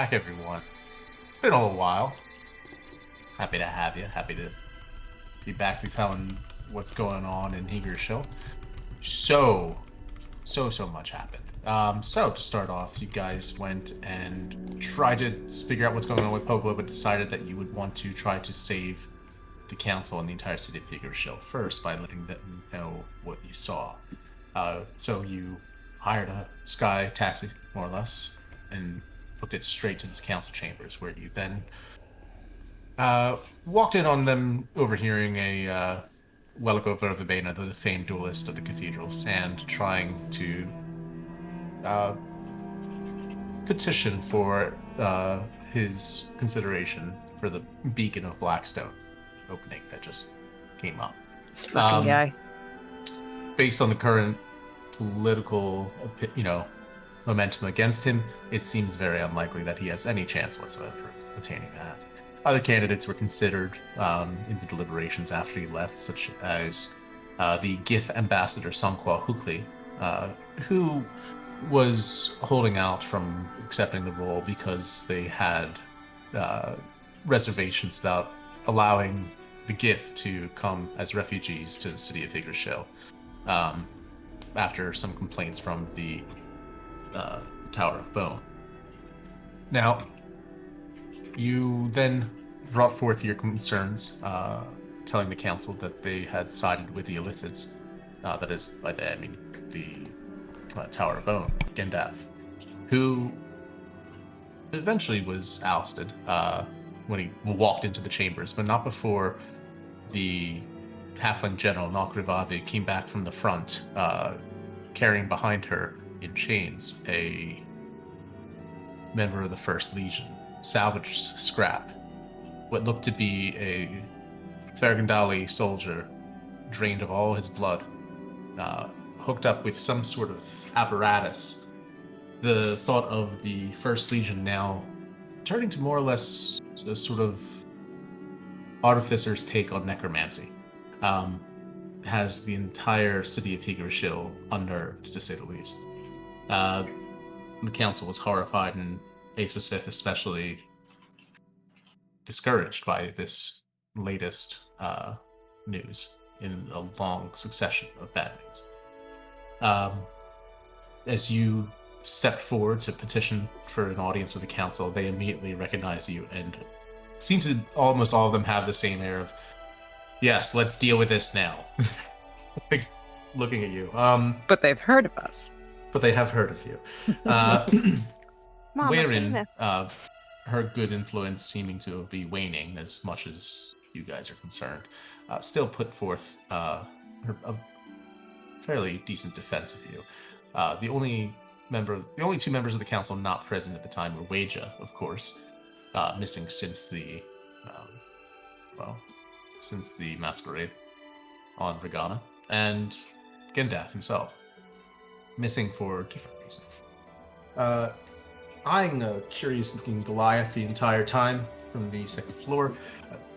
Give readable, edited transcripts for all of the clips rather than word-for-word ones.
back, everyone. It's been a little while. Happy to have you. Happy to be back to telling what's going on in Higershill. So much happened. So to start off, you guys went and tried to figure out what's going on with Poglo, but decided that you would want to try to save the council and the entire city of Higershill first by letting them know what you saw. So you hired a sky taxi, more or less, and booked it straight to the council chambers, where you then walked in on them overhearing a Wellico Verbena, the famed duelist of the Cathedral of Sand, trying to petition for his consideration for the Beacon of Blackstone opening that just came up. This fucking guy. Based on the current political, momentum against him, it seems very unlikely that he has any chance whatsoever of attaining that. Other candidates were considered in the deliberations after he left, such as the Gith ambassador Samqua Hukli, who was holding out from accepting the role because they had reservations about allowing the Gith to come as refugees to the city of Higershill after some complaints from the Tower of Bone. Now, you then brought forth your concerns, telling the council that they had sided with the Illithids. That is, by that I mean the Tower of Bone, Gendath, who eventually was ousted when he walked into the chambers, but not before the halfling general, Nokrivavi, came back from the front, carrying behind her in chains a member of the First Legion, salvaged scrap, what looked to be a Fergandali soldier, drained of all his blood, hooked up with some sort of apparatus. The thought of the First Legion now turning to more or less a sort of artificer's take on necromancy has the entire city of Higershill unnerved, to say the least. The council was horrified, and Aethwasith especially discouraged by this latest news in a long succession of bad news. As you stepped forward to petition for an audience with the council, they immediately recognize you and seem to almost all of them have the same air of, yes, let's deal with this now. Like, looking at you. But they've heard of us. But they have heard of you. Mama Wherein famous. her good influence seeming to be waning as much as you guys are concerned, still put forth a fairly decent defense of you. The only two members of the council not present at the time were Waja, of course, missing since the masquerade on Regana, and Gendath himself, missing for different reasons. Eyeing a curious-looking Goliath the entire time from the second floor,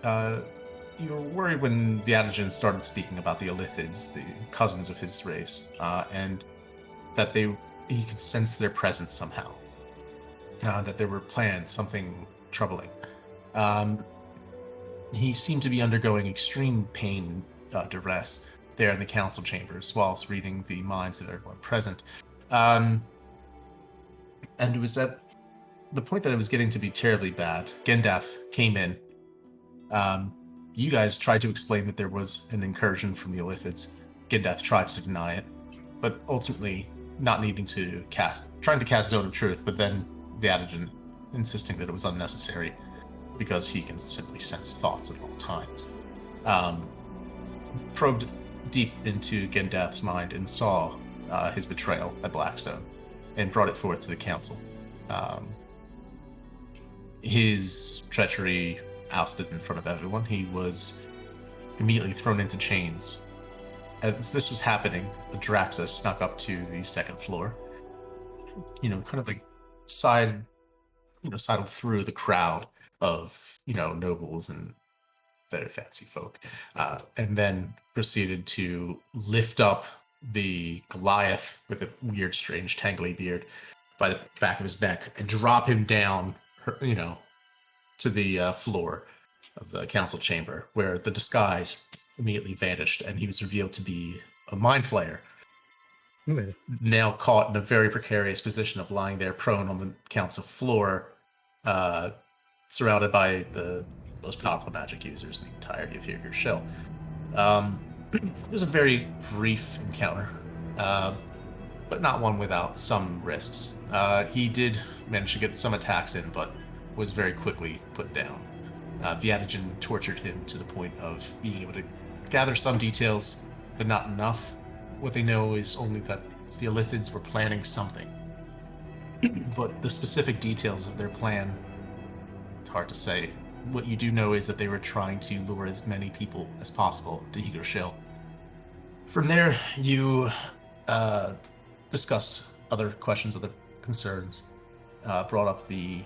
you were worried when Viadagen started speaking about the Illithids, the cousins of his race, and that he could sense their presence somehow. That there were plans, something troubling. He seemed to be undergoing extreme pain, duress, there in the council chambers, whilst reading the minds of everyone present. And it was at the point that it was getting to be terribly bad. Gendath came in. You guys tried to explain that there was an incursion from the Illithids. Gendath tried to deny it, but ultimately not needing to trying to cast Zone of Truth, but then Viadagen insisting that it was unnecessary because he can simply sense thoughts at all times. Probed deep into Gendath's mind and saw his betrayal at Blackstone and brought it forth to the council. His treachery ousted in front of everyone. He was immediately thrown into chains. As this was happening, Adraxa snuck up to the second floor, kind of like sidled through the crowd of, nobles and very fancy folk, and then proceeded to lift up the Goliath with a weird, strange, tangly beard by the back of his neck and drop him down to the floor of the council chamber, where the disguise immediately vanished, and he was revealed to be a mind flayer, now caught in a very precarious position of lying there prone on the council floor, surrounded by the most powerful magic users in the entirety of Higger Shell. It was a very brief encounter, but not one without some risks. He did manage to get some attacks in, but was very quickly put down. Viatogen tortured him to the point of being able to gather some details, but not enough. What they know is only that the Elithids were planning something. But the specific details of their plan, it's hard to say. What you do know is that they were trying to lure as many people as possible to Higger Shell. From there, you discuss other questions, other concerns. Brought up the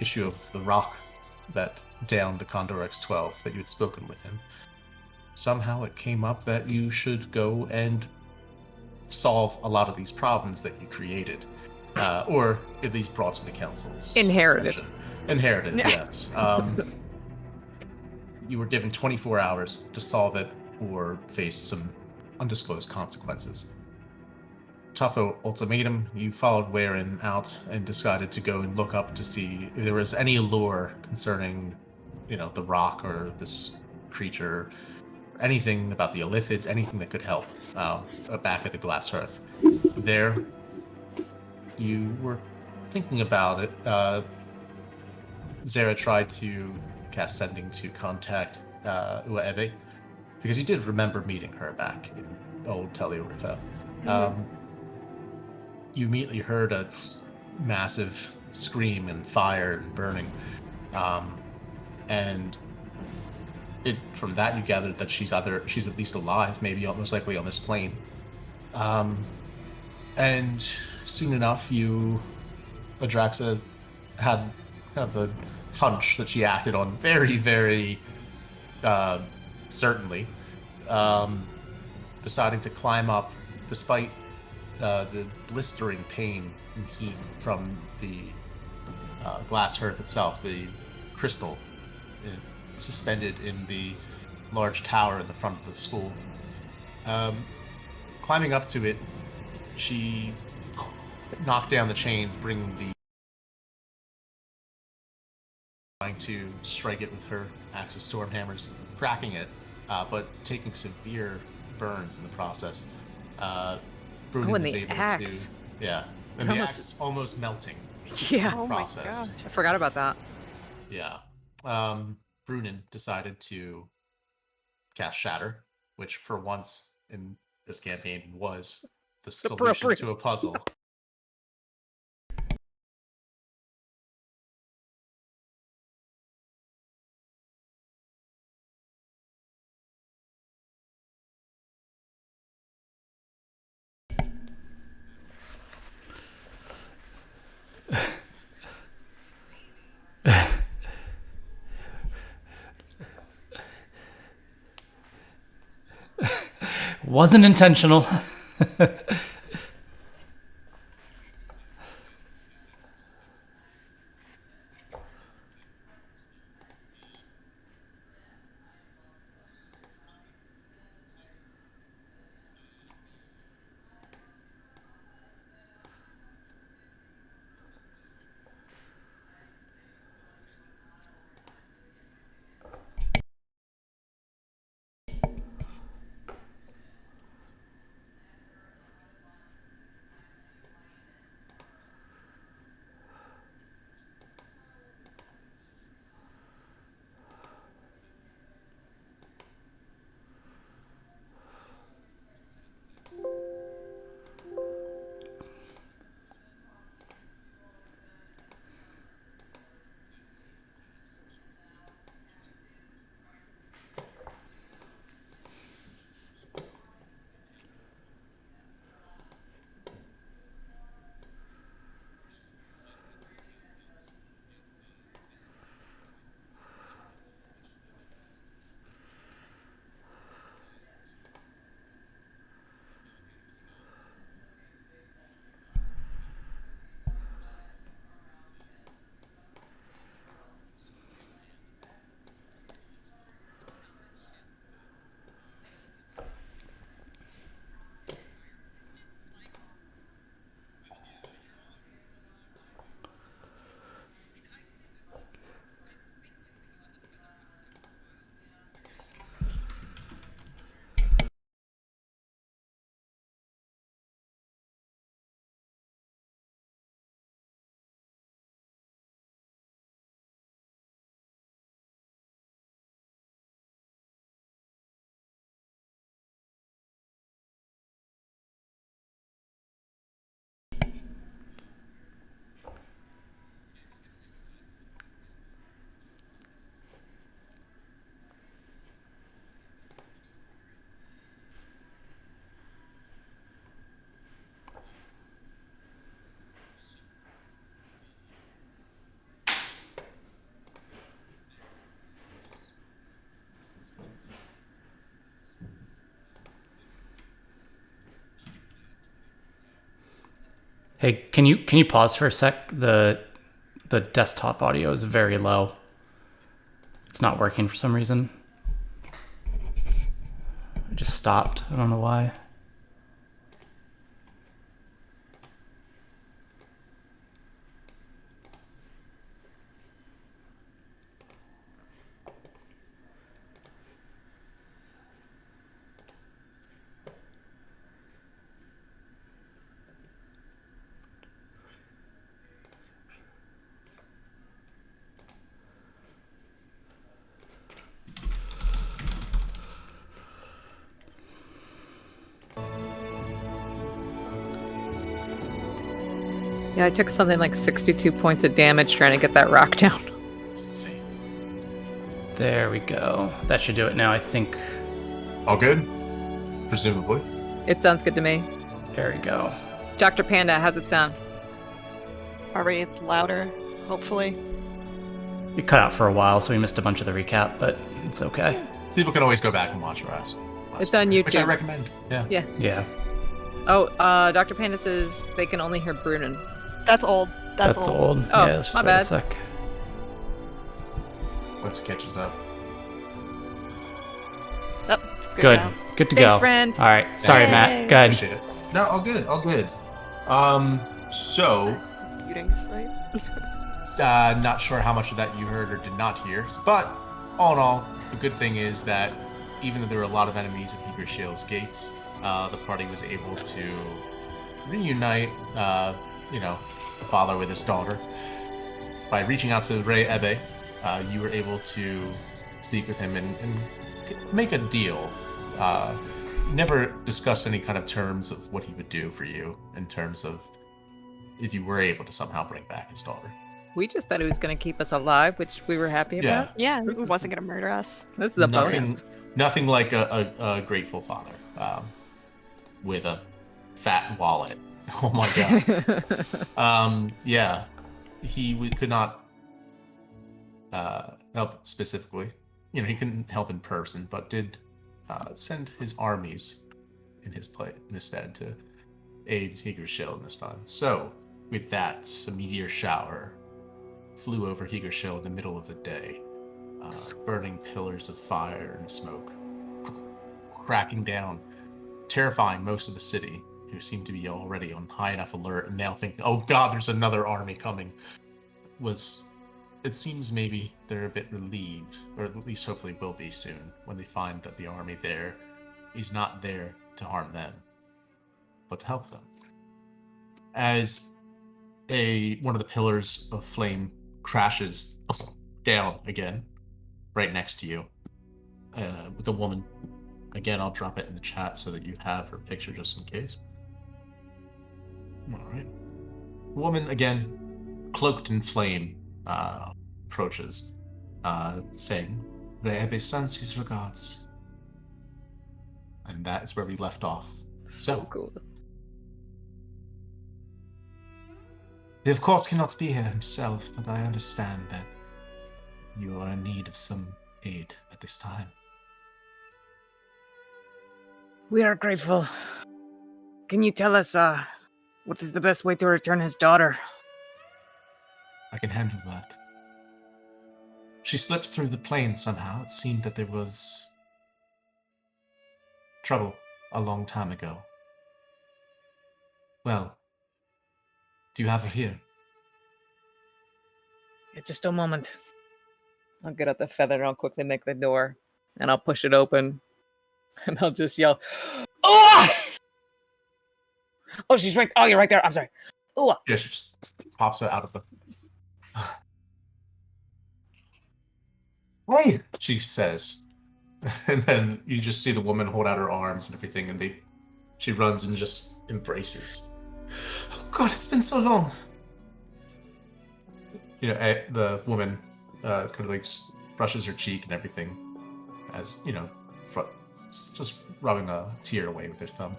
issue of the rock that downed the Condor X-12, that you had spoken with him. Somehow it came up that you should go and solve a lot of these problems that you created, or at least brought to the council's Inherited, yes. You were given 24 hours to solve it or face some undisclosed consequences. Tough ultimatum. You followed Waren out and decided to go and look up to see if there was any lore concerning, the rock or this creature, anything about the Elithids, anything that could help back at the Glass Hearth. There, you were thinking about it. Zara tried to cast Sending to contact Uaebe, because you did remember meeting her back in old Teleortha. You immediately heard a massive scream and fire and burning. And from that you gathered that she's at least alive, maybe most likely on this plane. And soon enough, Adraxa had kind of a hunch that she acted on very, very certainly, deciding to climb up despite the blistering pain and heat from the glass hearth itself, the crystal suspended in the large tower in the front of the school. Climbing up to it, she knocked down the chains, trying to strike it with her axe of storm hammers, cracking it, but taking severe burns in the process. Brunin was able axe. and the axe almost melting. Yeah. In the process. My gosh, I forgot about that. Yeah. Brunin decided to cast Shatter, which for once in this campaign was the solution to a puzzle. Wasn't intentional. Hey, can you pause for a sec? The desktop audio is very low. It's not working for some reason. It just stopped. I don't know why. Yeah, I took something like 62 points of damage trying to get that rock down. It's insane. There we go. That should do it now, I think. All good? Presumably. It sounds good to me. There we go. Dr. Panda, how's it sound? Are we louder? Hopefully. We cut out for a while, so we missed a bunch of the recap, but it's okay. People can always go back and watch your ass. It's on YouTube. Which I recommend. Yeah. Yeah. Oh, Dr. Panda says they can only hear Brunin. That's old. That's old. Oh, yeah, let's just my wait a bad. sec. Once it catches up. Yep. Good. Now. Good to Thanks, go. friend. All right. Sorry, Yay. Matt. Go ahead. Appreciate it. No, all good. All good. So, Computing site. not sure how much of that you heard or did not hear, but all in all, the good thing is that even though there were a lot of enemies at Higurshale's gates, the party was able to reunite, the father with his daughter. By reaching out to Rei Ebe, you were able to speak with him and make a deal. Never discussed any kind of terms of what he would do for you in terms of if you were able to somehow bring back his daughter. We just thought he was going to keep us alive, which we were happy Yeah. about. Yeah, This he is- wasn't gonna murder us. This is a bonus. Nothing like a grateful father with a fat wallet. Oh my god. Yeah, he could not help specifically. He couldn't help in person, but did send his armies in his stead to aid Higurshale in this time. So, with that, a meteor shower flew over Higurshale in the middle of the day, burning pillars of fire and smoke, cracking down, terrifying most of the city, who seemed to be already on high enough alert and now think, oh god, there's another army coming. It seems maybe they're a bit relieved, or at least hopefully will be soon, when they find that the army there is not there to harm them, but to help them. As one of the pillars of flame crashes down again, right next to you, with a woman. Again, I'll drop it in the chat so that you have her picture just in case. All right. The woman, again, cloaked in flame, approaches, saying, "The Ebe sends his regards." And that is where we left off. So, Cool. he of course cannot be here himself, but I understand that you are in need of some aid at this time. We are grateful. Can you tell us, what is the best way to return his daughter? I can handle that. She slipped through the plains somehow. It seemed that there was trouble a long time ago. Well, do you have her here? Yeah, just a moment. I'll get out the feather and I'll quickly make the door. And I'll push it open. And I'll just yell, Oh! Oh, she's right. Oh, you're right there. I'm sorry. Oh, Yeah, she just pops it out of the... Hey! She says. And then you just see the woman hold out her arms and everything, and she runs and just embraces. Oh god, it's been so long! The woman kind of like brushes her cheek and everything, as, just rubbing a tear away with her thumb.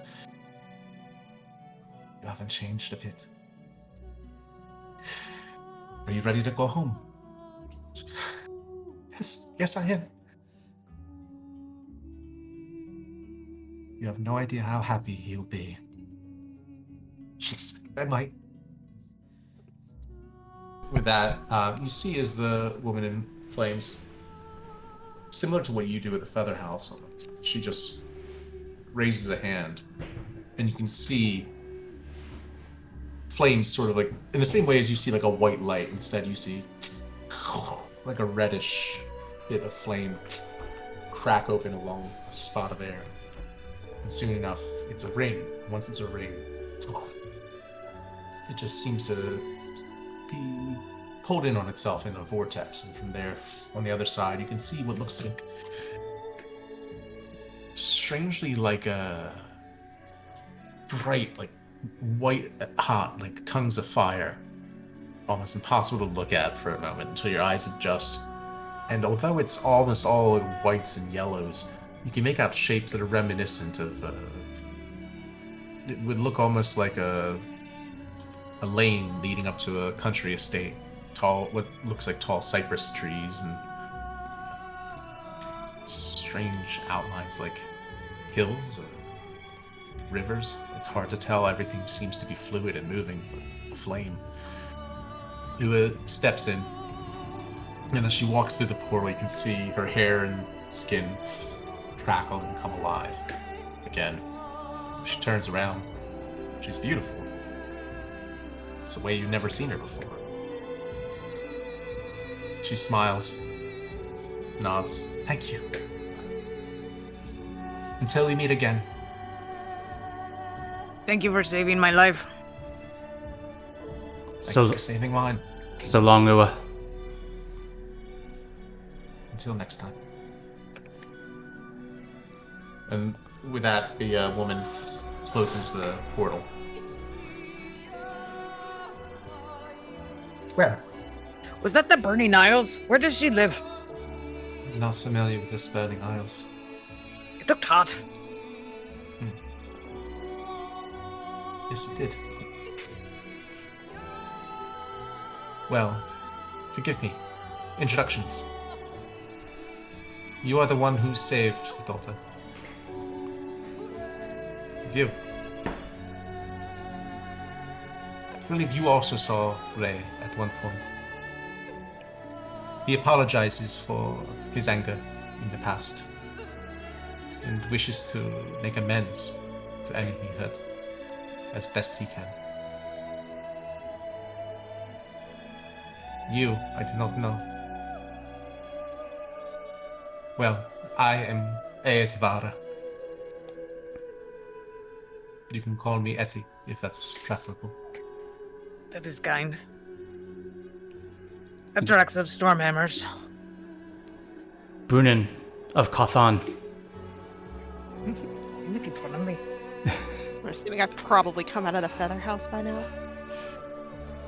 You haven't changed a bit. Are you ready to go home? Yes, I am. You have no idea how happy he'll be. I might with that, you see as the woman in flames, similar to what you do with the feather house, she just raises a hand, and you can see flames sort of like, in the same way as you see like a white light, instead you see like a reddish bit of flame crack open along a spot of air. And soon enough, it's a ring. Once it's a ring, it just seems to be pulled in on itself in a vortex. And from there, on the other side, you can see what looks like, strangely like a bright, like white hot, like tongues of fire. Almost impossible to look at for a moment until your eyes adjust. And although it's almost all whites and yellows, you can make out shapes that are reminiscent of, it would look almost like a lane leading up to a country estate. Tall, what looks like tall cypress trees and strange outlines like hills or rivers. It's hard to tell. Everything seems to be fluid and moving, but a flame. Ua steps in, and as she walks through the portal, you can see her hair and skin crackle and come alive again. She turns around. She's beautiful. It's a way you've never seen her before. She smiles, nods. Thank you. Until we meet again. Thank you for saving my life. Thank you for saving mine. So long, Ua. Until next time. And with that, the woman closes the portal. Where? Was that the Burning Isles? Where does she live? I'm not familiar with this Burning Isles. It looked hot. Yes, it did. Well, forgive me. Introductions. You are the one who saved the daughter. You. I believe you also saw Ray at one point. He apologizes for his anger in the past and wishes to make amends to any he hurt as best he can. You, I do not know. Well, I am Eetvara. You can call me Etty, if that's preferable. That is kind. Adrax of Stormhammers. Brunin of Kothan. You're making fun of me. I'm assuming I've probably come out of the feather house by now.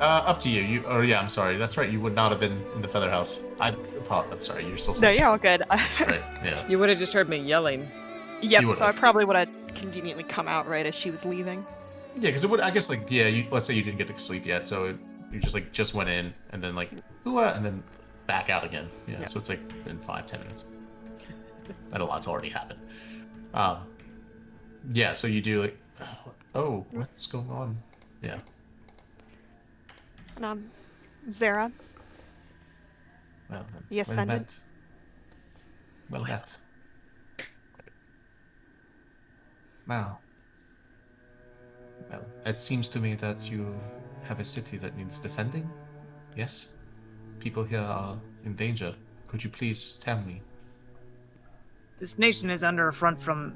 Up to you. I'm sorry. That's right. You would not have been in the feather house. I'm sorry. You're still No, saying. you're all good. Right. Yeah. You would have just heard me yelling. Yep, You so I would've. probably would have conveniently come out right as she was leaving. Yeah, because it would. I guess like let's say you didn't get to sleep yet, so you just went in and then like and then back out again. Yeah. So it's like been 5-10 minutes. And a lot's already happened. Yeah. So you do like, oh, what's going on? Yeah. And Zara. Well then. The Ascendant. Well met. Wow. Well, it seems to me that you have a city that needs defending. Yes? People here are in danger. Could you please tell me? This nation is under affront from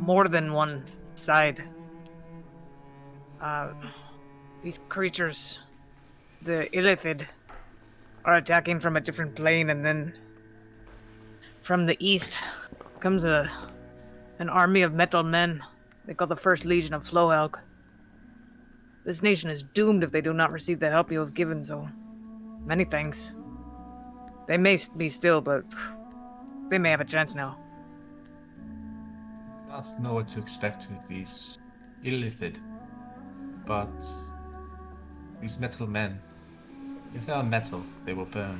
more than one side. These creatures, the Illithid, are attacking from a different plane, and then from the east comes an army of metal men. They call the First Legion of Flohelg. This nation is doomed if they do not receive the help you have given, so many thanks. They may be still, but they may have a chance now. I don't know what to expect with these Illithid, but these metal men, if they are metal, they will burn.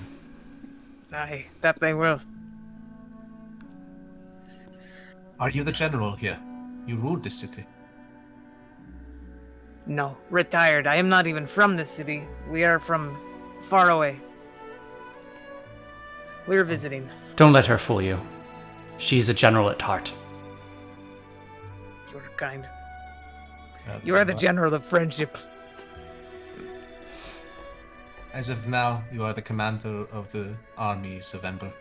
Aye, that they will. Are you the general here? You ruled this city. No, retired. I am not even from this city. We are from far away. We're visiting. Don't let her fool you. She's a general at heart. You're kind. You are the general of friendship. As of now, you are the commander of the armies of Ember.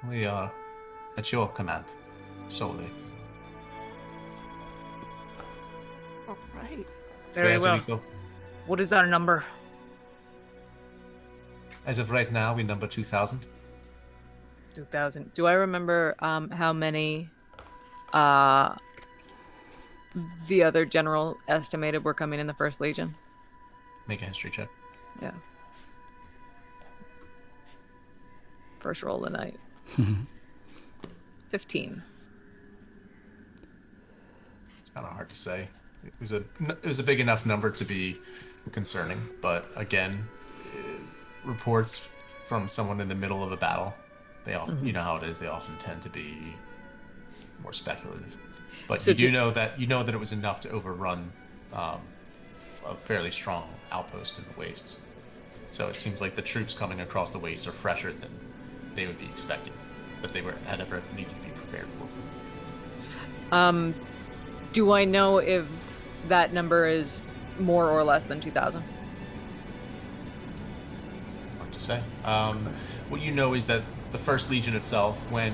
We are at your command, solely. All right. Very Where do well. we go? What is our number? As of right now, we number 2,000. 2,000. Do I remember how many the other general estimated were coming in the First Legion? Make a history check. Yeah. First roll of the night. 15. It's kind of hard to say. It was a big enough number to be concerning, but again, reports from someone in the middle of a battle, they often, you know how it is, they often tend to be more speculative. But So you know that it was enough to overrun a fairly strong outpost in the wastes. So it seems like the troops coming across the wastes are fresher than they would be expecting, that they had ever needed to be prepared for. Do I know if that number is more or less than 2,000? Hard to say. What you know is that the First Legion itself, when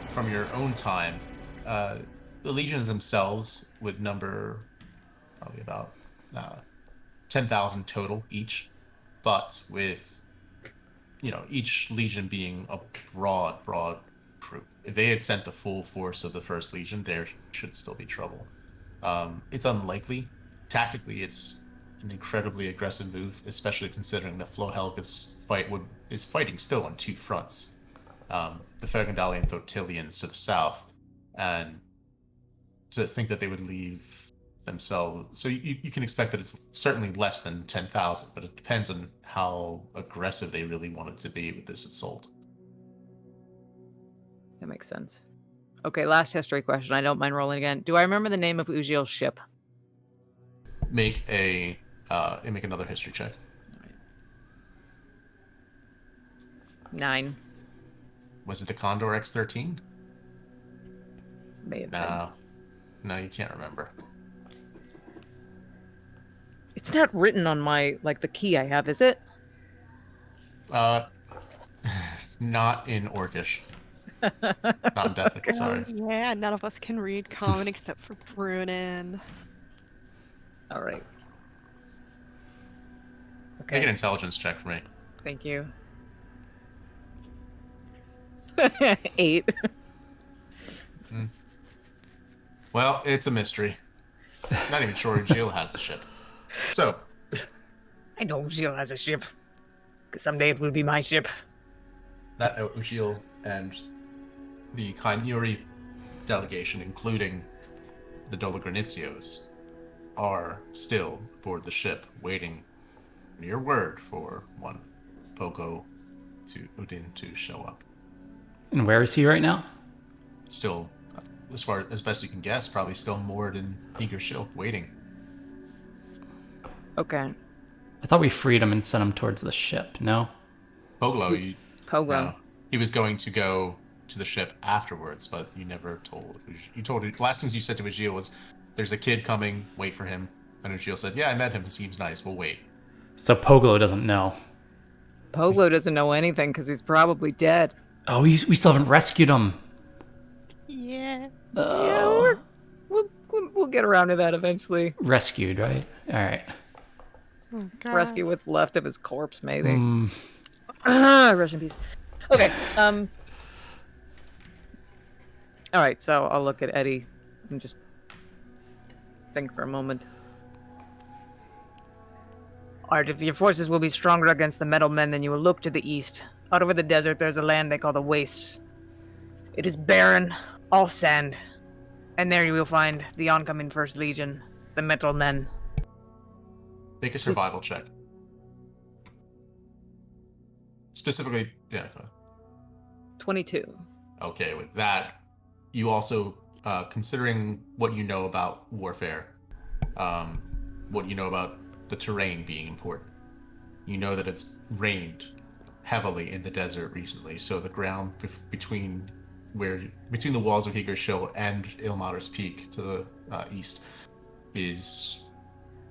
from your own time, the legions themselves would number probably about 10,000 total each, but with each legion being a broad group. If they had sent the full force of the First Legion, there should still be trouble. It's unlikely. Tactically, it's an incredibly aggressive move, especially considering the Flohelga's fight is fighting still on two fronts. The Fergandalian Thotilians to the south, and to think that they would leave themselves. So you can expect that it's certainly less than 10,000, but it depends on how aggressive they really wanted to be with this assault. That makes sense. Okay, last history question. I don't mind rolling again. Do I remember the name of Ujiel's ship? Make another history check. 9. Was it the Condor X-13? May have been. No, you can't remember. It's not written on my, the key I have, is it? Not in Orcish. Not in Deathic, sorry. Yeah, none of us can read common except for Brunin. All right. Okay. Make an intelligence check for me. Thank you. 8. Well, it's a mystery. Not even sure Jill has a ship. So, I know Jill has a ship. 'Cause someday it will be my ship. that Ujil and the Kainuri delegation, including the Dologranitios, are still aboard the ship, waiting on your word for one Pogo to Udin to show up. And where is he right now? Still, as best you can guess, probably still moored in Eagershil, waiting. Okay. I thought we freed him and sent him towards the ship, no? Poglo, Pogo. no. He was going to go to the ship afterwards, but you never told. You told. Last things you said to Ujil was, "There's a kid coming. Wait for him." And Ujil said, "Yeah, I met him. He seems nice. We'll wait." So Poglo doesn't know. Poglo doesn't know anything because he's probably dead. Oh, we still haven't rescued him. Yeah. Yeah, we'll get around to that eventually. Rescued, right? All right. Oh, God. Rescue what's left of his corpse, maybe. Rest in peace. Okay. All right. So I'll look at Eddie and just think for a moment. Art, if your forces will be stronger against the metal men, then you will look to the east. Out over the desert, there's a land they call the Wastes. It is barren, all sand. And there you will find the oncoming First Legion, the metal men. Make a survival check. Specifically, yeah. Go ahead. 22. Okay, with that, you also, considering what you know about warfare, what you know about the terrain being important, You know that it's rained heavily in the desert recently, so the ground between the walls of Higgershill and Ilmater's Peak to the east is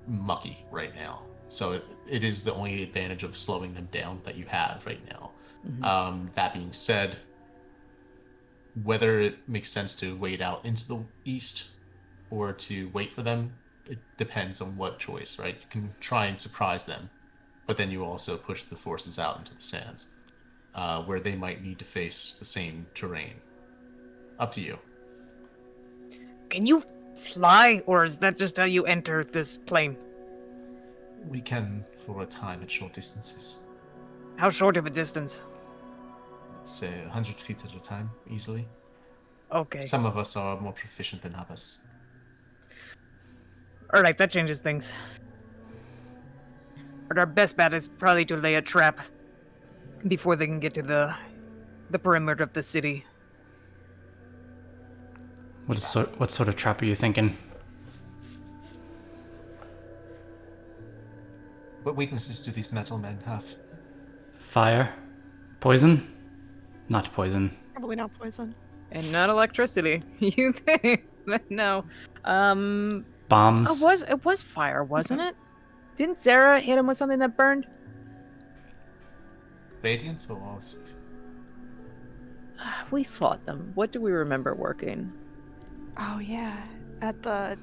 mucky right now. So it is the only advantage of slowing them down that you have right now. That being said, whether it makes sense to wade out into the east or to wait for them, it depends on what choice, right? You can try and surprise them, but then you also push the forces out into the sands, where they might need to face the same terrain. Up to you. Can you fly, or is that just how you enter this plane? We can, for a time, at short distances. How short of a distance? Let's say 100 feet at a time, easily. Okay. Some of us are more proficient than others. Alright, that changes things. But our best bet is probably to lay a trap before they can get to the perimeter of the city. What sort of trap are you thinking? What weaknesses do these metal men have? Fire? Poison? Not poison. Probably not poison. And not electricity. You think? No. Bombs? It was fire, wasn't it? Didn't Zara hit him with something that burned? Radiance or was it? We fought them. What do we remember working Oh yeah, at the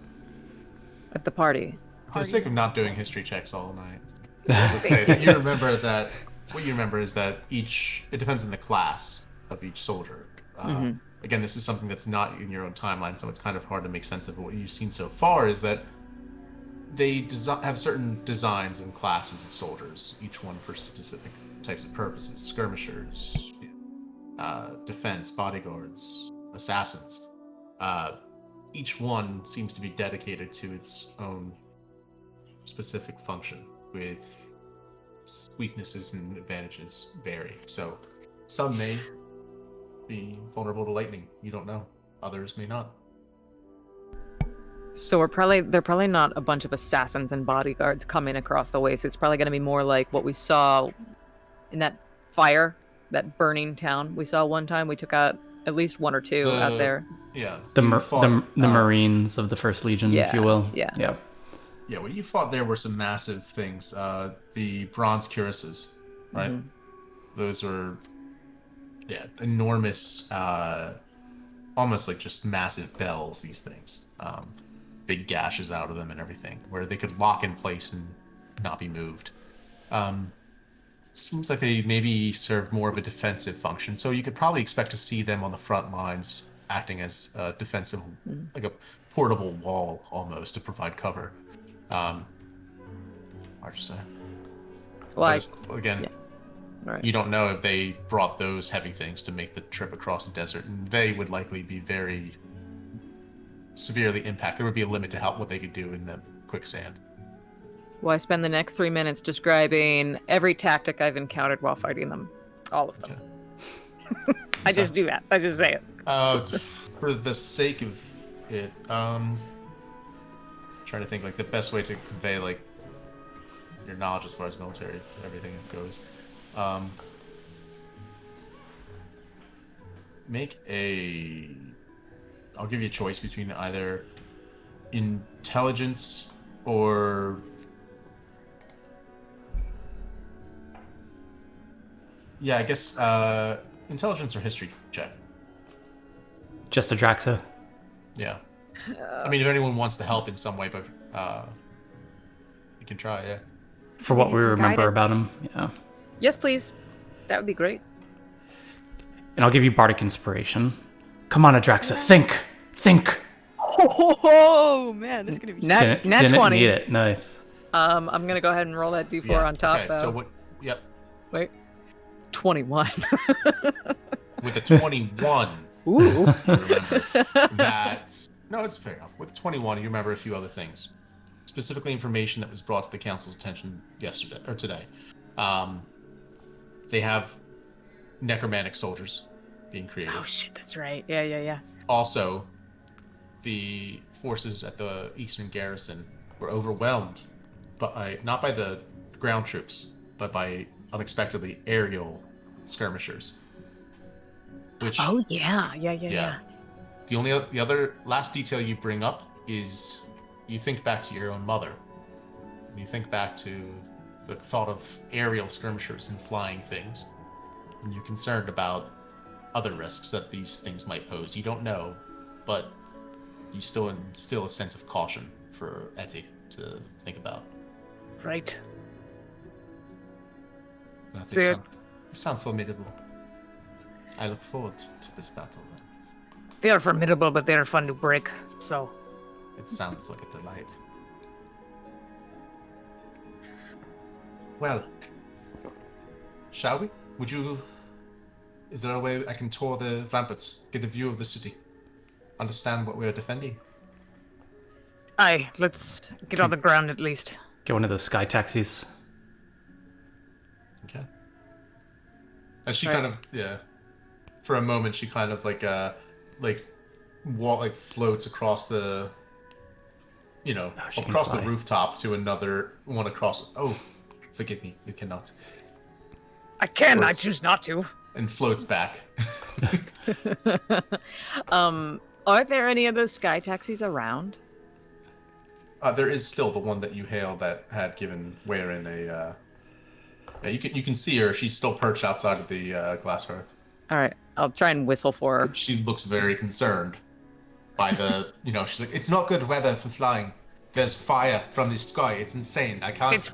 at the party? For the sake of not doing history checks all night, I'll just say that you remember that what you remember is that it depends on the class of each soldier. Again, this is something that's not in your own timeline, so it's kind of hard to make sense of what you've seen so far. Is that they have certain designs and classes of soldiers, each one for specific types of purposes: skirmishers, defense, bodyguards, assassins. Each one seems to be dedicated to its own specific function, with weaknesses and advantages vary. So some may be vulnerable to lightning. You don't know. Others may not. So they're probably not a bunch of assassins and bodyguards coming across the way. So it's probably going to be more like what we saw in that fire, that burning town we saw one time. We took out at least one or two out there. Yeah. The you fought, Marines of the First Legion, if you will. Yeah. Yeah, what you fought there were some massive things. The bronze cuirasses, right? Those were enormous, almost like just massive bells, these things. Big gashes out of them and everything, where they could lock in place and not be moved. Seems like they maybe serve more of a defensive function, so you could probably expect to see them on the front lines acting as a defensive, like a portable wall almost, to provide cover. Hard to say. Well, Again, right. you don't know if they brought those heavy things to make the trip across the desert, and they would likely be very severely impacted. There would be a limit to what they could do in the quicksand. Well, I spend the next 3 minutes describing every tactic I've encountered while fighting them. All of them. Okay. I just do that. I just say it. For the sake of it, trying to think like the best way to convey like your knowledge as far as military everything goes. I'll give you a choice between either intelligence or I guess intelligence or history check. Just Adraxa. Yeah. I mean, if anyone wants to help in some way, but you can try, yeah. For what Maybe we some remember guidance. about him, yeah. Yes, please. That would be great. And I'll give you Bardic Inspiration. Come on, Adraxa, think! Oh man, this is gonna be. Nat Didn't 20. need it, nice. I'm going to go ahead and roll that d4 on top, Okay, though. so what? Yep. Wait. 21. With a 21, Ooh. you remember that. No, it's fair enough. With a 21, you remember a few other things. Specifically, information that was brought to the council's attention today. They have necromantic soldiers being created. Oh, shit, that's right. Yeah. Also, the forces at the eastern garrison were overwhelmed, but not by the ground troops, but by unexpectedly aerial skirmishers. Which, Oh yeah. the other last detail you bring up is you think back to your own mother. You think back to the thought of aerial skirmishers and flying things, and you're concerned about other risks that these things might pose. You don't know, but you still instill a sense of caution for Etty to think about. Right. They sound formidable. I look forward to this battle then. They are formidable, but they are fun to break. So It sounds like a delight. Well, shall we? Is there a way I can tour the ramparts, get a view of the city, understand what we're defending? aye, let's get on the ground at least. Get one of those sky taxis. Okay. And she Right. kind of, for a moment, she kind of floats across the, she can across the fly. rooftop to another one across. Oh, forgive me, you cannot. I can. I Words. choose not to. And floats back. Are there any of those sky taxis around? There is still the one that you hailed that had given Warin a. You can see her. She's still perched outside of the glass hearth. All right, I'll try and whistle for her. She looks very concerned by the. She's like, it's not good weather for flying. There's fire from the sky. It's insane. I can't.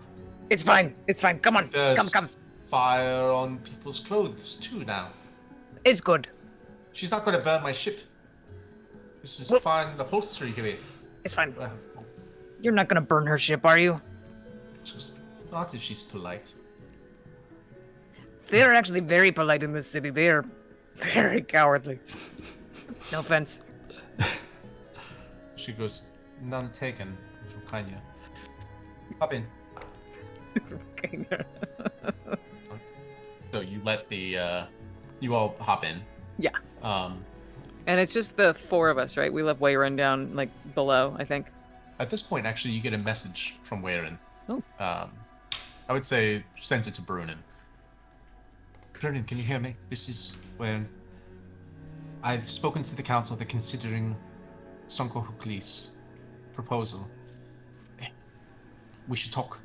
It's fine. It's fine. Come on. There's Come. fire on people's clothes too now. It's good. She's not going to burn my ship. This is Well- fine upholstery here. It's fine. Uh, You're not gonna burn her ship, are you? Not if she's polite. They are actually very polite in this city. They are very cowardly. No offense. She goes, none taken from Kanya. Hop in. So you let you all hop in. Yeah. Um, And it's just the four of us, right? We left Wayron down, like, below, I think. At this point, actually, you get a message from Warin. Oh. I would say send it to Brunin. Brunin, can you hear me? This is Warin. I've spoken to the council. They're considering Sonko Hukli's proposal. We should talk.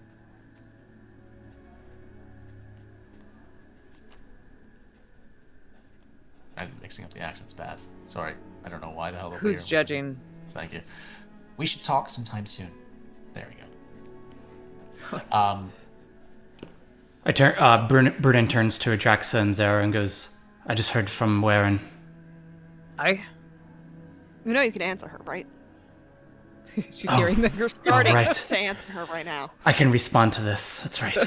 I'm mixing up the accents bad. Sorry. I don't know why the hell. Who's judging? Thank you. We should talk sometime soon. There we go. I turn. Brunin turns to Adraxa and Zara and goes, "I just heard from Warin." Aye. You know you can answer her, right? She's hearing this. You're starting right. to answer her right now. I can respond to this. That's right.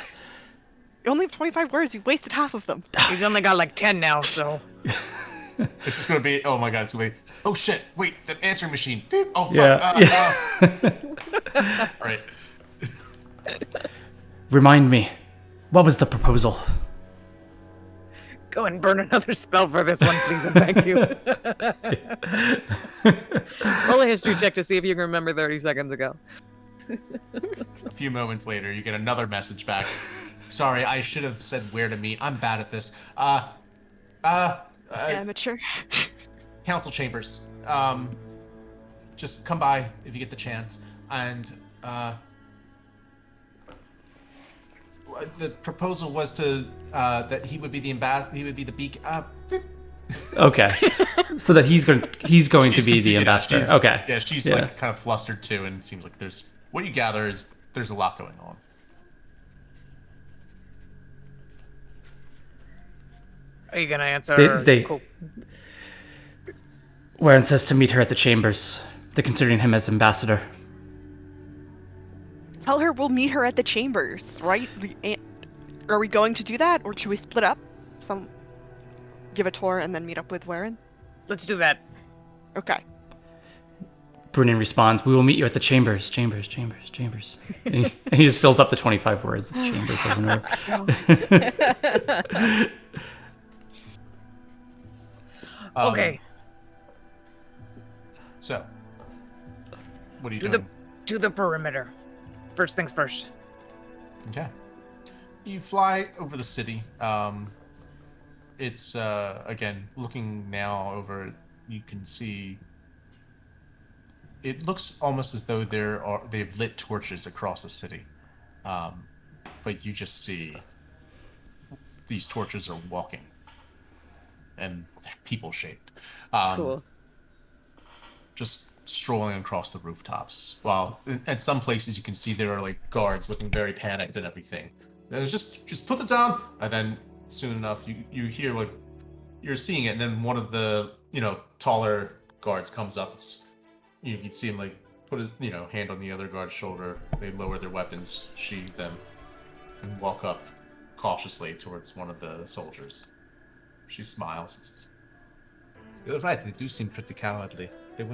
You only have 25 words. You wasted half of them. He's only got like 10 now, so. It's just gonna be. Oh my god! It's gonna be. Oh shit! Wait, the answering machine. Beep. Oh fuck. Yeah. All right. Remind me, what was the proposal? Go and burn another spell for this one, please, and thank you. Roll a history check to see if you can remember 30 seconds ago. A few moments later, you get another message back. Sorry, I should have said where to meet. I'm bad at this. Amateur. Council chambers. Just come by if you get the chance. And the proposal was to that he would be the he would be the beacon. Okay, so that he's going to be She's the confused. Yeah, ambassador. she's- Okay. Yeah, she's Yeah. like kind of flustered too, and it seems like there's what you gather is there's a lot going on. Are you gonna answer? They- Cool. Warin says to meet her at the chambers. They're considering him as ambassador. Tell her we'll meet her at the chambers, right? Are we going to do that, or should we split up? Give a tour and then meet up with Warin? Let's do that. Okay. Brunin responds, "We will meet you at the chambers, chambers." And he just fills up the 25 words of the chambers over and over. Okay. So, what are you To doing? the perimeter. First things first. Okay. You fly over the city. It's again looking now over. You can see. It looks almost as though they've lit torches across the city, um, but you just see these torches are walking and people shaped, Cool. just strolling across the rooftops. While at some places you can see there are like guards looking very panicked and everything. There's just put it down, and then soon enough you hear like you're seeing it, and then one of the taller guards comes up. You can see him like put his hand on the other guard's shoulder. They lower their weapons, sheathe them, and walk up cautiously towards one of the soldiers. She smiles and says, "You're right. They do seem pretty cowardly. They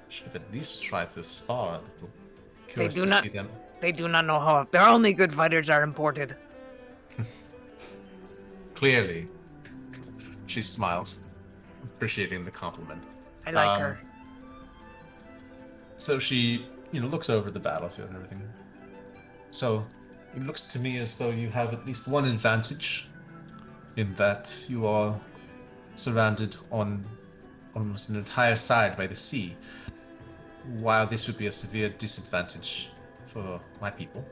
should have at least tried to spar a little. Curious do to not- see them." They do not know how. Their only good fighters are imported. Clearly, she smiles, appreciating the compliment. I like her. So she, looks over the battlefield and everything. So it looks to me as though you have at least one advantage in that you are surrounded on almost an entire side by the sea, while this would be a severe disadvantage for my people.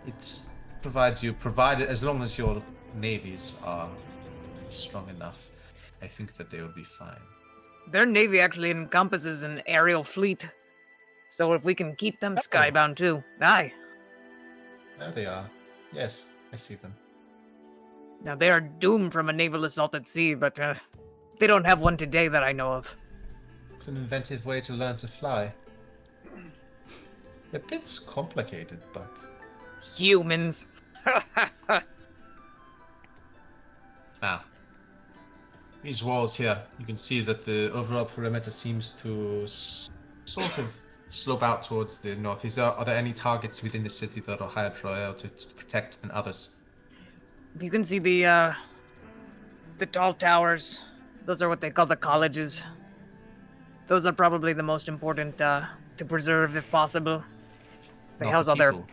It provided as long as your navies are strong enough, I think that they would be fine. Their navy actually encompasses an aerial fleet. So if we can keep them skybound too. Aye. There they are. Yes, I see them. Now they are doomed from a naval assault at sea, but they don't have one today that I know of. It's an inventive way to learn to fly. A bit complicated, but... Humans. Now, these walls here, you can see that the overall perimeter seems to sort of slope out towards the north. Are there any targets within the city that are higher priority to protect than others? You can see the tall towers. Those are what they call the colleges. Those are probably the most important to preserve if possible. They Not house the all their... people.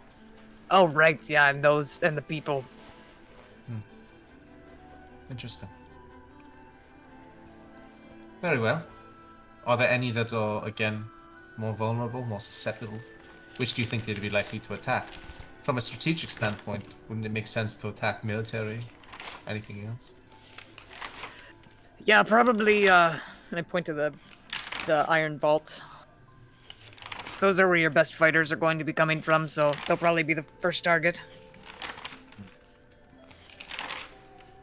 Oh, right, yeah, and the people. Interesting. Very well. Are there any that are, again, more vulnerable, more susceptible? Which do you think they'd be likely to attack? From a strategic standpoint, wouldn't it make sense to attack military? Anything else? Yeah, probably, And I point to the iron vault. those are where your best fighters are going to be coming from, so they'll probably be the first target.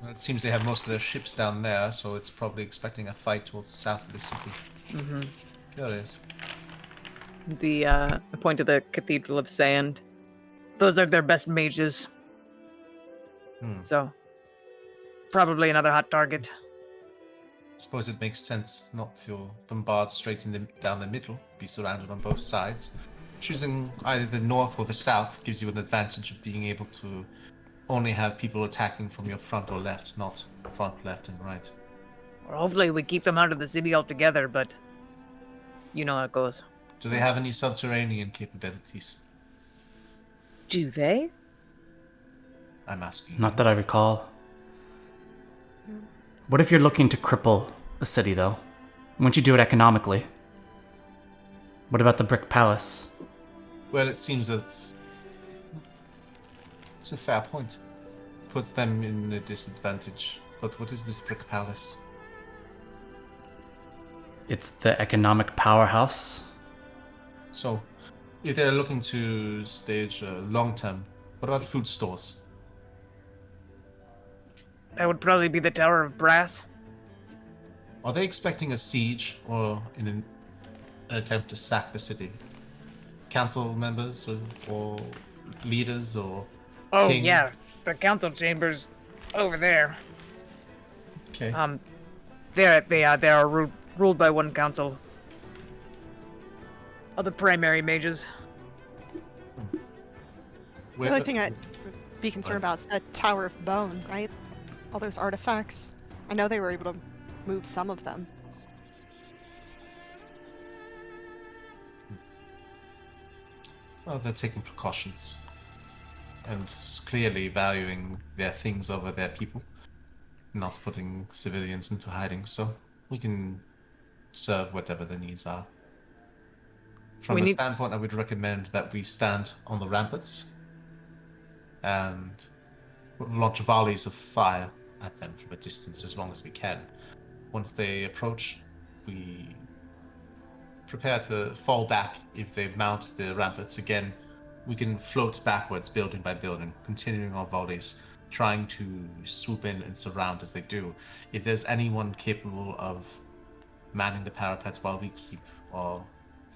Well, it seems they have most of their ships down there, so it's probably expecting a fight towards the south of the city. Mm-hmm. Curious. I point to the Cathedral of Sand. Those are their best mages. So, probably another hot target. Suppose it makes sense not to bombard straight down the middle, be surrounded on both sides. Choosing either the north or the south gives you an advantage of being able to only have people attacking from your front or left, not front, left, and right. Or hopefully we keep them out of the city altogether, but you know how it goes. Do they have any subterranean capabilities? Do they? I'm asking. Not that I recall. What if you're looking to cripple a city, though? Wouldn't you do it economically? What about the Brick Palace? Well, it seems that it's a fair point. Puts them in a disadvantage. But what is this Brick Palace? It's the economic powerhouse. So, if they're looking to stage long-term, what about food stores? That would probably be the Tower of Brass. Are they expecting a siege or in an attempt to sack the city? Council members or leaders or Oh, king? yeah. The council chambers over there. Okay. They are ruled by one council. Of the primary mages. Where- The only thing I'd be concerned about is that Tower of Bone, right? All those artifacts. I know they were able to move some of them. Well, they're taking precautions. and clearly valuing their things over their people, not putting civilians into hiding, so we can serve whatever the needs are. From We a need- standpoint, I would recommend that we stand on the ramparts and launch volleys of fire at them from a distance as long as we can. Once they approach, we prepare to fall back if they mount the ramparts again. We can float backwards building by building, continuing our volleys, trying to swoop in and surround as they do. If there's anyone capable of manning the parapets while we keep our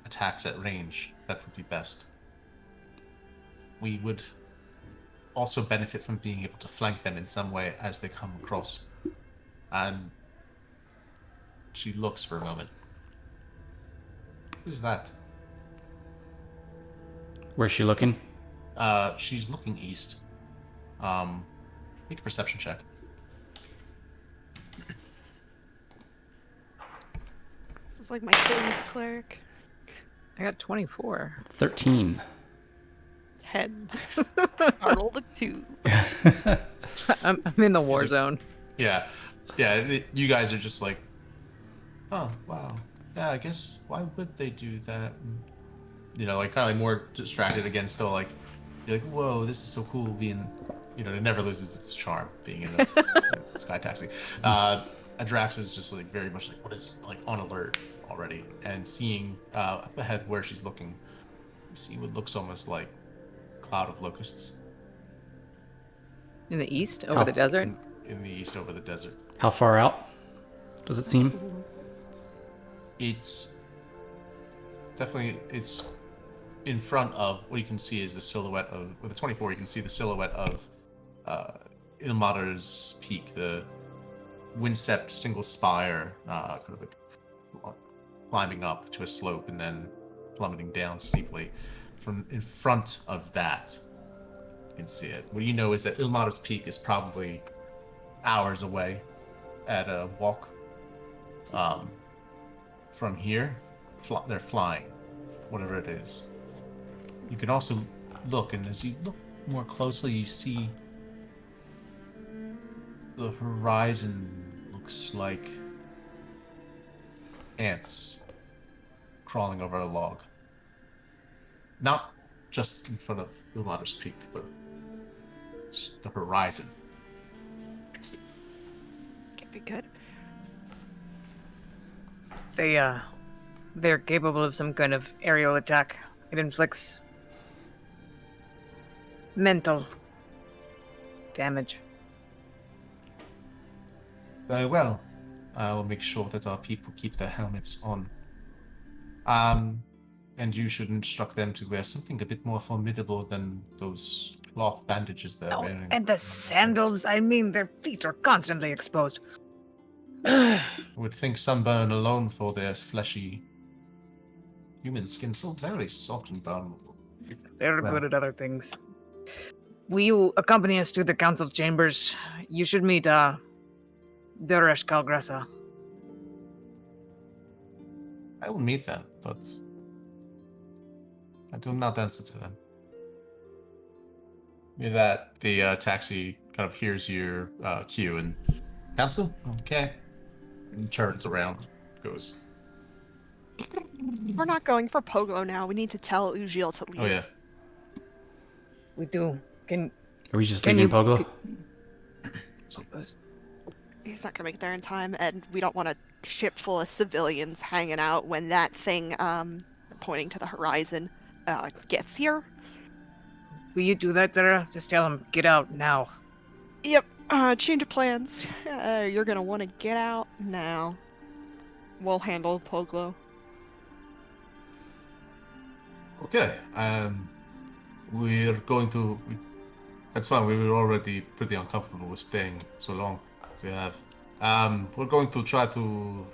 attacks at range, that would be best. We would also benefit from being able to flank them in some way as they come across. And she looks for a moment. What is that? Where's she looking? She's looking east. Make a perception check. This is like my thing as a cleric. I got 24. 13. 10. I rolled a 2. I'm in the war zone. Yeah. You guys are just like, oh, wow. Yeah, I guess, why would they do that? And, like, kind of like more distracted again, still like, you're like, whoa, this is so cool being, it never loses its charm being in a sky taxi. Adrax is just like very much like, what is, like, on alert already. And seeing up ahead where she's looking, you see what looks almost like a cloud of locusts. In the east, over the desert. In the east, over the desert. How far out does it seem? It's definitely, it's in front of, what you can see is the silhouette of, with the 24, you can see the silhouette of Ilmater's peak, the windswept single spire, kind of like climbing up to a slope and then plummeting down steeply. From in front of that, you can see it. What you know is that Ilmater's peak is probably hours away at a walk. From here, they're flying, whatever it is. You can also look, and as you look more closely, you see the horizon looks like ants crawling over a log. Not just in front of Ilmater's peak, but just the horizon. Could be good. They're capable of some kind of aerial attack. It inflicts mental damage. Very well. I'll make sure that our people keep their helmets on. And you should instruct them to wear something a bit more formidable than those cloth bandages they're wearing. And the sandals, I mean, their feet are constantly exposed. Would think sunburn alone for their fleshy human skin so very soft and vulnerable. They're Well. good at other things. Will you accompany us to the council chambers? You should meet, Duresh Kalgresa. I will meet them, but I do not answer to them. With that, the taxi kind of hears your cue and council, okay, and turns around, goes. We're not going for Pogo now. We need to tell Ujil to leave. Oh yeah, We do. Are we just Can leaving you- Poglo? He's not gonna make it there in time, and we don't want a ship full of civilians hanging out when that thing, pointing to the horizon, gets here. Will you do that, Zara? Just tell him, get out now. Yep, change of plans. You're gonna want to get out now. We'll handle Poglo. okay. We're going to. That's fine. We were already pretty uncomfortable with staying so long as we have. We're going to try to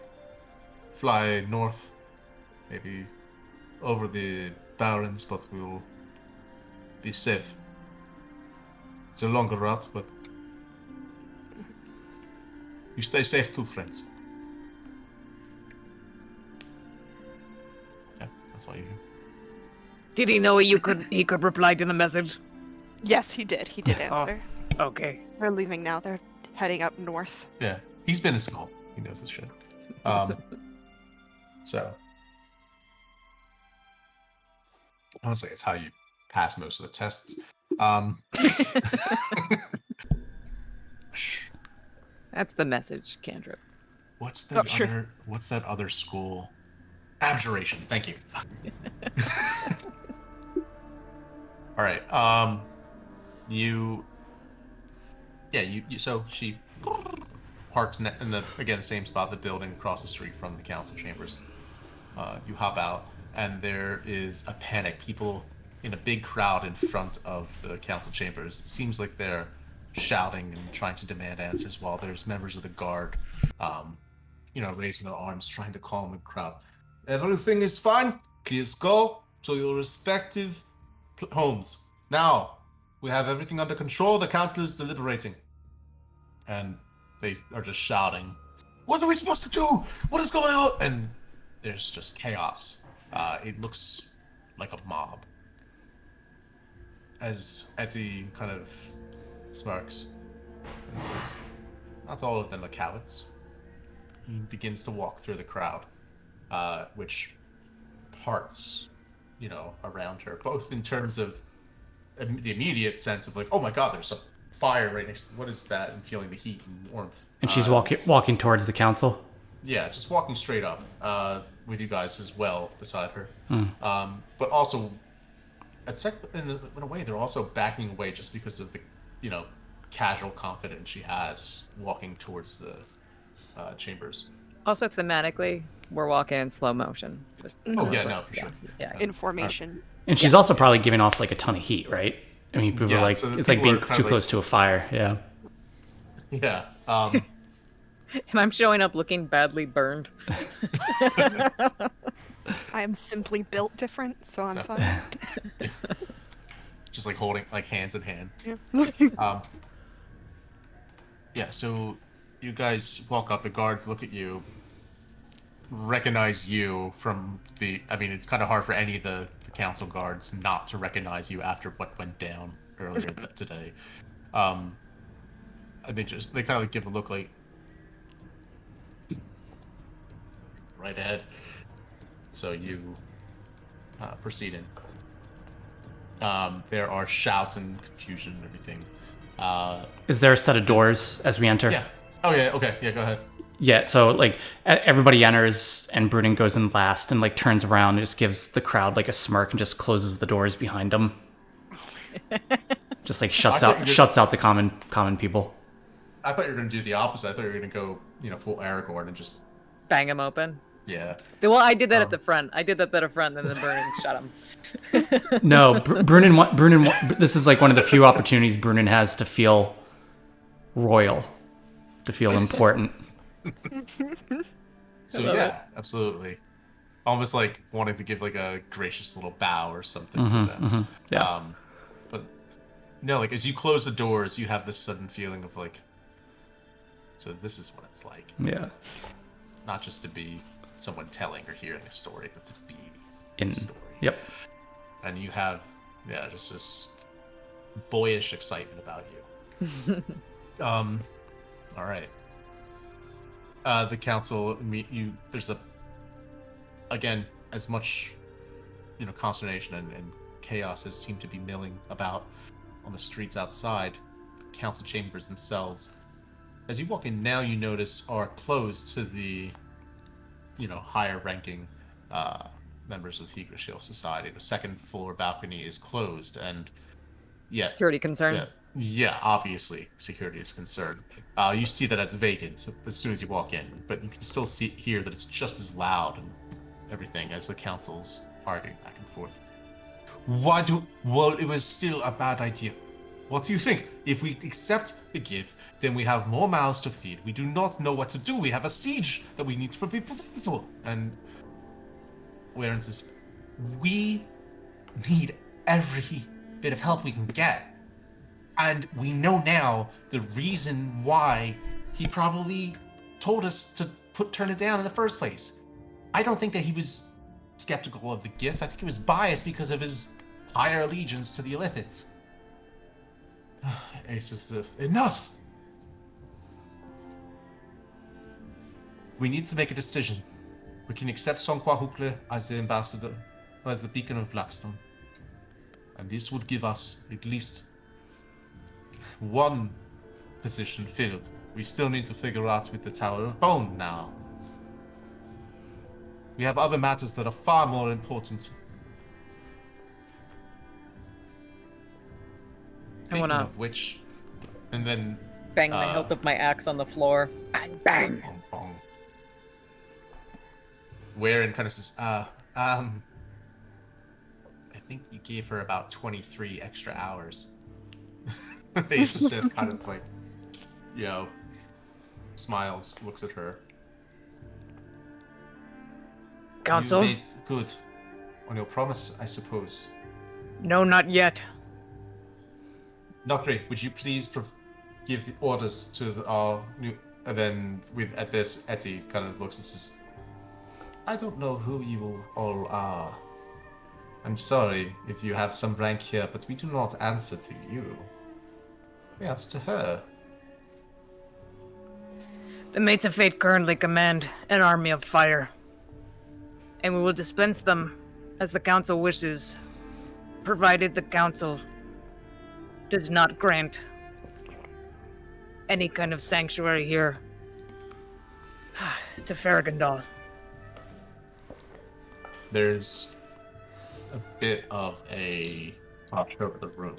fly north, maybe over the Barrens, but we'll be safe. It's a longer route, but you stay safe too, friends. Yeah, that's all you hear. Did he know he could reply to the message? Yes, he did. He did Oh. answer. Okay. They're leaving now. They're heading up north. Yeah, he's been in school. He knows this shit. So honestly, it's how you pass most of the tests. That's the message, Cantrip. What's the Oh, sure. other? What's that other school? Abjuration. Thank you. All right. You. Yeah. You. So she parks in the again same spot, the building across the street from the council chambers. You hop out, and there is a panic. People in a big crowd in front of the council chambers. It seems like they're shouting and trying to demand answers, while there's members of the guard, raising their arms, trying to calm the crowd. Everything is fine. Please go to your respective homes. Now, we have everything under control. The council is deliberating. And they are just shouting, "What are we supposed to do? What is going on?" And there's just chaos. It looks like a mob. As Etty kind of smirks and says, "Not all of them are cowards." He begins to walk through the crowd, which parts, around her, both in terms of the immediate sense of like, "Oh my God, there's a fire right next. What is that?" And feeling the heat and warmth. And she's walking towards the council. Yeah, just walking straight up, with you guys as well beside her. But also, in a way, they're also backing away just because of the, casual confidence she has walking towards the chambers. Also, thematically, we're walking in slow motion. Oh yeah, no, for sure. Yeah. In formation. And she's also probably giving off like a ton of heat, right? I mean, people Yeah, are like, so it's like people being are kind too of close like- to a fire. Yeah. Yeah. And I'm showing up looking badly burned. I am simply built different, so I'm So- fine. Just like holding hands in hand. Yeah. Yeah, so you guys walk up, the guards look at you, recognize you from it's kind of hard for any of the council guards not to recognize you after what went down earlier today. And they kind of like give a look like, right ahead. So you proceed in. There are shouts and confusion and everything. Is there a set of doors as we enter? Yeah. Oh yeah. Okay. Yeah. Go ahead. Yeah, so like everybody enters and Brunin goes in last and like turns around and just gives the crowd like a smirk and just closes the doors behind him. Just like shuts out the common people. I thought you were gonna do the opposite. I thought you were gonna go, full Aragorn and just Bang him open. yeah. Well, I did that at the front. I did that at the front, and then Brunin shot him. No, Brunin. This is like one of the few opportunities Brunin has to feel royal, to feel important. So yeah, absolutely. Almost like wanting to give like a gracious little bow or something to them. Yeah. But no, like as you close the doors, you have this sudden feeling of like, so this is what it's like. Yeah. Not just to be someone telling or hearing a story, but to be In the story. Yep. And you have, just this boyish excitement about you. All right. The council meet you. There's again, as much, consternation and chaos as seem to be milling about on the streets outside. The council chambers themselves, as you walk in now, you notice are closed to the, higher ranking members of the Yggdrasil Society. The second floor balcony is closed, and Security concern. Yeah, obviously security is concerned. You see that it's vacant as soon as you walk in, but you can still hear that it's just as loud and everything as the council's arguing back and forth. Well, it was still a bad idea. What do you think? If we accept the gift, then we have more mouths to feed. We do not know what to do. We have a siege that we need to prepare for. And Warren says, we need every bit of help we can get. And we know now the reason why he probably told us to turn it down in the first place. I don't think that he was skeptical of the gift. I think he was biased because of his higher allegiance to the Illithids. Aces, enough! We need to make a decision. We can accept Sonqua as the ambassador, as the beacon of Blackstone. And this would give us at least one position filled. We still need to figure out with the Tower of Bone now. We have other matters that are far more important. Speaking of which, and then Bang the hilt of my axe on the floor. Bang, bang. bong, bong. Wherein kind of says, I think you gave her about 23 extra hours. Aces said, kind of like, smiles, looks at her. Council? You made good on your promise, I suppose. No, not yet. Nokri, would you please give the orders to our new... And then at this, Etty kind of looks and says, I don't know who you all are. I'm sorry if you have some rank here, but we do not answer to you. We answer to her. The Mates of Fate currently command an army of fire, and we will dispense them as the Council wishes, provided the Council does not grant any kind of sanctuary here to Farragondal. There's a bit of a hush over the room.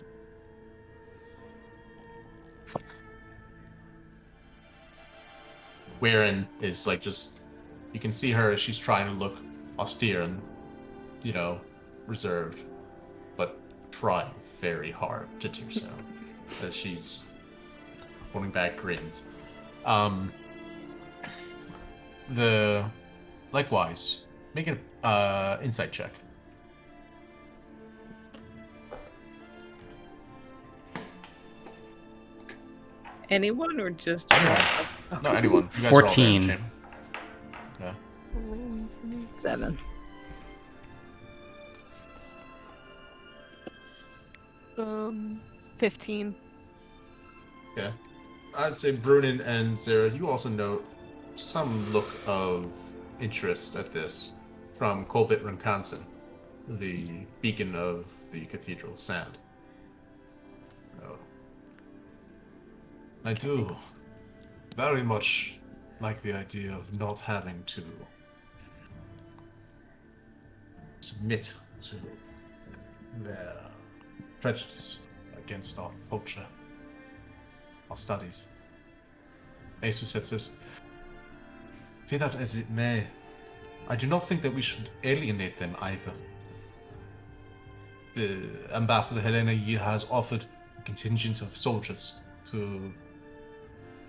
Wherein is like just, you can see her, she's trying to look austere and, reserved, but trying very hard to do so, as she's holding back grins. Likewise, make an insight check. Anyone or just Anyone. No, anyone. You guys 14. Are all there, yeah. 7. Um, 15. Yeah. I'd say Brunin and Zara, you also note some look of interest at this from Colbert Runcanson, the beacon of the Cathedral Sand. Oh. I do very much like the idea of not having to submit to their prejudice against our culture, our studies. Asus says, be that as it may, I do not think that we should alienate them either. The Ambassador Helena Yi has offered a contingent of soldiers to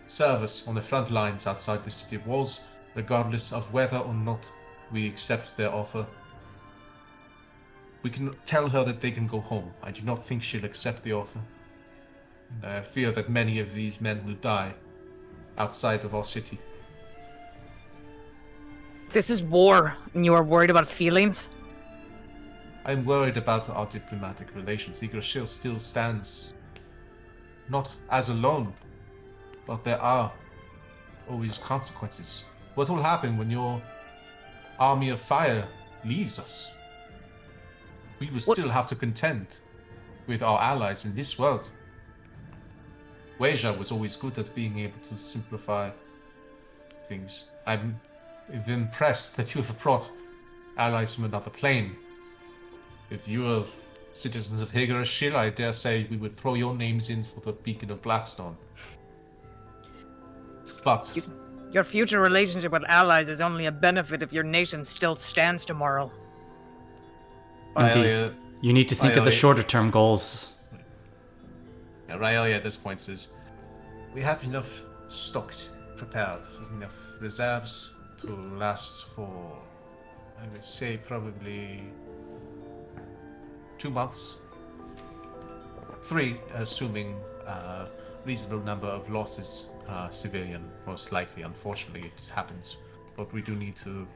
serve us on the front lines outside the city walls, regardless of whether or not we accept their offer. We can tell her that they can go home. I do not think she'll accept the offer. And I fear that many of these men will die outside of our city. This is war, and you are worried about feelings? I'm worried about our diplomatic relations. Yggdrasil still stands not as alone, but there are always consequences. What will happen when your army of fire leaves us? We will still have to contend with our allies in this world. Weija was always good at being able to simplify things. I'm impressed that you have brought allies from another plane. If you were citizens of Yggdrasil, I dare say we would throw your names in for the Beacon of Blackstone. But Your future relationship with allies is only a benefit if your nation still stands tomorrow. Indeed. You need to think of the shorter term goals. Yeah, Railia at this point says, we have enough stocks prepared, enough reserves to last for, I would say, probably 2 months. 3, assuming a reasonable number of losses, civilian, most likely. Unfortunately, it happens. But we do need to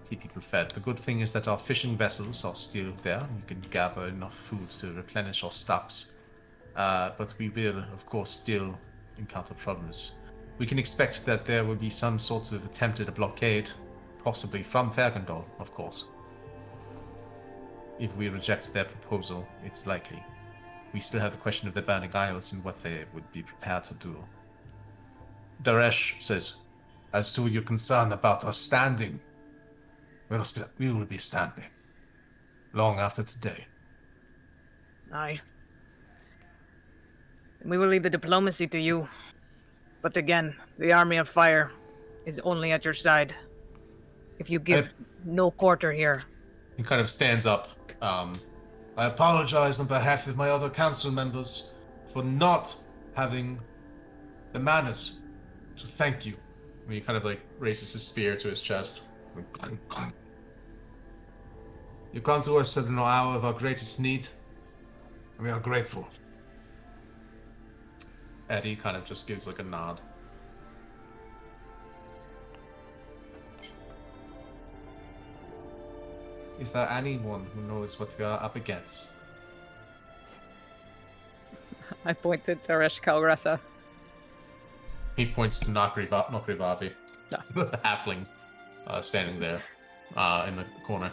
keep people fed. The good thing is that our fishing vessels are still there. You can gather enough food to replenish our stocks but we will, of course, still encounter problems. We can expect that there will be some sort of attempt at a blockade, possibly from Fergendal, of course. If we reject their proposal, it's likely. We still have the question of the Burning Isles and what they would be prepared to do. Daresh says, as to your concern about us standing, we will be standing. Long after today. Aye. We will leave the diplomacy to you. But again, the Army of Fire is only at your side. If you give no quarter here. He kind of stands up. I apologize on behalf of my other council members for not having the manners to thank you. And he kind of like raises his spear to his chest. You come to us at an hour of our greatest need, and we are grateful. Eddie kind of just gives like a nod. Is there anyone who knows what we are up against? I pointed to Resh Kalrasa. He points to Nokrivavi, No. the halfling, standing there in the corner.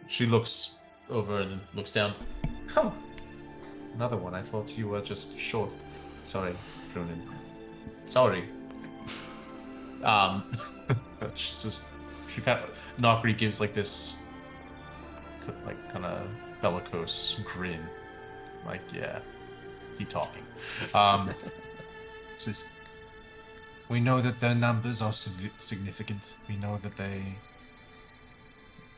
She looks over and looks down. Oh, another one. I thought you were just short. Sorry, Drunin. Sorry. She says, Nokri gives like this, like kind of bellicose grin. Like, yeah, keep talking. Says, we know that their numbers are significant. We know that they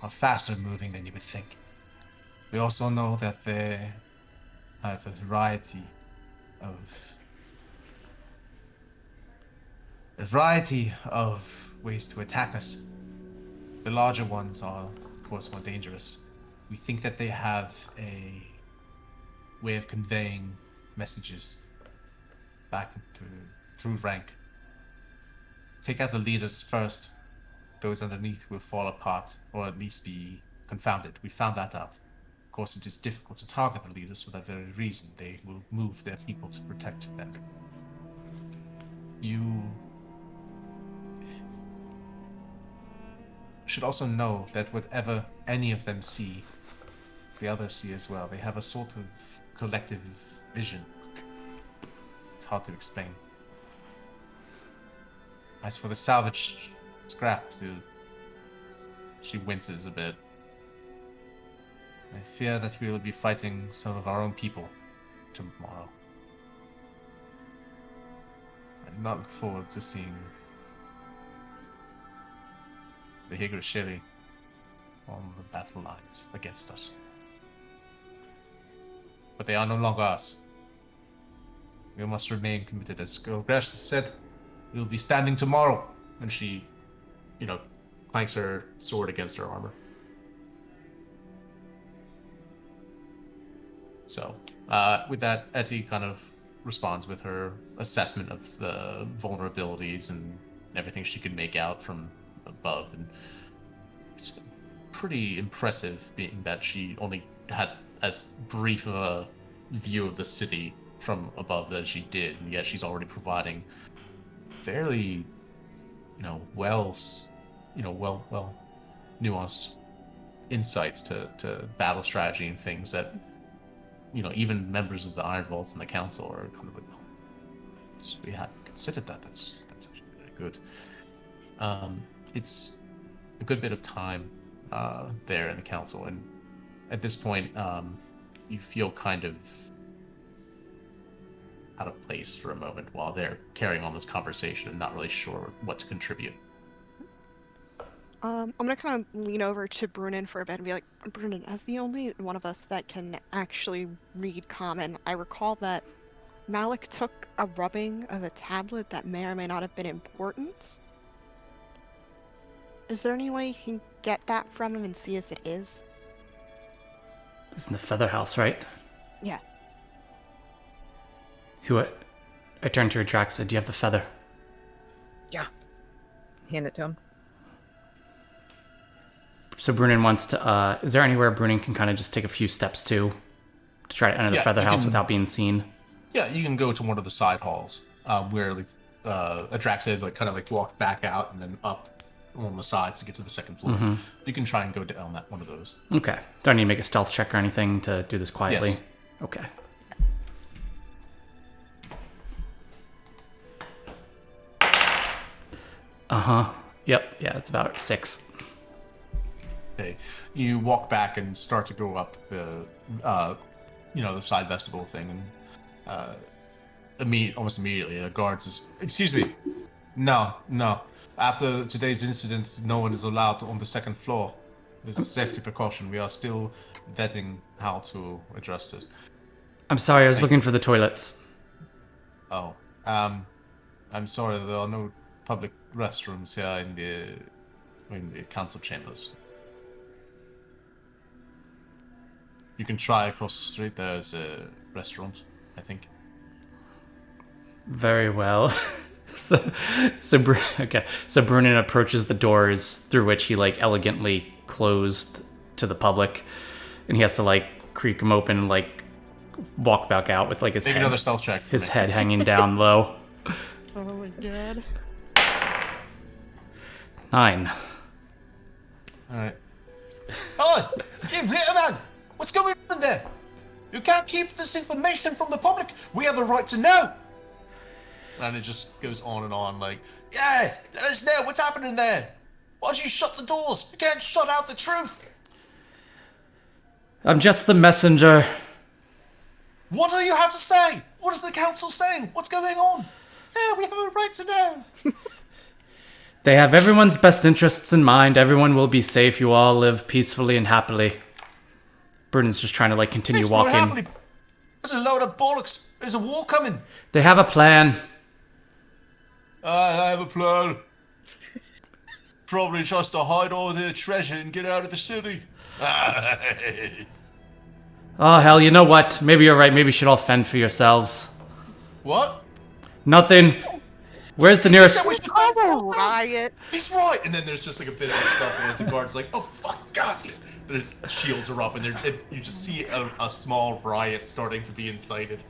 are faster moving than you would think. We also know that they have a variety of ways to attack us. The larger ones are, of course, more dangerous. We think that they have a way of conveying messages back through rank. Take out the leaders first. Those underneath will fall apart, or at least be confounded. We found that out. Of course, it is difficult to target the leaders for that very reason. They will move their people to protect them. You should also know that whatever any of them see, the others see as well. They have a sort of collective vision. It's hard to explain. As for the salvaged scrap, she winces a bit. I fear that we will be fighting some of our own people tomorrow. I do not look forward to seeing the Higrashiri on the battle lines against us. But they are no longer us. We must remain committed. As Gilgresh said, we will be standing tomorrow. And she, clanks her sword against her armor. So, with that, Etty kind of responds with her assessment of the vulnerabilities and everything she could make out from above. And it's pretty impressive, being that she only had as brief of a view of the city from above that she did, and yet she's already providing fairly, well nuanced insights to battle strategy and things that, even members of the Iron Vaults and the Council are kind of like, oh, so we hadn't considered that. That's actually very good. It's a good bit of time there in the Council, and at this point, you feel kind of out of place for a moment while they're carrying on this conversation and not really sure what to contribute. I'm gonna kind of lean over to Brunin for a bit and be like, Brunin, as the only one of us that can actually read Common, I recall that Malik took a rubbing of a tablet that may or may not have been important. Is there any way you can get that from him and see if it is? It's in the Feather House, right? Yeah. I turned to Adraxa. Do you have the feather? Yeah. Hand it to him. So Brunin wants to, is there anywhere Brunin can kind of just take a few steps to to try to enter the Yeah, feather you house can- without being seen? Yeah, you can go to one of the side halls where like Adraxid like kind of like walked back out and then up on the sides to get to the second floor. You can try and go down that one of those. Okay. Do I need to make a stealth check or anything to do this quietly? Yes. Okay. Yep. Yeah, it's about 6. Okay, you walk back and start to go up the, the side vestibule thing, and almost immediately the guards is, excuse me, no. After today's incident, no one is allowed on the second floor. There's a safety precaution. We are still vetting how to address this. I'm sorry, I was looking for the toilets. Oh, I'm sorry. There are no public restrooms here in the council chambers. You can try across the street. There's a restaurant, I think. Very well. So Brunin approaches the doors through which he like elegantly closed to the public, and he has to like creak them open and like walk back out with like his Make head, another stealth check. For his me. head hanging down low. Oh my god. 9. All right. Oh, you man! What's going on there? You can't keep this information from the public. We have a right to know. And it just goes on and on, like, yeah, let us know what's happening there. Why'd you shut the doors? You can't shut out the truth. I'm just the messenger. What do you have to say? What is the council saying? What's going on? Yeah, we have a right to know. They have everyone's best interests in mind. Everyone will be safe. You all live peacefully and happily. Brunin's just trying to like continue Peaceful and walking. happily. There's a load of bollocks. There's a war coming. They have a plan. I have a plan. Probably just to hide all their treasure and get out of the city. Oh hell, you know what? Maybe you're right. Maybe you should all fend for yourselves. What? Nothing. Where's the nearest? Said we should Oh, fight for ourselves. riot. He's right. And then there's just like a bit of a scuffle as the guard's like, oh fuck, God. The shields are up and you just see a small riot starting to be incited.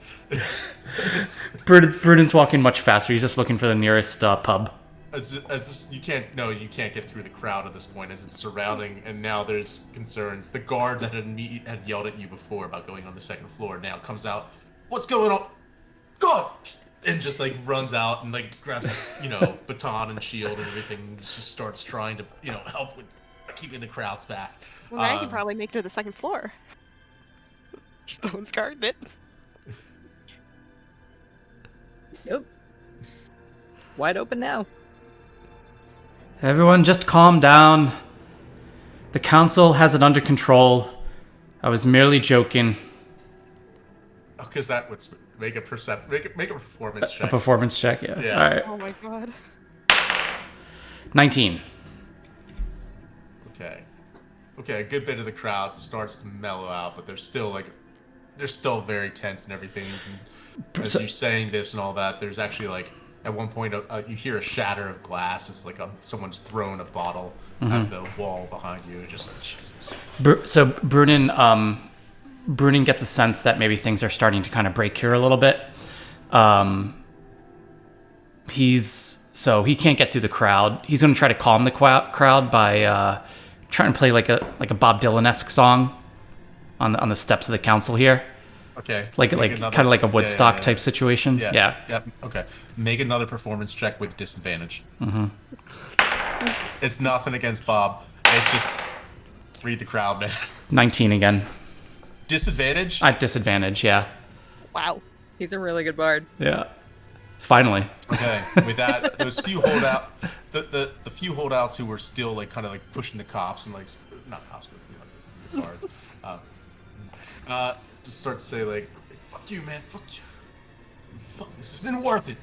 Brunin's walking much faster. He's just looking for the nearest pub. You can't get through the crowd at this point as it's surrounding, and now there's concerns. The guard that had yelled at you before about going on the second floor now comes out. What's going on? God! And just like runs out and like grabs his baton and shield and everything, and just starts trying to help with keeping the crowds back. Well, now you can probably make it to the second floor. No one's guarding it. Yep. Wide open now. Everyone just calm down. The council has it under control. I was merely joking. Oh, because that would make a performance A check. performance check, yeah. Yeah. All right. Oh my god. 19. Okay, a good bit of the crowd starts to mellow out, but they're still very tense and everything. And as you're saying this and all that, there's actually like at one point you hear a shatter of glass as like someone's thrown a bottle at the wall behind you. Just Jesus. So Brunin gets a sense that maybe things are starting to kind of break here a little bit. He can't get through the crowd. He's going to try to calm the crowd by trying to play like a Bob Dylan-esque song on the steps of the council here. Okay. Kind of like a Woodstock type situation. Yeah. Okay. Make another performance check with disadvantage. It's nothing against Bob. It's just read the crowd, man. 19 again. Disadvantage? At disadvantage, yeah. Wow. He's a really good bard. Yeah. Finally. Okay. With that, those few the few holdouts who were still like kind of like pushing the cops and like not cops but the guards, just start to say like, "Fuck you, man! Fuck you! Fuck this isn't worth it.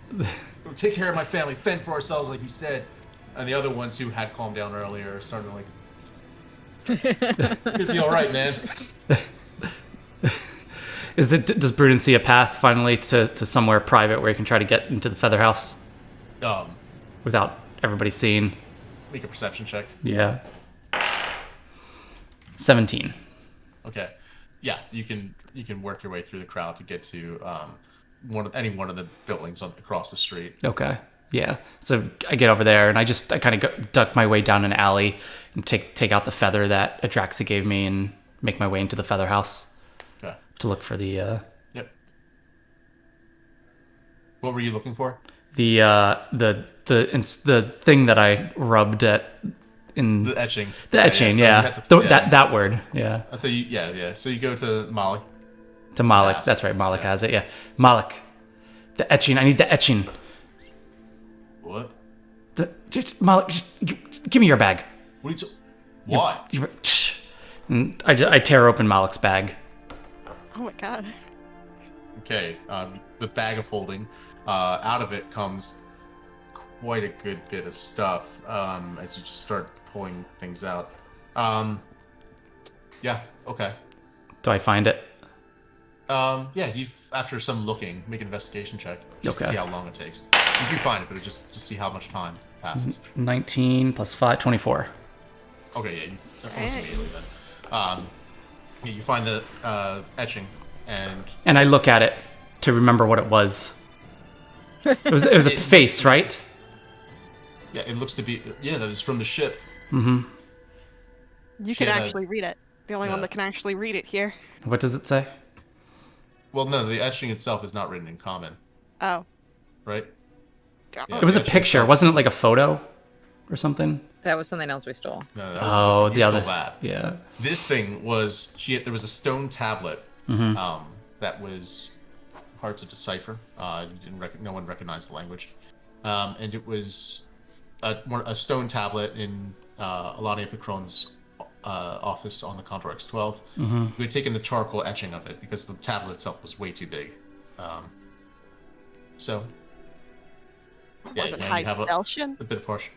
We'll take care of my family, fend for ourselves, like he said." And the other ones who had calmed down earlier are starting to like, "It's gonna be all right, man." Does Brunin see a path finally to somewhere private where he can try to get into the feather house without everybody seeing? Make a perception check. Yeah. 17. Okay. yeah, you can work your way through the crowd to get to any one of the buildings across the street. Okay. Yeah. So I get over there and I kind of duck my way down an alley and take out the feather that Adraxa gave me and make my way into the feather house Okay. to look for the Yep. What were you looking for? the thing that I rubbed in The etching. the etching. So you Yeah. had to- That word. Yeah. So yeah. So you go to Molly. To Malik. Ask. That's right. Malik Yeah. has it. Yeah. Malik. The etching. I need the etching. What? Malik, give me your bag. What are you? Why? And I tear open Malik's bag. Oh my god. Okay. The bag of holding. Out of it comes quite a good bit of stuff. As you just start pulling things out. Yeah. Okay. Do I find it? Yeah. You after some looking, make an investigation check just to Okay. see how long it takes. You do find it, but just see how much time passes. 19 plus 5, 24. Okay. Yeah. Almost immediately then. Yeah, you find the etching, and And I look at it to remember what it was. It was a face, right? yeah, it looks to be that was from the ship. Mm-hmm. You can Yeah, actually read it. The only one yeah. that can actually read it here. What does it say? Well, no, the etching itself is not written in common, Oh. right? Yeah. Yeah, It was a the etching picture. itself- Wasn't it like a photo or something? That was something else we stole. No, that was Oh, different. the You other. stole that. Yeah. This thing was there was a stone tablet Mm-hmm. that was hard to decipher. No one recognized the language, and it was a stone tablet in Alania Picron's office on the Condor X12. Mm-hmm. We had taken the charcoal etching of it because the tablet itself was way too big. So yeah, Was it now High you have Steltion? a bit of portion.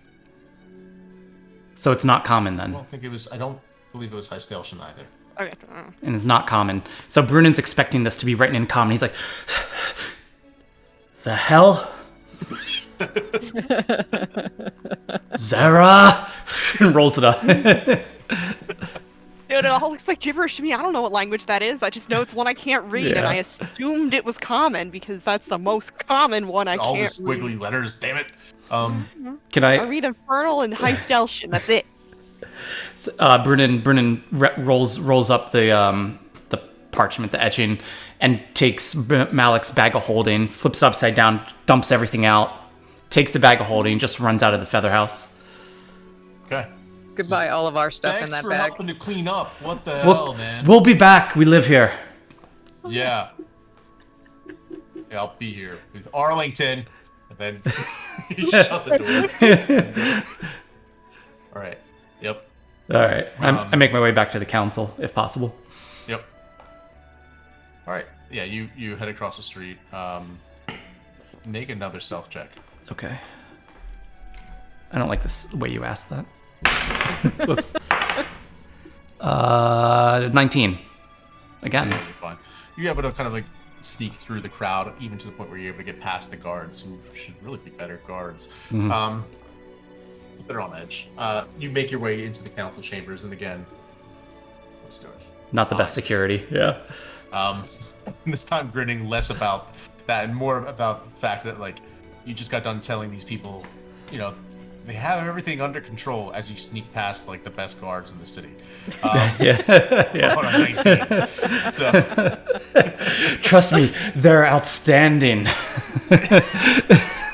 So it's not common I then. don't think it was. I don't believe it was High Station either. Okay. And it's not common. So Brunan's expecting this to be written in common. He's like, the hell? Zara? And rolls it up. Dude, it all looks like gibberish to me. I don't know what language that is. I just know it's one I can't read, and Yeah. I assumed it was common because that's the most common one I All the can't squiggly read. letters. Damn it. Can I I? read Infernal and High Steltion. That's it. Brunan rolls up the parchment, the etching, and takes Malik's bag of holding, flips upside down, dumps everything out, takes the bag of holding, just runs out of the feather house. Okay. Goodbye, all of our stuff Thanks in that for bag. helping to clean up. What the hell, man? We'll be back. We live here. Yeah. Yeah, I'll be here with Arlington. And then you shut the door. All right. Yep. All right. I make my way back to the council, if possible. Yep. All right. Yeah, you head across the street. Make another self check. Okay. I don't like this way you asked that. Whoops. 19. Again. Yeah, you're fine. You're able to kind of like sneak through the crowd, even to the point where you're able to get past the guards, who should really be better guards. They're on edge. You make your way into the council chambers, and again, close doors. Not the best security. Yeah. This time grinning less about that and more about the fact that like you just got done telling these people, you know, they have everything under control as you sneak past like the best guards in the city. Yeah. On a 19. So Trust me, they're outstanding.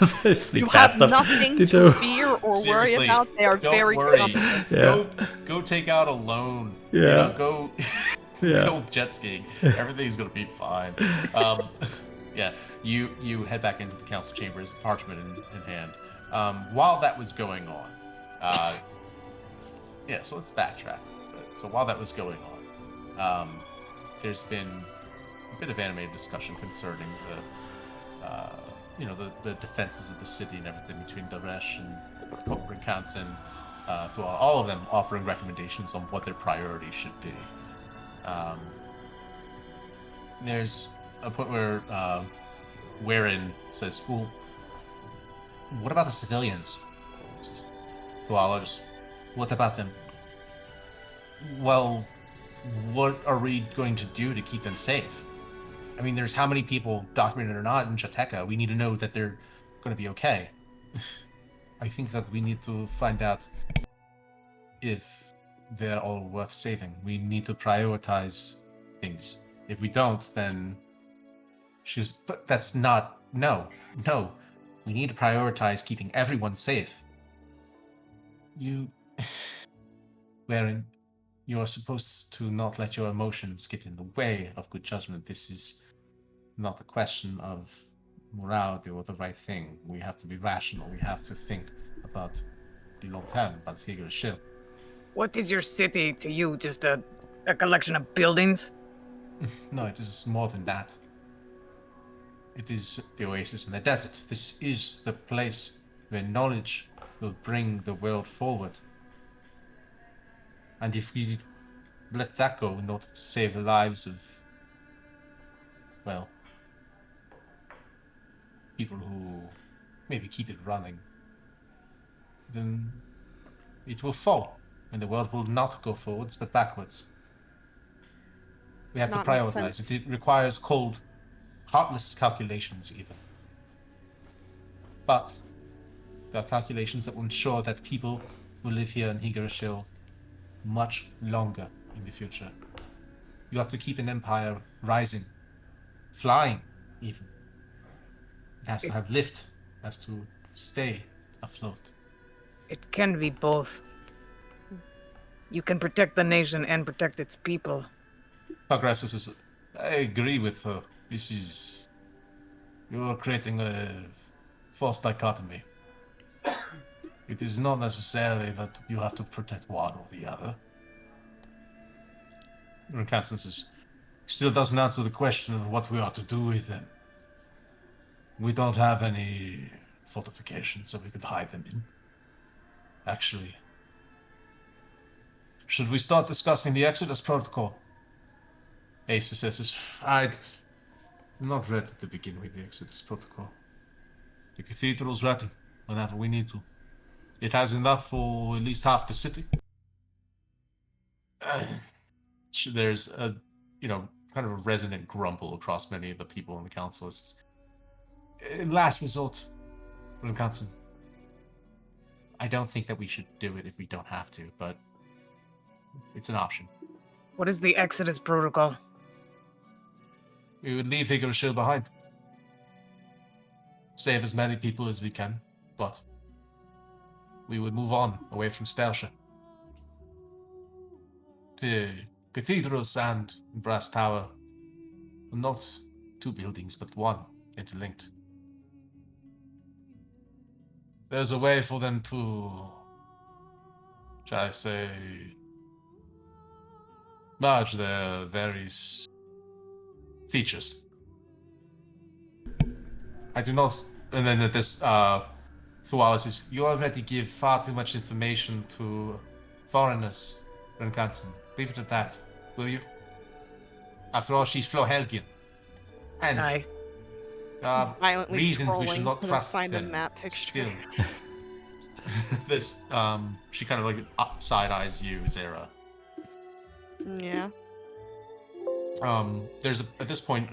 Sneak You past have them. nothing They to do. fear or worry seriously, about. They are don't very worry. competent. Yeah. Go take out a loan. Yeah. You know, go Yeah. go jet skiing. Everything's gonna be fine. Yeah, you head back into the council chambers, parchment in hand. While that was going on, yeah. So let's backtrack. So while that was going on, there's been a bit of animated discussion concerning the defenses of the city and everything between Daresh and Rinkansen, so all of them offering recommendations on what their priorities should be. There's a point where Wherein says, well, what about the civilians? Koala just, what about them? Well, what are we going to do to keep them safe? I mean, there's how many people, documented or not, in Jateka. We need to know that they're going to be okay. I think that we need to find out if they're all worth saving. We need to prioritize things. If we don't, then but that's not, no. We need to prioritize keeping everyone safe. You, Wherein you are supposed to not let your emotions get in the way of good judgment. This is not a question of morality or the right thing. We have to be rational. We have to think about the long term, about figure of shield. What is your city to you? Just a collection of buildings? No, it is more than that. It is the oasis in the desert. This is the place where knowledge will bring the world forward. And if we let that go in order to save the lives of, well, people who maybe keep it running, then it will fall, and the world will not go forwards but backwards. We have to Not make prioritize. sense. It requires cold, heartless calculations even. But there are calculations that will ensure that people will live here in Higurashi much longer in the future. You have to keep an empire rising, flying even. It has to have lift, it has to stay afloat. It can be both. You can protect the nation and protect its people. Progress is, I agree with her. This is, you're creating a false dichotomy. It is not necessarily that you have to protect one or the other. Constance still doesn't answer the question of what we are to do with them. We don't have any fortifications that we could hide them in. Actually, should we start discussing the Exodus Protocol? Ace says, I'm not ready to begin with the Exodus Protocol. The cathedral's ready whenever we need to. It has enough for at least half the city. There's a, kind of a resonant grumble across many of the people in the council. In last resort, Wisconsin, I don't think that we should do it if we don't have to, but it's an option. What is the Exodus Protocol? We would leave Higurashi behind. Save as many people as we can, but we would move on away from Steltia. The cathedral and brass tower are not two buildings, but one, interlinked. There's a way for them to, shall I say, merge their various features. I do not, and then at this, Thualis says, you already give far too much information to foreigners, Renkansen. Leave it at that, will you? After all, she's Flohelgian. And Aye. Violently reasons we should scrolling, not couldn't trust find a them. map picture. Still. This, she kind of like side-eyes you, Zara. Yeah. At this point,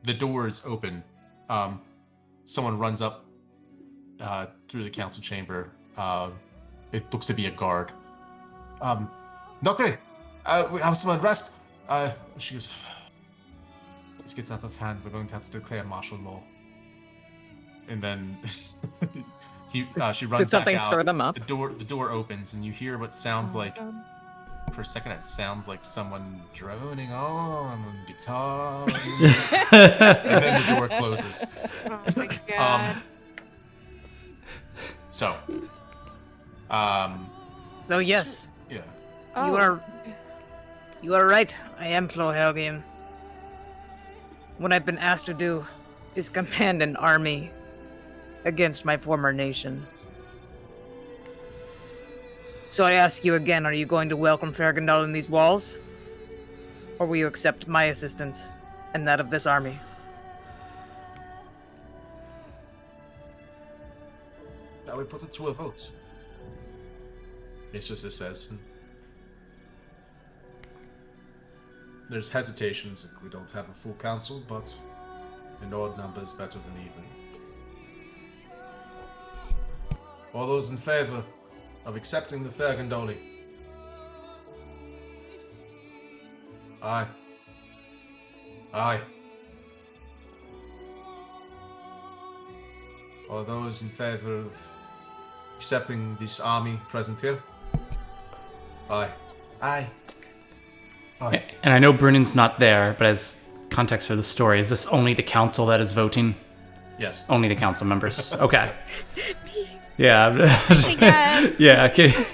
the doors open. Someone runs up through the council chamber. It looks to be a guard. Nokre, we have some unrest. She goes, this gets out of hand. We're going to have to declare martial law. And then she runs Did back something out. stir them up? The door opens, and you hear what sounds like. For a second, it sounds like someone droning on guitar, and then the door closes. Oh my god. So, So yes, yeah. Oh, you are right. I am Flohelgian. What I've been asked to do is command an army against my former nation. So I ask you again, are you going to welcome Fergandal in these walls? Or will you accept my assistance and that of this army? Shall we put it to a vote? This was this says. there's hesitations. We don't have a full council, but an odd number is better than even. All those in favor of accepting the Fergandoli? Aye. Aye. All those in favor of accepting this army present here? Aye. Aye. Aye. And I know Brunan's not there, but as context for the story, is this only the council that is voting? Yes. Only the council members. Okay. Yeah. guys. Yeah. Okay.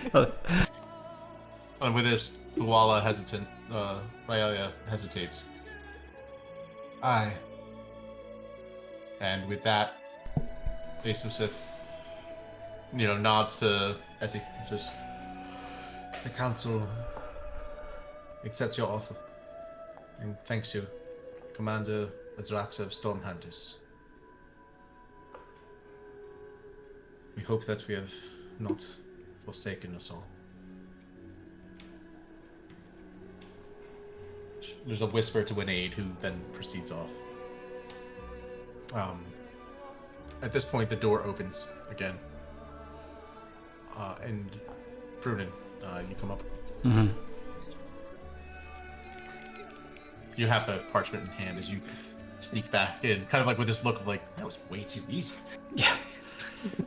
And with this, Luala Raya hesitates. Aye. And with that, Asusif, nods to Etty and says, "The council accepts your offer and thanks you, Commander Adraxa of Stormhunters. We hope that we have not forsaken us all." There's a whisper to an aide who then proceeds off. At this point, the door opens again. And Brunin, you come up. Mm-hmm. You have the parchment in hand as you sneak back in, kind of like with this look of like, that was way too easy. Yeah.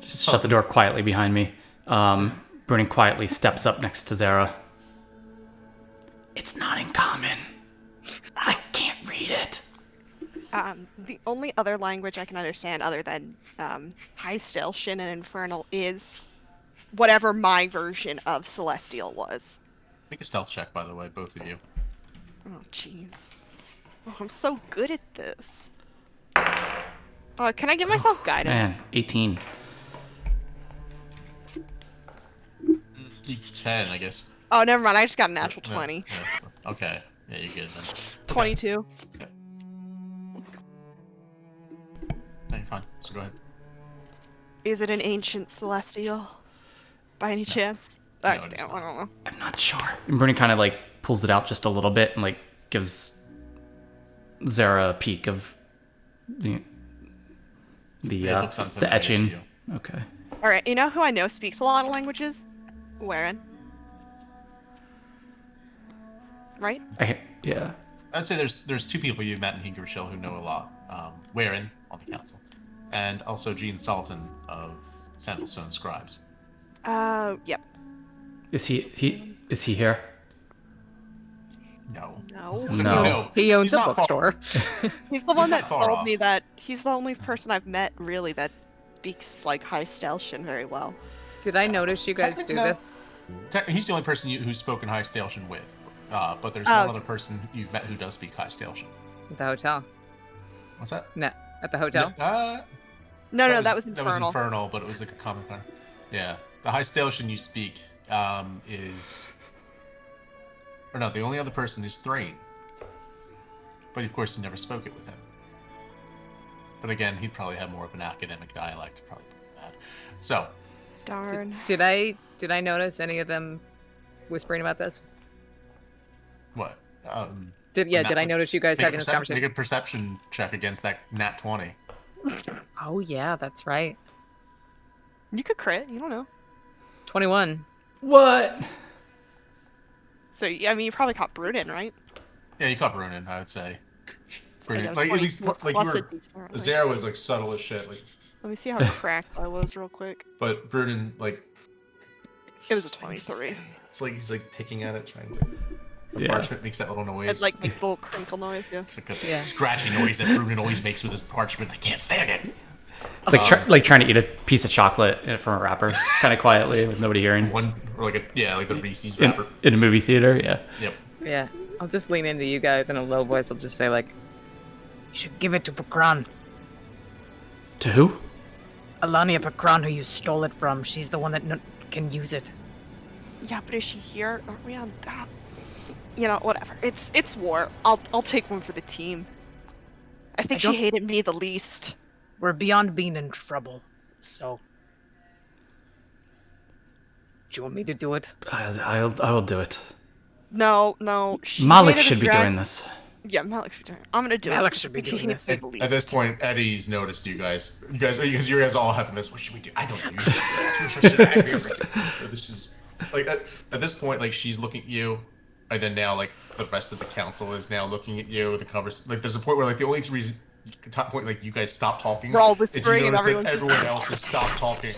Just shut the door quietly behind me. Brunin quietly steps up next to Zara. It's not in common. I can't read it. The only other language I can understand other than High Station and Infernal is whatever my version of Celestial was. Make a stealth check, by the way, both of you. Oh, jeez. Oh, I'm so good at this. Can I give myself guidance? Man, 18. You can, I guess. Oh, never mind. I just got a natural Yeah, 20. yeah. Okay. Yeah, you're good then. 22. Okay. No, you're fine. So go ahead. Is it an ancient Celestial? By any chance? No, Okay, it is I don't know. I'm not sure. And Brunin kind of pulls it out just a little bit and gives Zara a peek of the It looks unfamiliar to etching. you. Okay. Alright, you know who I know speaks a lot of languages? Warren. Right? Yeah. I'd say there's two people you've met in Hingershill who know a lot. Warren on the council, and also Gene Salton of Sandalstone Scribes. Yep. Is he here? No. No. No. He owns He's a not far. bookstore. He's the one not that far told off. me that he's the only person I've met really that speaks High Station very well. Did I notice you guys do No. this? He's the only person who's spoken High Station with. But there's Oh. one other person you've met who does speak High Station. At the hotel. What's that? No, at the hotel. No, that was That was Infernal. Infernal, but it was like a common part. Yeah. The High Station you speak is... Or no, the only other person is Thrain. But of course you never spoke it with him. But again, he'd probably have more of an academic dialect, probably bad. So, Darn. Did I notice any of them whispering about this? what? Did I notice you guys having this Make conversation? a perception check against that nat 20. Oh yeah, that's right. You could crit, you don't know. 21. What? So, I mean, you probably caught Brunin, right? Yeah, you caught Brunin, I would say. Brunin, got a like, at 20 least, like, you plus a were... D4, Zara was, like, subtle as shit, like... Let me see how cracked I was real quick. But Brunin, like... It was a 23. It's like he's, like, picking at it, trying to... The Yeah. parchment makes that little noise. It's like a little crinkle noise, yeah. It's like a Yeah. scratchy noise that Brunin always makes with his parchment. I can't stand it. It's like trying to eat a piece of chocolate from a wrapper, kind of quietly with nobody hearing. Like the Reese's In, wrapper. in a movie theater, yeah. Yep. Yeah. I'll just lean into you guys in a low voice. I'll just say You should give it to Pakran. To who? Alania Pakran, who you stole it from. She's the one that can use it. Yeah, but is she here? Aren't we on that? You know, whatever. It's war. I'll take one for the team. I think she don't- hated me the least. We're beyond being in trouble. So. Do you want me to do it? I will do it. No, no. She Malik made it a should be drag- doing this. Yeah, Malik should be doing it. I'm gonna do Malik it. should be He doing hates this. it the At this least. point, Eddie's noticed you guys. Because you guys all having this. What should we do? I don't know. This is like at this point, like she's looking at you, and then now like the rest of the council is now looking at you. The like there's a point where like the only reason top point like you guys stop talking We're all is you whispering and notice that everyone's everyone else has stopped talking.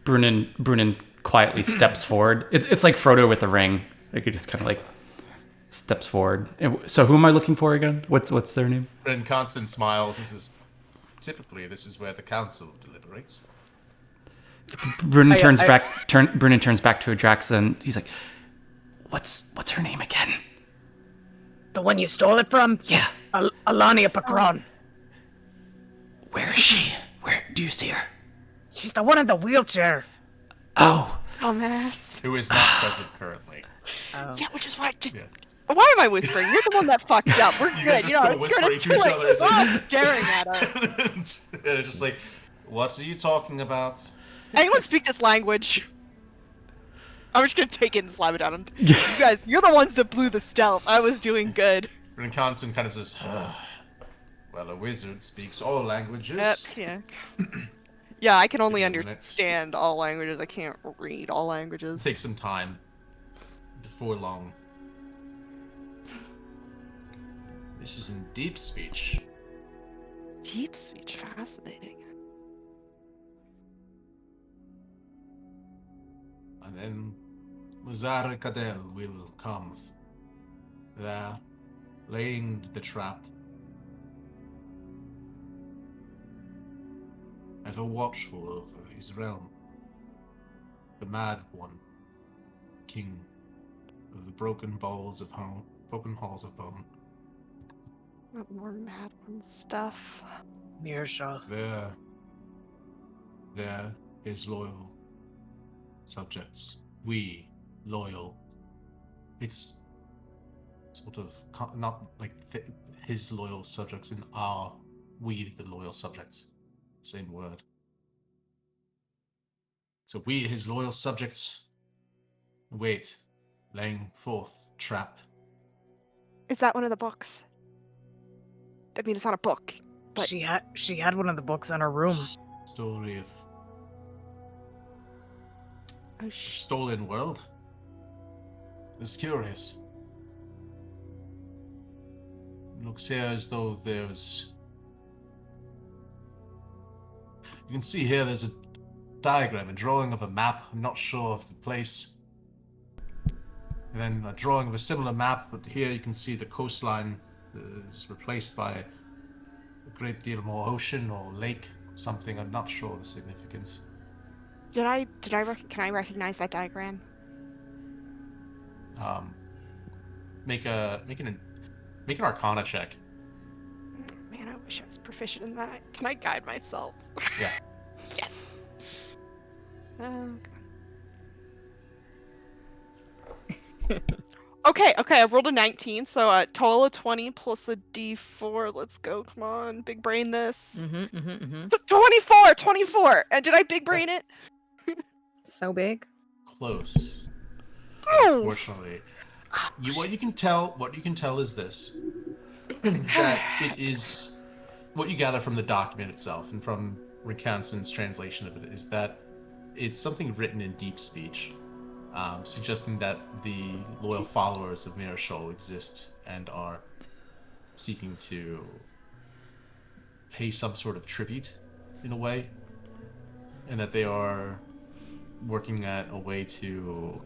Brunin quietly steps forward. It's like Frodo with the ring. Like he just kind of like steps forward. So who am I looking for again? What's their name? And Constance smiles and says, "Typically, this is where the council deliberates." Brunin turns I- back. Brunin turns back to Adrax and he's like, "What's her name again?" The one you stole it from? Yeah. Alania Pakron. Where is she? Where do you see her? She's the one in the wheelchair. Oh, Dumbass. Who is not present currently. Yeah, which is why just. Yeah. Why am I whispering? You're the one that fucked up. We're You good. guys You are know, still it's whispering to each other. It's like- staring at us. And it's just like, what are you talking about? Anyone speak this language? I'm just gonna take it and slam it at him. You guys, you're the ones that blew the stealth. I was doing good. And Constance kind of says, well, a wizard speaks all languages. Yeah. Yeah, I can only Give me a minute. understand all languages. I can't read all languages. Take some time. Before long. This is in deep speech. Deep speech, fascinating. And then Lazar Cadell will come there, laying the trap. Ever watchful over his realm. The Mad One, King of the broken halls of bone. What more mad one stuff? Mirsha. There, his loyal subjects. We, loyal. It's sort of not like his loyal subjects and we the loyal subjects. Same word. So we, his loyal subjects, wait, laying forth trap. Is that one of the books? I mean, it's not a book. But- She had one of the books in her room. Story of Oh, a stolen world. It's curious. Looks here as though there's... You can see here there's a diagram, a drawing of a map. I'm not sure of the place. And then a drawing of a similar map, but here you can see the coastline is replaced by a great deal more ocean or lake, something. I'm not sure of the significance. can I recognize that diagram? Make an Arcana check. Man, I wish I was proficient in that. Can I guide myself? Yeah. Yes. Okay, I rolled a 19, so a total of 20 plus a d4. Let's go, come on, big brain this. So 24! And did I big brain it? So big. Close. Oh! Unfortunately, what you can tell is this: that it is what you gather from the document itself and from Rincanson's translation of it is that it's something written in deep speech, suggesting that the loyal followers of Mirashol exist and are seeking to pay some sort of tribute, in a way, and that they are working at a way to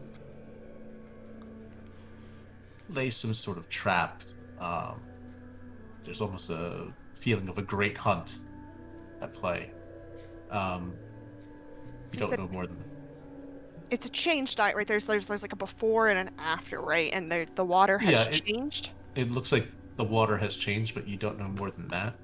lay some sort of trap. There's almost a feeling of a great hunt at play. You don't know more than that. It's a changed diet, right? There's like a before and an after, right? And the water has changed. It looks like the water has changed, but you don't know more than that.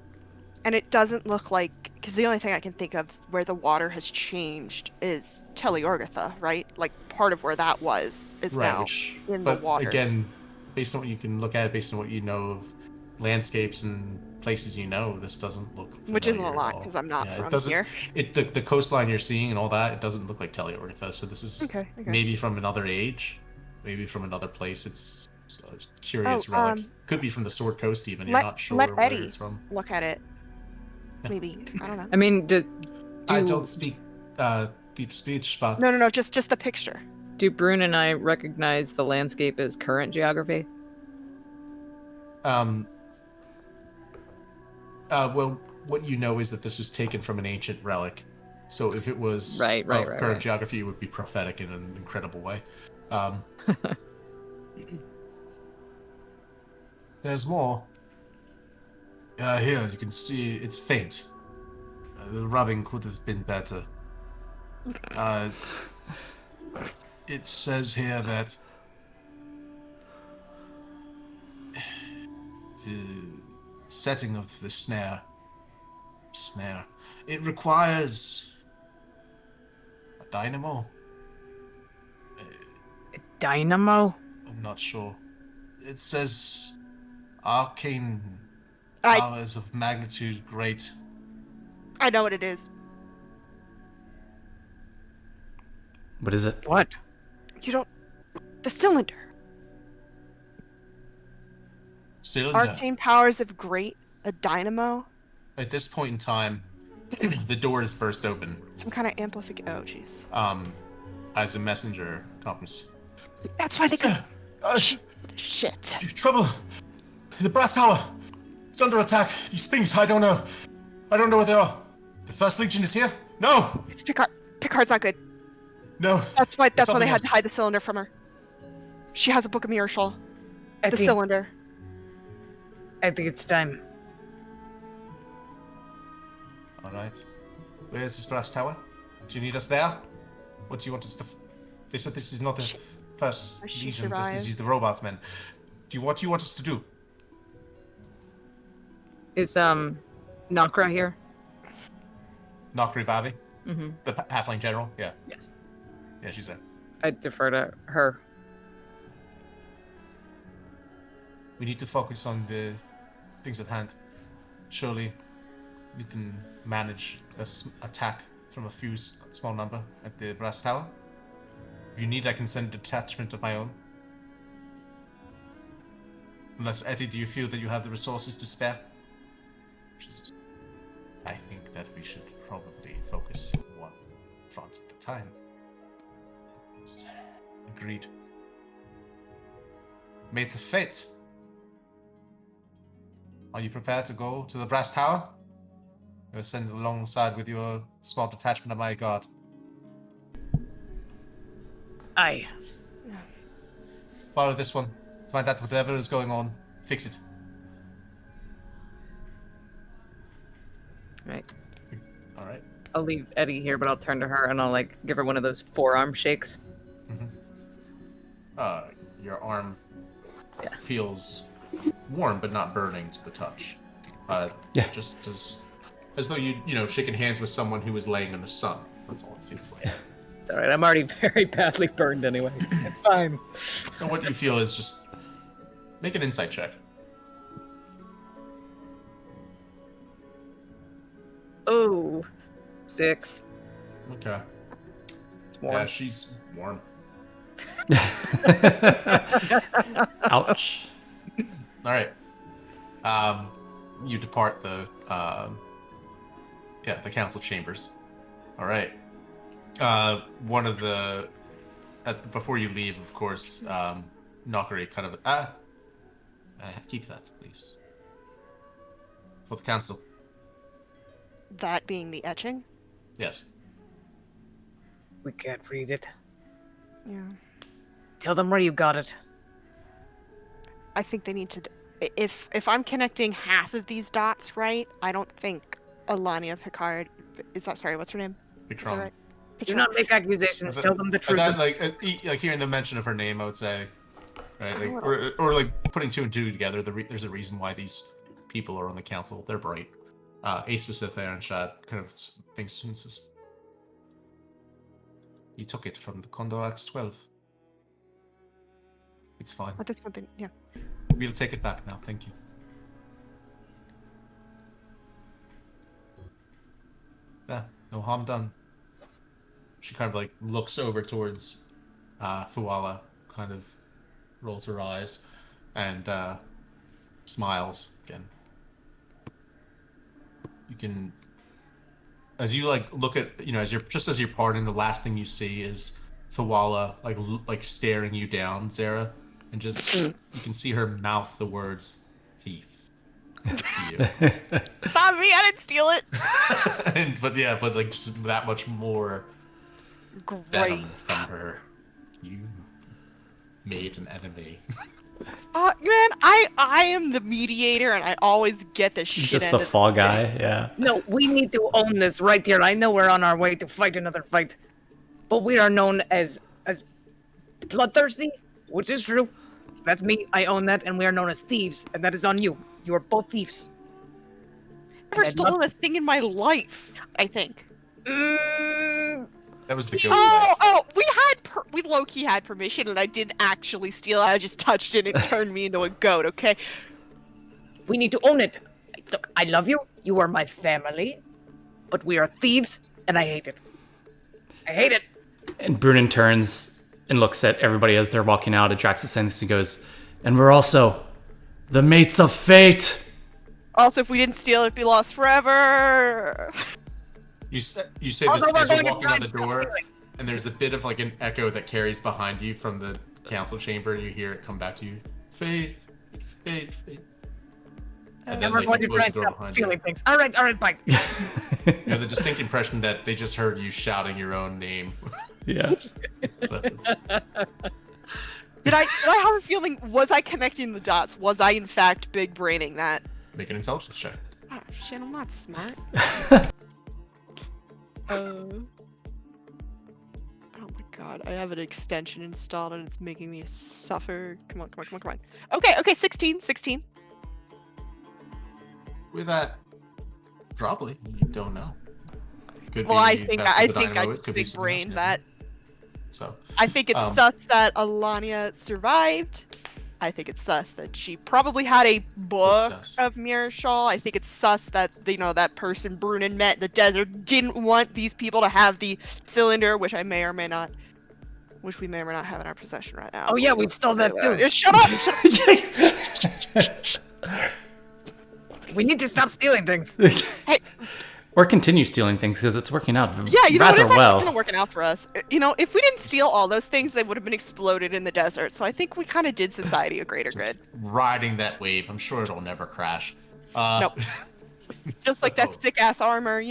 And it doesn't look like, because the only thing I can think of where the water has changed is Teleorgatha, right? Like part of where that was is Right, now in the but water. again, based on what you can look at, based on what you know of landscapes and places you know, this doesn't look familiar. Which isn't a at lot all. because I'm not Yeah, from it doesn't, here. The coastline you're seeing and all that, it doesn't look like Teleorgatha, so this is Okay. maybe from another age. maybe from another place. It's a curious Oh, relic. Could be from the Sword Coast even. You're not sure let where Eddie it's from. look at it. Maybe. I don't know. I mean, I don't speak deep speech, but No. Just the picture. do Brune and I recognize the landscape as current geography? Well, what you know is that this was taken from an ancient relic. So if it was Right, current right. geography, it would be prophetic in an incredible way. There's more. Here, you can see it's faint. The rubbing could have been better. It says here that the setting of the snare, it requires a dynamo. Dynamo? I'm not sure. It says arcane I powers of magnitude great. know what it is. What is it? What? You don't. The cylinder. Cylinder. Arcane powers of great. A dynamo. At this point in time, the door is burst open. Some kind of amplification. Oh, jeez. As a messenger comes. That's why they could. Sir, Shit. trouble. The brass tower. It's under attack. These things, I don't know. I don't know where they are. The First Legion is here? No! It's Picard. Picard's not good. No. That's why they Something had to else. hide the cylinder from her. She has a book of mirror shawl. I The think, cylinder. I think it's time. Alright. Where is this brass tower? Do you need us there? What do you want us to... They said this is not the First She Legion, this is survived. the robot men. What do you want us to do? Is Nakra here? Knock Rivavi? Mm-hmm. The halfling general? Yeah. Yes. Yeah, she's there. I defer to her. We need to focus on the things at hand. Surely you can manage a attack from a few small number at the brass tower. If you need, I can send a detachment of my own. Unless, Eddie, do you feel that you have the resources to spare? I think that we should probably focus on one front at a time. Agreed. Mates of Fate. Are you prepared to go to the brass tower? I'll send alongside with your small detachment of my guard. Aye. Follow this one. Find out whatever is going on. Fix it. Right. All right. I'll leave Eddie here, but I'll turn to her and I'll like give her one of those forearm shakes. Your arm Yeah. feels warm but not burning to the touch. Yeah. Just as though you shaking hands with someone who is laying in the sun. That's all it feels like. It's all right. I'm already very badly burned anyway. It's fine. And what you feel is just make an insight check. Oh, 6. Okay. It's warm. Yeah, she's warm. Ouch. All right. You depart the council chambers. All right. One of the before you leave, of course, Knockery kind of keep that, please, for the council. That being the etching. Yes. We can't read it. Yeah. Tell them where you got it. I think they need to. If I'm connecting half of these dots right, I don't think Alania Picard is that. Sorry, what's her name? Is that Bikram. right? Do Picard. not make accusations. Tell them the truth. Like hearing the mention of her name, I would say, right? Like, or like putting two and two together. There's a reason why these people are on the council. They're bright. Ace Pacific and Shad kind of thinks you took it from the Condor X-12. It's fine. I just want to. Yeah. We'll take it back now. Thank you. Yeah, no harm done. She kind of like looks over towards Thuala, kind of rolls her eyes and smiles again. You can, as you like look at, as you're parting, the last thing you see is Thawala like staring you down, Zara, and just you can see her mouth the words thief to you. It's not me. I didn't steal it. but like just that much more Great. venom from her. You made an enemy. Man, I am the mediator, and I always get the shit. Just end the of fall this guy, thing. yeah. No, we need to own this right here. I know we're on our way to fight another fight, but we are known as bloodthirsty, which is true. That's me. I own that, and we are known as thieves, and that is on you. You are both thieves. I've never And stolen a thing in my life. I think. That was the ghost life. We low-key had permission, and I didn't actually steal it. I just touched it, and it turned me into a goat. Okay. We need to own it. Look, I love you. You are my family, but we are thieves, and I hate it. I hate it. And Brunin turns and looks at everybody as they're walking out at Drax's sentence and goes, and we're also the mates of fate. Also, if we didn't steal it, it'd be lost forever. You say this Also, we're as you're going to walking out the find door, something. and there's a bit of like an echo that carries behind you from the council chamber, and you hear it come back to you. Fate, fate, fate. And then We're like going you to close branch the door out behind stealing you. things. All right, bye. You have the distinct impression that they just heard you shouting your own name. Yeah. So it's just- Did I have a feeling? Was I connecting the dots? Was I in fact big braining that? make an intelligence check. Oh shit, I'm not smart. Oh my god, I have an extension installed and it's making me suffer. Come on. Okay, 16. With that, probably you don't know. Could Well, I be think that's I what the think dynamo I is, could be big something brain else, that. So I think it's sus that Alania survived. I think it's sus that she probably had a book sus? of Mirashal. I think it's sus that that person Brunin met in the desert didn't want these people to have the cylinder, which we may or may not have in our possession right now. Oh yeah, we stole that too. Shut up! We need to stop stealing things. Hey, Or continue stealing things because it's working out yeah, you know what? rather It's actually well. kind of working out for us. If we didn't steal all those things, they would have been exploded in the desert. So I think we kind of did society a greater good. riding that wave, I'm sure it'll never crash. Nope. Just like that so- sick ass armor,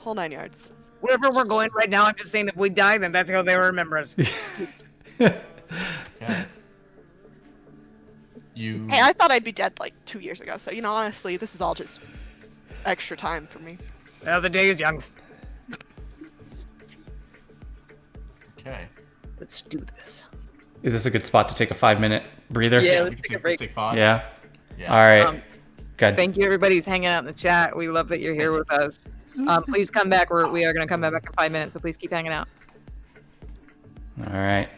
whole 9 yards. Wherever we're going right now, I'm just saying if we die, then that's how they will remember us. Okay. You. Hey, I thought I'd be dead like 2 years ago. So honestly, this is all just extra time for me. Well, the day is young. Okay. Let's do this. Is this a good spot to take a 5-minute breather? Yeah, We let's can take a break. take 5. Yeah? Yeah. All right. Um, Good. Thank you, everybody who's hanging out in the chat. We love that you're here with us. Please come back. We are going to come back in 5 minutes, so please keep hanging out. All right.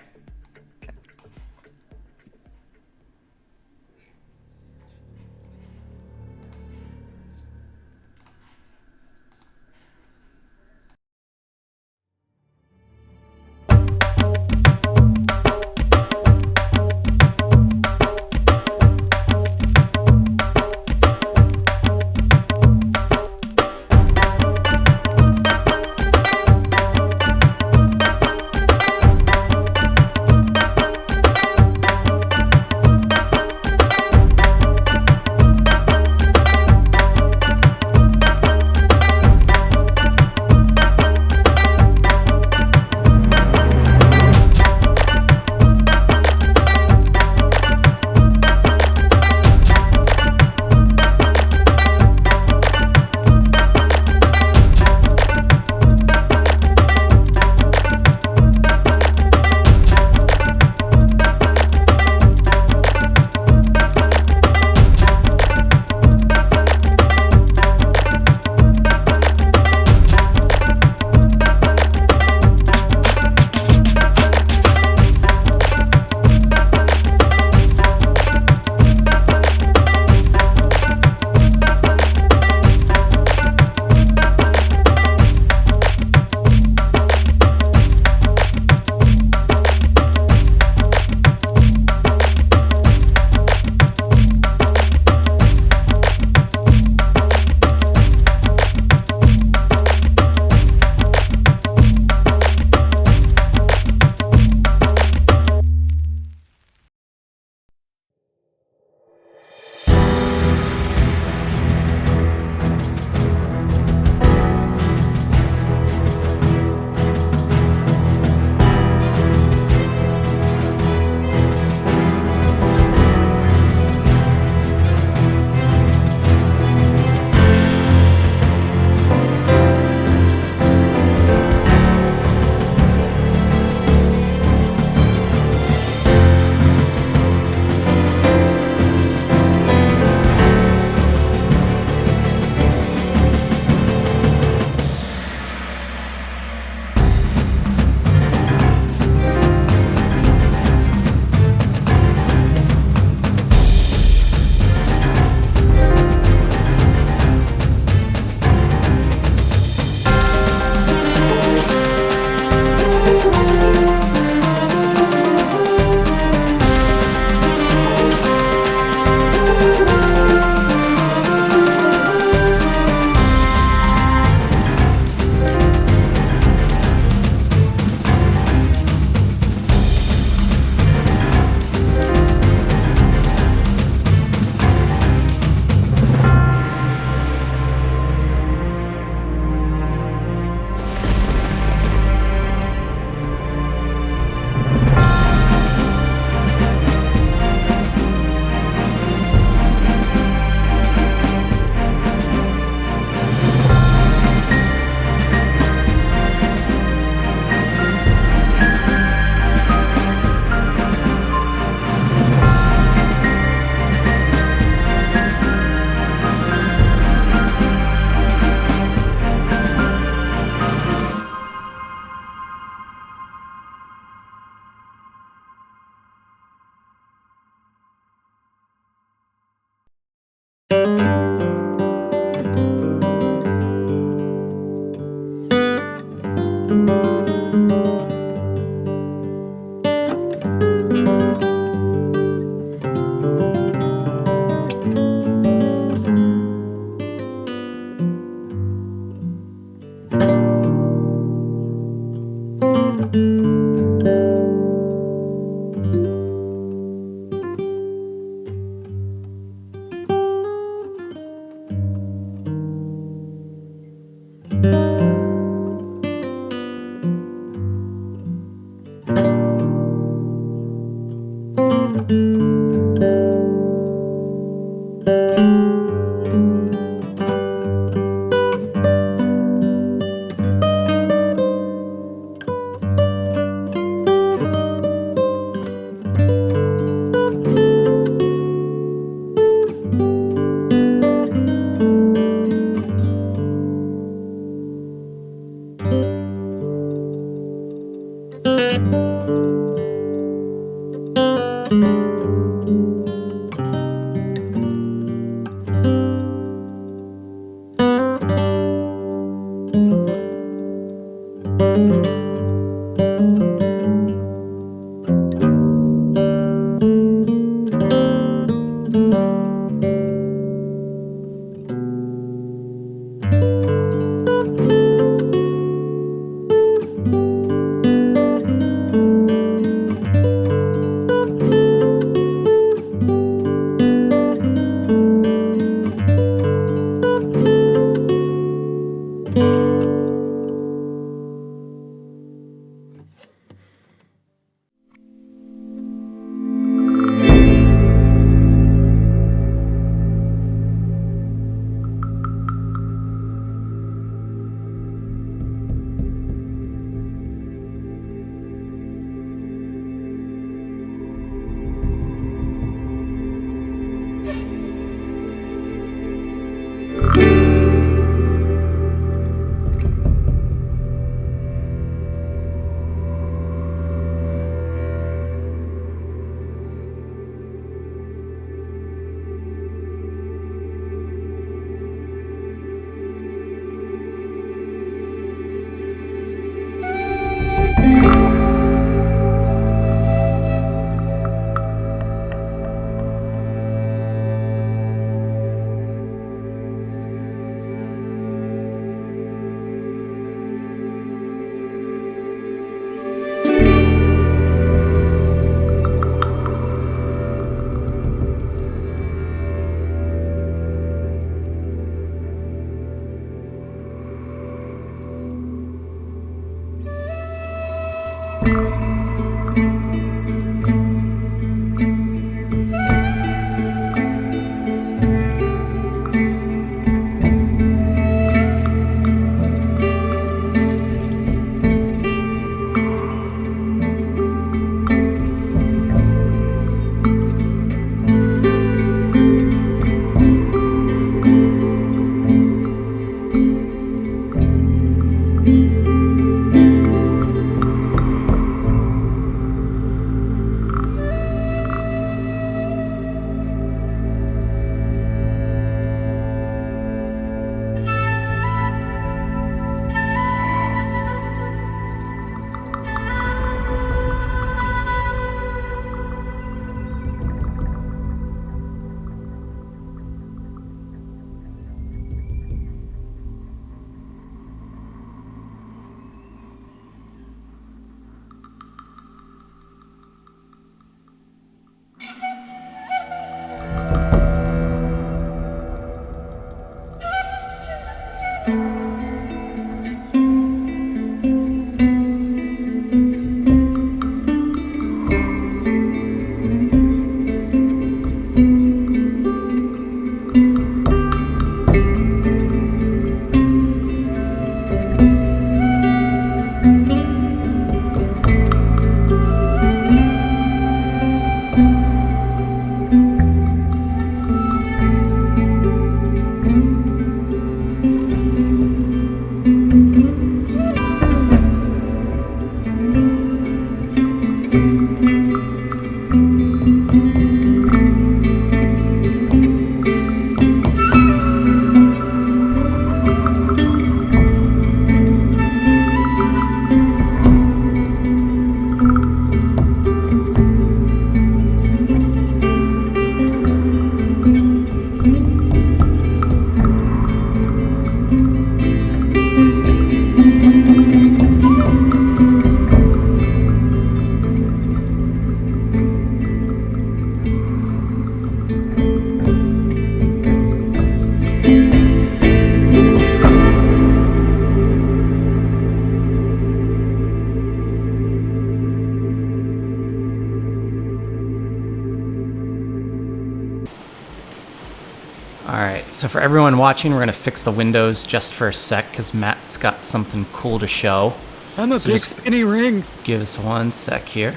So for everyone watching, we're going to fix the windows just for a sec because Matt's got something cool to show. I'm a So big just- spinny ring. Give us one sec here.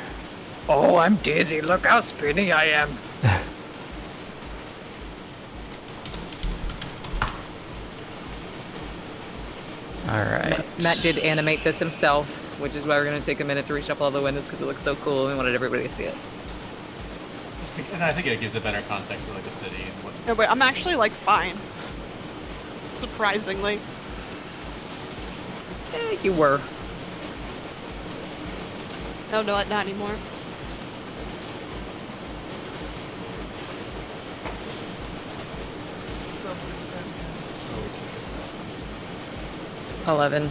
Oh, I'm dizzy. Look how spinny I am. All right. Matt did animate this himself, which is why we're going to take a minute to reshuffle all the windows because it looks so cool. We wanted everybody to see it. And I think it gives a better context for like the city and what. No, but I'm actually like fine. Surprisingly. You were. No, not anymore. Always 11.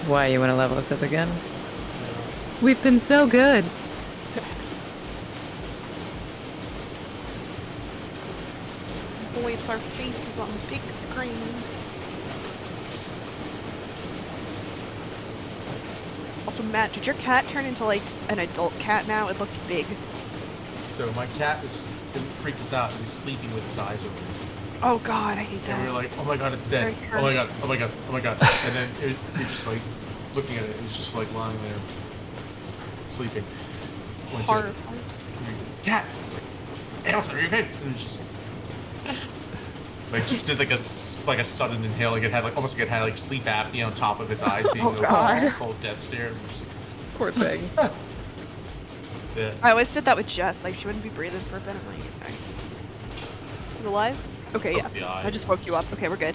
Why, you want to level us up again? We've been so good. Boy, it's our faces on the big screen. Also, Matt, did your cat turn into like an adult cat now? It looked big. So my cat it freaked us out. It was sleeping with its eyes open. Oh god, I hate that. And we were like, oh my god, it's dead. Very Oh my god, cursed. oh my god, oh my god. And then it was just like, looking at it, it was just like lying there, sleeping. Went to it. Horrifying. Cat! Hey, Elsa, are you okay? And it was just... Like, just did like a sudden inhale, like it had like, almost like it had like sleep apnea on top of its eyes being Oh, open, God. cold death stare. And it was just, Poor thing. yeah. I always did that with Jess. Like, she wouldn't be breathing for a bit. I'm like, okay. You alive? Okay, yeah. Poke the eye. I just woke you up. Okay, we're good.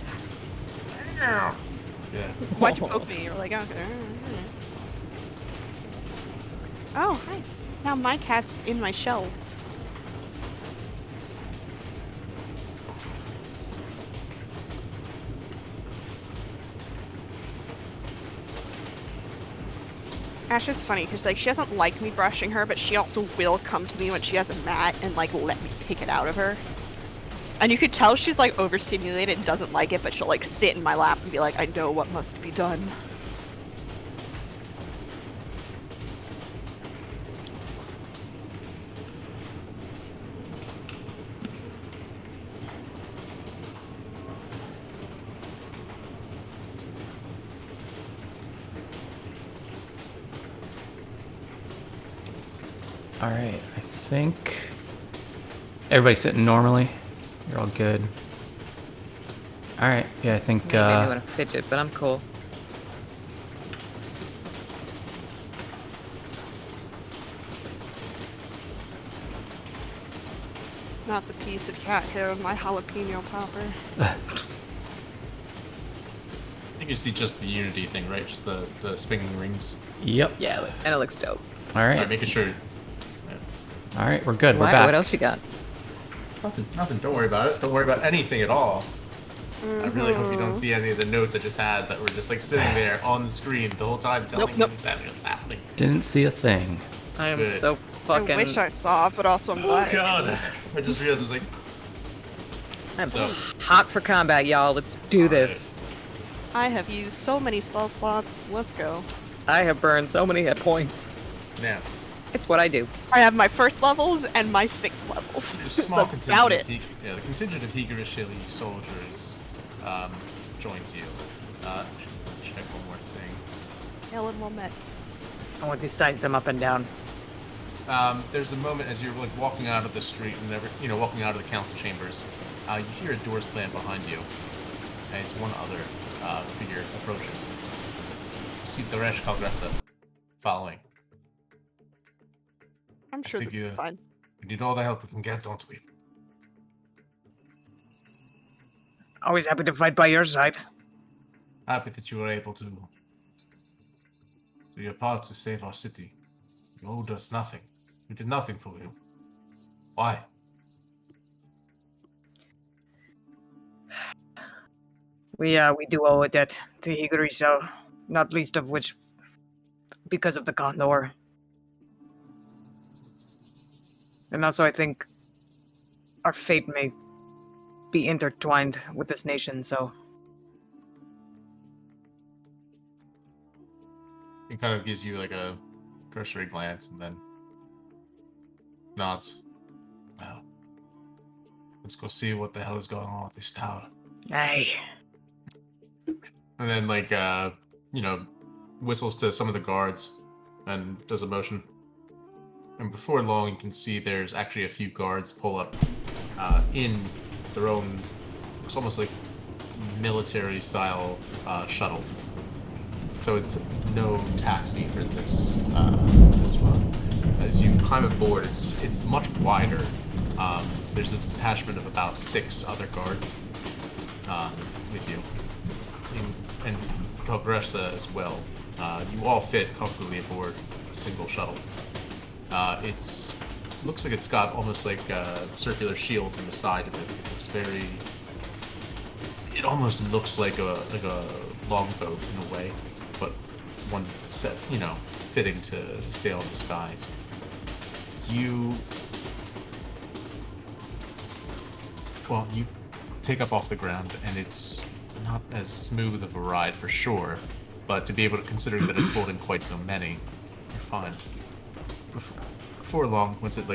Yeah. Why'd you poke me? You were like, okay. Oh, hi. Now my cat's in my shelves. Asha's funny because like she doesn't like me brushing her, but she also will come to me when she has a mat and like let me pick it out of her. And you could tell she's like overstimulated and doesn't like it, but she'll like sit in my lap and be like, I know what must be done. All right. I think everybody's sitting normally. You're all good. All right. Yeah, I think. Maybe I want to fidget, but I'm cool. Not the piece of cat hair of my jalapeno popper. I think you see just the Unity thing, right? Just the spinning rings. Yep. Yeah, and it looks dope. All Alright, right. making sure. All right. We're good. We're Why? back. What else you got? Nothing. Don't worry about it. Don't worry about anything at all. I really hope you don't see any of the notes I just had that were just like sitting there on the screen the whole time telling Nope. me exactly what's happening. Didn't see a thing. I am Good. so fucking. I wish I saw, but also I'm Oh glad. I god! I just realized I was like, I'm so. hot for combat, y'all. Let's do this. I have used so many spell slots. Let's go. I have burned so many hit points. Now, It's what I do. I have my first levels and my sixth levels. there's a small That's contingent about of it. the contingent of Higurashili soldiers joins you. Check one more thing. Ellen well met. I want to size them up and down. There's a moment as you're like walking out of the street and walking out of the council chambers, you hear a door slam behind you, as one other figure approaches. You see Daresh Kalgresa following. I'm sure think this is you- fine. We need all the help we can get, don't we? Always happy to fight by your side. Happy that you were able to do your part to save our city. You owed us nothing. We did nothing for you. Why? We do owe a debt to Higurisa, not least of which because of the Condor. And also I think our fate may be intertwined with this nation, so He kind of gives you like a cursory glance and then nods. Well, let's go see what the hell is going on with this tower. Aye. And then, like, whistles to some of the guards and does a motion. And before long, you can see there's actually a few guards pull up in their own, it's almost like military-style shuttle. So it's no taxi for this one. As you climb aboard, it's much wider. There's a detachment of about 6 other guards with you, and Calgressa as well. You all fit comfortably aboard a single shuttle. Looks like it's got almost like circular shields on the side of it. It almost looks like a longboat in a way, but one that's set, fitting to sail in the skies. You take up off the ground, and it's not as smooth of a ride for sure, but to be able to, considering that it's holding quite so many, you're fine. Before long, once it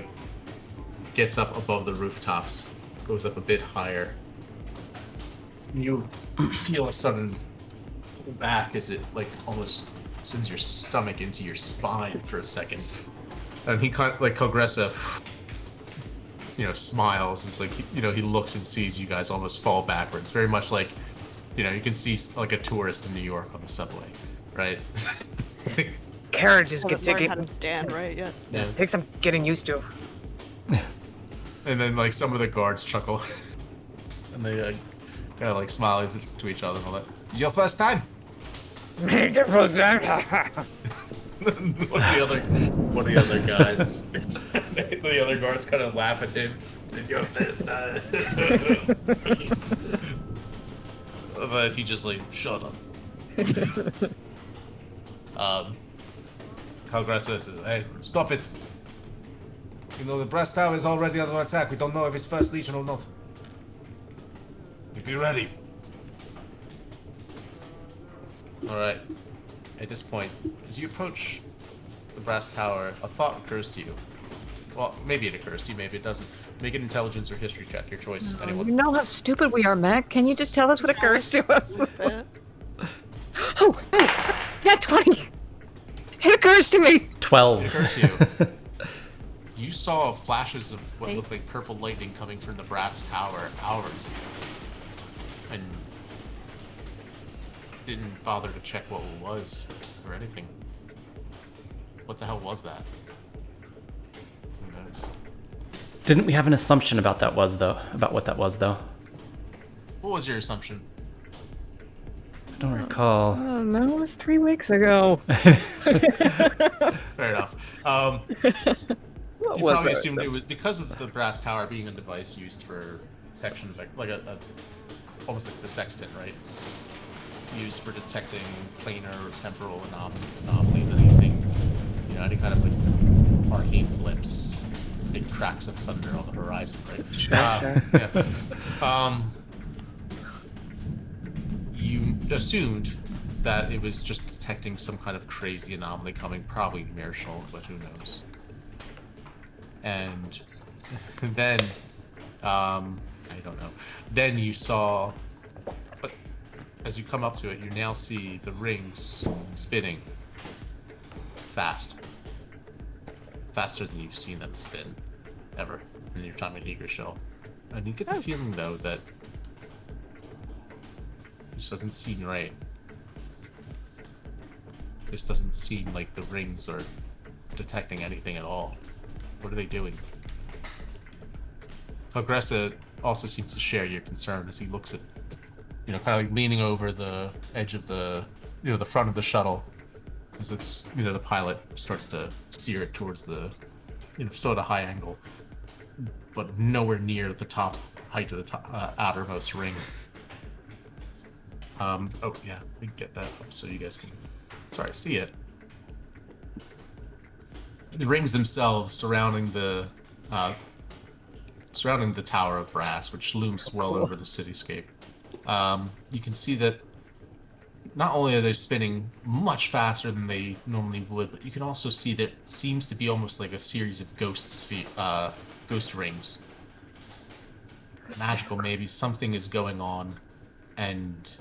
gets up above the rooftops, goes up a bit higher, you feel a sudden pull back as it almost sends your stomach into your spine for a second. And he kind of Calgressa, smiles. It's he looks and sees you guys almost fall backwards. Very much like, you can see like a tourist in New York on the subway, right? Carriages Haven't get learned how taken. to stand right yet. Yeah. Take some getting used to. And then some of the guards chuckle, and they kind of smile to each other and all that. Is your first time? The first time. One of the other guys, the other guards kind of laugh at him. It's your first time. But he just shut up. Calgressa says, "Hey, stop it! The brass tower is already under attack. We don't know if it's First Legion or not. Be ready." Alright. At this point, as you approach the brass tower, a thought occurs to you. Well, maybe it occurs to you, maybe it doesn't. Make an intelligence or history check, your choice. Anyone? You know how stupid we are, Mac. Can you just tell us what occurs to us? Oh, yeah, 20. It occurs to me. 12. It occurs to you. You saw flashes of what looked like purple lightning coming from the brass tower hours ago. And didn't bother to check what it was or anything. What the hell was that? Who knows? Didn't we have an assumption about what that was though? What was your assumption? I don't recall. Oh, no, it was 3 weeks ago. Fair enough. What You was probably it? assumed it was because of the brass tower being a device used for detection, like a almost like the sextant, right? It's used for detecting planar or temporal anomalies, anything, any kind of arcane blips, big cracks of thunder on the horizon, right? Sure. Yeah. You assumed that it was just detecting some kind of crazy anomaly coming, probably Marshall, but who knows? And then, I don't know. Then you saw, but as you come up to it, you now see the rings spinning fast. Faster than you've seen them spin, ever, in your time at Eagershell. And you get the feeling, though, that this doesn't seem right. This doesn't seem like the rings are detecting anything at all. What are they doing? Calgressa also seems to share your concern as he looks at, kind of leaning over the edge of the, the front of the shuttle, as it's, the pilot starts to steer it towards the, still at a high angle, but nowhere near the top height of the outermost ring. Oh yeah, we can get that up so you guys can, see it. The rings themselves surrounding the Tower of Brass, which looms well over the cityscape. You can see that not only are they spinning much faster than they normally would, but you can also see that it seems to be almost like a series of ghost rings. Magical, maybe something is going on, and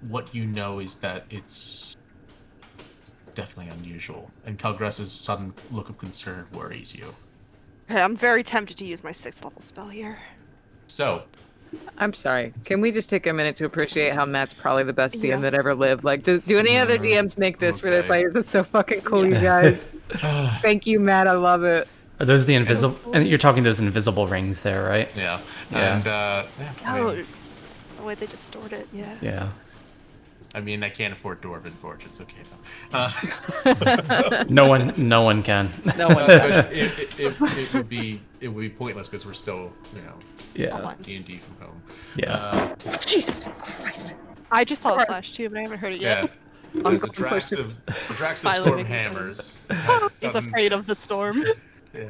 what you know is that it's definitely unusual. And Calgressa's sudden look of concern worries you. Okay, I'm very tempted to use my 6th level spell here. So, I'm sorry. Can we just take a minute to appreciate how Matt's probably the best DM Yeah. that ever lived? Like, do any other DMs make this for their Okay. players? It's so fucking cool, you guys. Thank you, Matt. I love it. Are those the invisible? And you're talking those invisible rings there, right? yeah. Yeah. And, I Oh, mean, the way they distort it, yeah. Yeah. I can't afford Dwarven Forge. It's okay, though. No one can. No one. It would be pointless because we're still, Yeah. D&D from home. Yeah. Jesus Christ. I just saw the flash too, but I haven't heard it yet. Yeah. There's a Drax of Finally Storm making Hammers. Has a He's sudden- afraid of the storm. Yeah.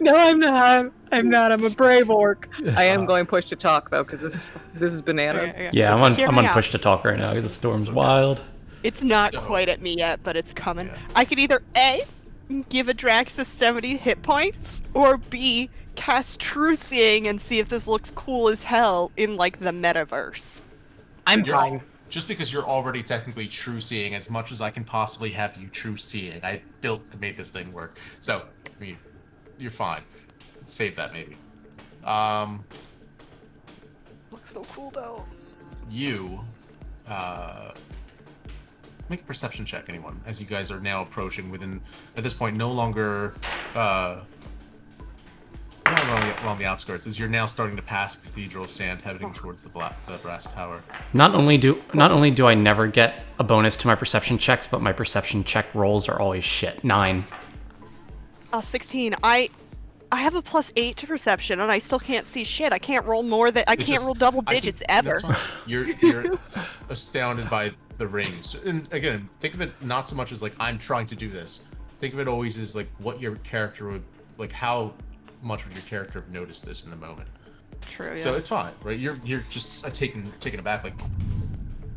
No, I'm not. I'm not. I'm a brave orc. I am going push to talk though, because this is bananas. Okay. Yeah, So hear I'm me on out. push to talk right now because the storm's wild. It's not So- quite at me yet, but it's coming. Yeah. I could either A, give a Draxus 70 hit points, or B, cast True Seeing and see if this looks cool as hell in, like, the metaverse. I'm You're- fine. Just because you're already technically true seeing as much as I can possibly have you true seeing. I made this thing work. So, you're fine. Save that maybe. Looks so cool, though. You, make a perception check, anyone, as you guys are now approaching within, at this point, no longer along the outskirts, as you're now starting to pass a cathedral of sand heading towards the brass tower. Not only do I never get a bonus to my perception checks, but my perception check rolls are always shit. 9. 16. I have a +8 to perception, and I still can't see shit. I can't roll more than I can't roll double digits ever. That's fine. You're astounded by the rings, and again, think of it not so much as like I'm trying to do this. Think of it always as like what your character would like. How much would your character have noticed this in the moment? True. Yeah. So it's fine, right? You're just taken aback, like,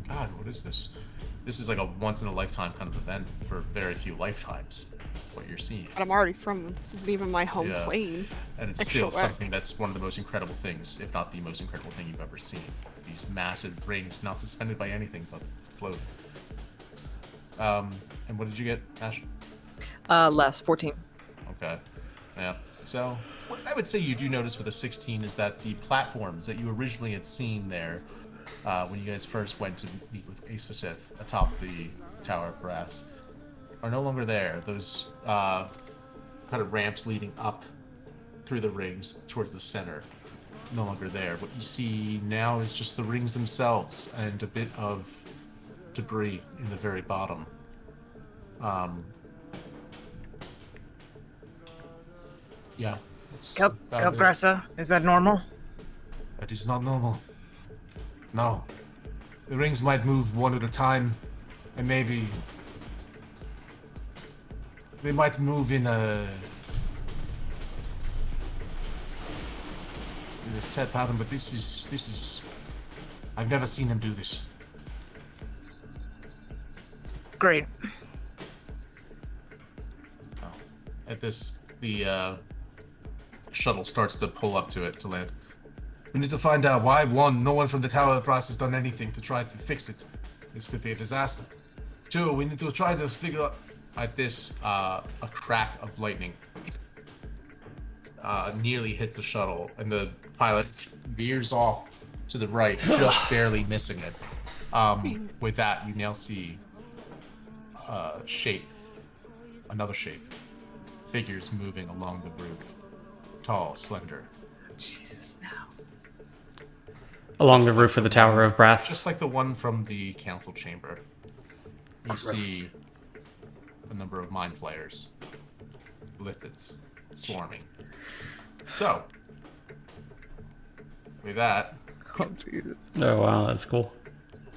God, what is this? This is like a once in a lifetime kind of event for very few lifetimes. What you're seeing, But I'm already from. This isn't even my home Yeah. plane. and it's Actual still art. something that's one of the most incredible things, if not the most incredible thing you've ever seen. These massive rings, not suspended by anything, but floating. And what did you get, Ash? Less 14. Okay. Yeah. So, what I would say you do notice with a 16 is that the platforms that you originally had seen there, when you guys first went to meet with Ace Vasith atop the Tower of Brass, are no longer there. Those kind of ramps leading up through the rings towards the center, no longer there. What you see now is just the rings themselves and a bit of debris in the very bottom. Yeah. it's about it. Calgressa, is that normal? That is not normal. No. The rings might move one at a time, and maybe they might move in a set pattern, but this is I've never seen them do this. Great. At this, the shuttle starts to pull up to it to land. We need to find out why, no one from the Tower of Brass has done anything to try to fix it. This could be a disaster. 2, we need to try to figure out... At this, a crack of lightning nearly hits the shuttle, and the pilot veers off to the right, just barely missing it. With that, you now see another shape. Figures moving along the roof. Tall, slender. Jesus, no. Along the roof of the Tower of Brass. Just like the one from the council chamber. You see a number of mind flayers. Lithids swarming. So, with that, Oh, Jesus. Oh wow, that's cool.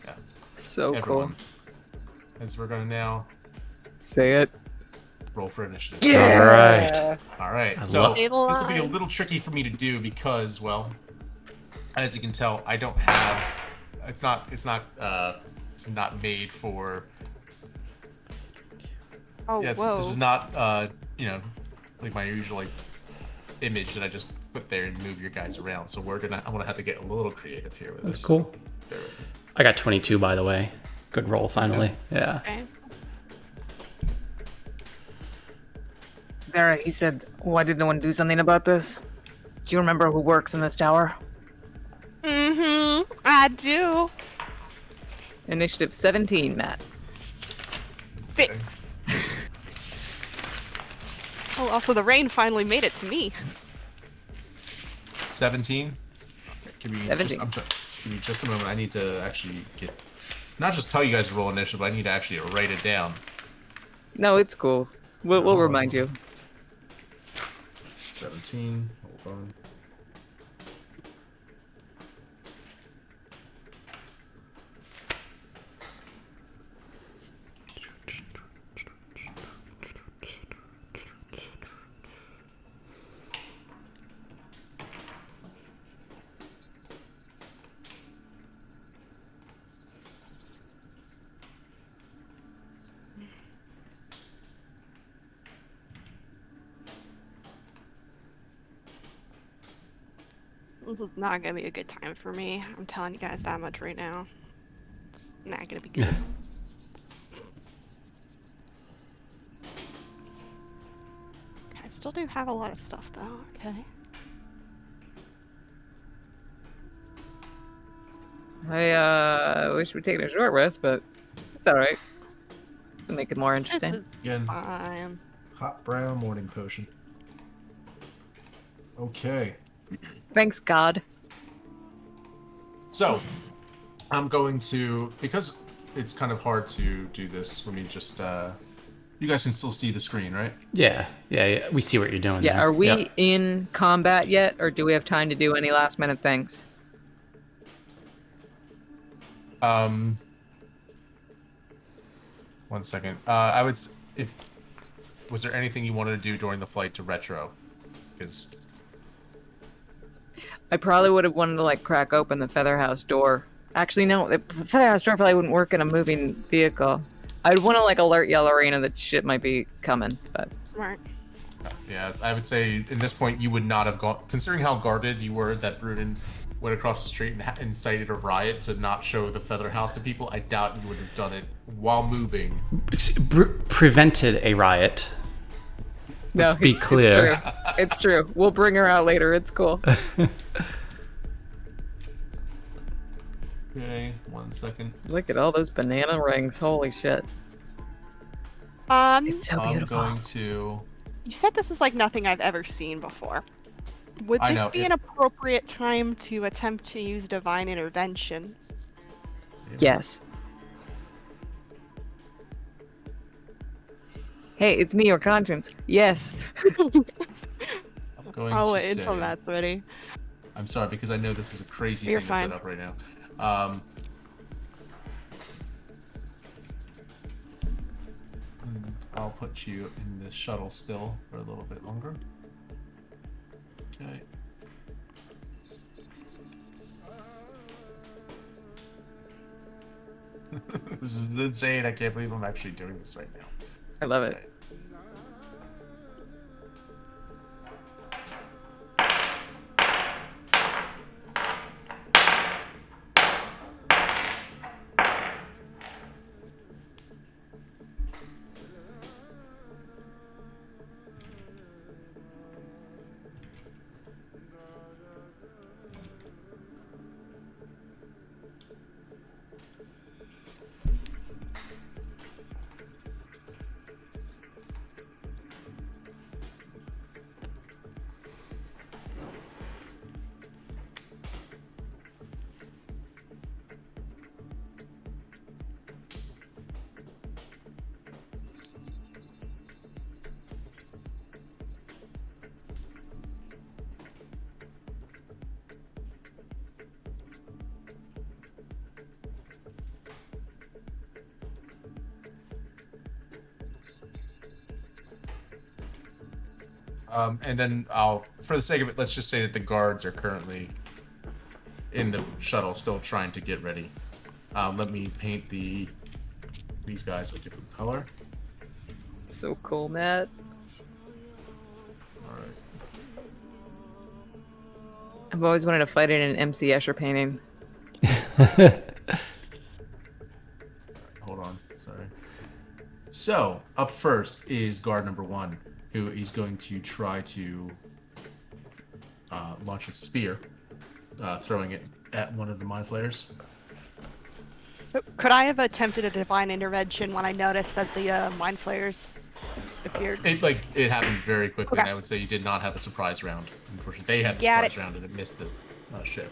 yeah, So everyone. cool. As we're gonna now Say it. roll for initiative. All right. All right, I so love- this will be a Alive. little tricky for me to do because, well, as you can tell, I don't have it's not made for. Oh, Yeah, whoa. this is not like my usual like image that I just put there and move your guys around. So I'm gonna have to get a little creative here with That's this. cool. Bear with me. I got 22, by the way. Good roll, finally. Yeah. Okay. Sarah, he said, why did no one do something about this? Do you remember who works in this tower? I do. Initiative 17, Matt. 6. Oh, also the rain finally made it to me. 17. Give me 17. Give me just a moment. I need to actually not just tell you guys to roll initiative, but I need to actually write it down. No, it's cool. We'll Hold on, remind hold you. 17. Hold on. This is not gonna be a good time for me. I'm telling you guys that much right now. It's not gonna be good. I still do have a lot of stuff though, okay. I wish we'd taken a short rest, but it's alright. This will make it more This interesting. is Again, fine. hot brown morning potion. Okay. Thanks, God. So, I'm going to, because it's kind of hard to do this. Let me just, you guys can still see the screen, right? Yeah. We see what you're doing Yeah, there. are we Yep. in combat yet, or do we have time to do any last minute things? One second. Was there anything you wanted to do during the flight to Retro? Because I probably would have wanted to like crack open the Feather House door. Actually, no, the Feather House door probably wouldn't work in a moving vehicle. I'd want to like alert Yellowrena that shit might be coming, but Smart. yeah, I would say in this point you would not have gone, considering how guarded you were that Brunin went across the street and incited a riot to not show the Feather House to people. I doubt you would have done it while moving. Prevented a riot. no, Let's be clear. It's true. It's true. We'll bring her out later. It's cool. Okay, 1 second. Look at all those banana rings. Holy shit. It's so I'm beautiful. going to. You said this is like nothing I've ever seen before. Would I this know, be an appropriate time to attempt to use divine intervention? Yes. Hey, it's me, your conscience. Yes. I'm going I'll to wait say. until that's ready. I'm sorry because I know this is a crazy You're thing fine. to set up right now. And I'll put you in the shuttle still for a little bit longer. Okay. This is insane. I can't believe I'm actually doing this right now. I love it. And then for the sake of it, let's just say that the guards are currently in the shuttle, still trying to get ready. Let me paint these guys a different color. So cool, Matt. All right. I've always wanted to fight in an MC Escher painting. Hold on, sorry. So, up first is guard number 1, who is going to try to launch a spear, throwing it at one of the mind flayers. So could I have attempted a divine intervention when I noticed that the mind flayers appeared? It happened very quickly, Okay. and I would say you did not have a surprise round. Unfortunately, they had the Got surprise round, and it missed the ship.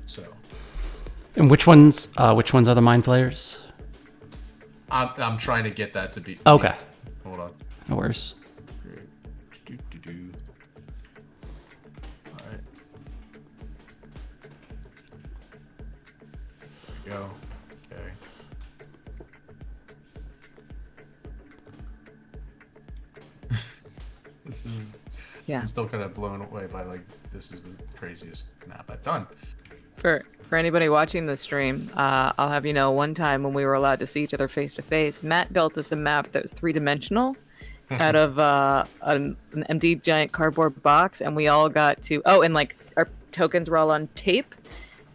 So, And which ones are the mind flayers? I'm trying to get that to be... Okay. Hold on. No worries. Alright. Go. Okay. This is... Yeah. I'm still kind of blown away by, like, this is the craziest map I've done. For anybody watching the stream, I'll have you know, one time when we were allowed to see each other face to face, Matt built us a map that was 3-dimensional out of an empty giant cardboard box, and we all got to... Oh, and like our tokens were all on tape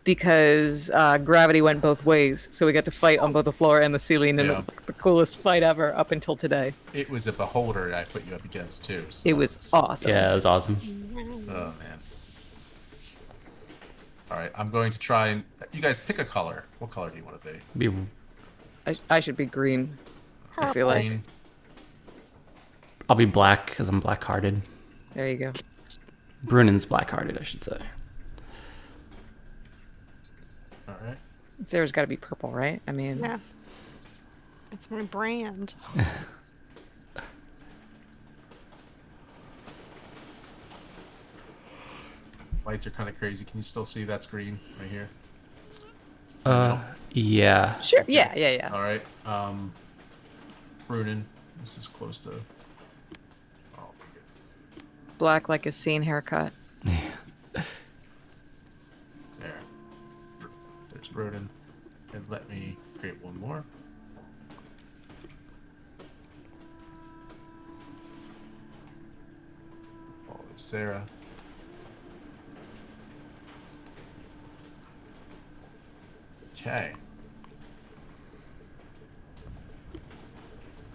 because gravity went both ways, so we got to fight on both the floor and the ceiling, and Yeah. it was like the coolest fight ever up until today. It was a beholder that I put you up against, too. So It was awesome. Yeah, that was awesome. Oh, man. Alright, I'm going to try and... You guys pick a color. What color do you want to be? I should be green. I feel like. Green? I'll be black because I'm black-hearted. There you go. Brunen's black-hearted, I should say. Alright. Sarah's got to be purple, right? I mean, Yeah. It's my brand. Lights are kind of crazy. Can you still see that's green right here? Yeah. sure. Yeah. Alright. Brunin. This is close to... Oh, Black like a scene haircut. there. There's Brunin. And let me create one more. Oh, there's Sarah. Okay.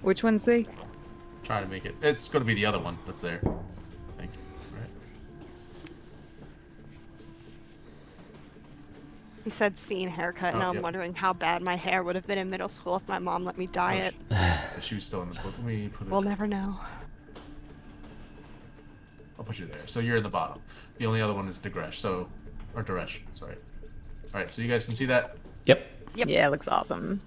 Which one's the? Try to make it. It's going to be the other one that's there. Thank you. Right. He said scene haircut, and Oh, I'm yep. wondering how bad my hair would have been in middle school if my mom let me dye it. She was still in the book. Let me put it. We'll never know. I'll put you there. So you're in the bottom. The only other one is Degresh. So, or Deresh. Sorry. All right. So you guys can see that. Yep. Yep. Yeah, it looks awesome.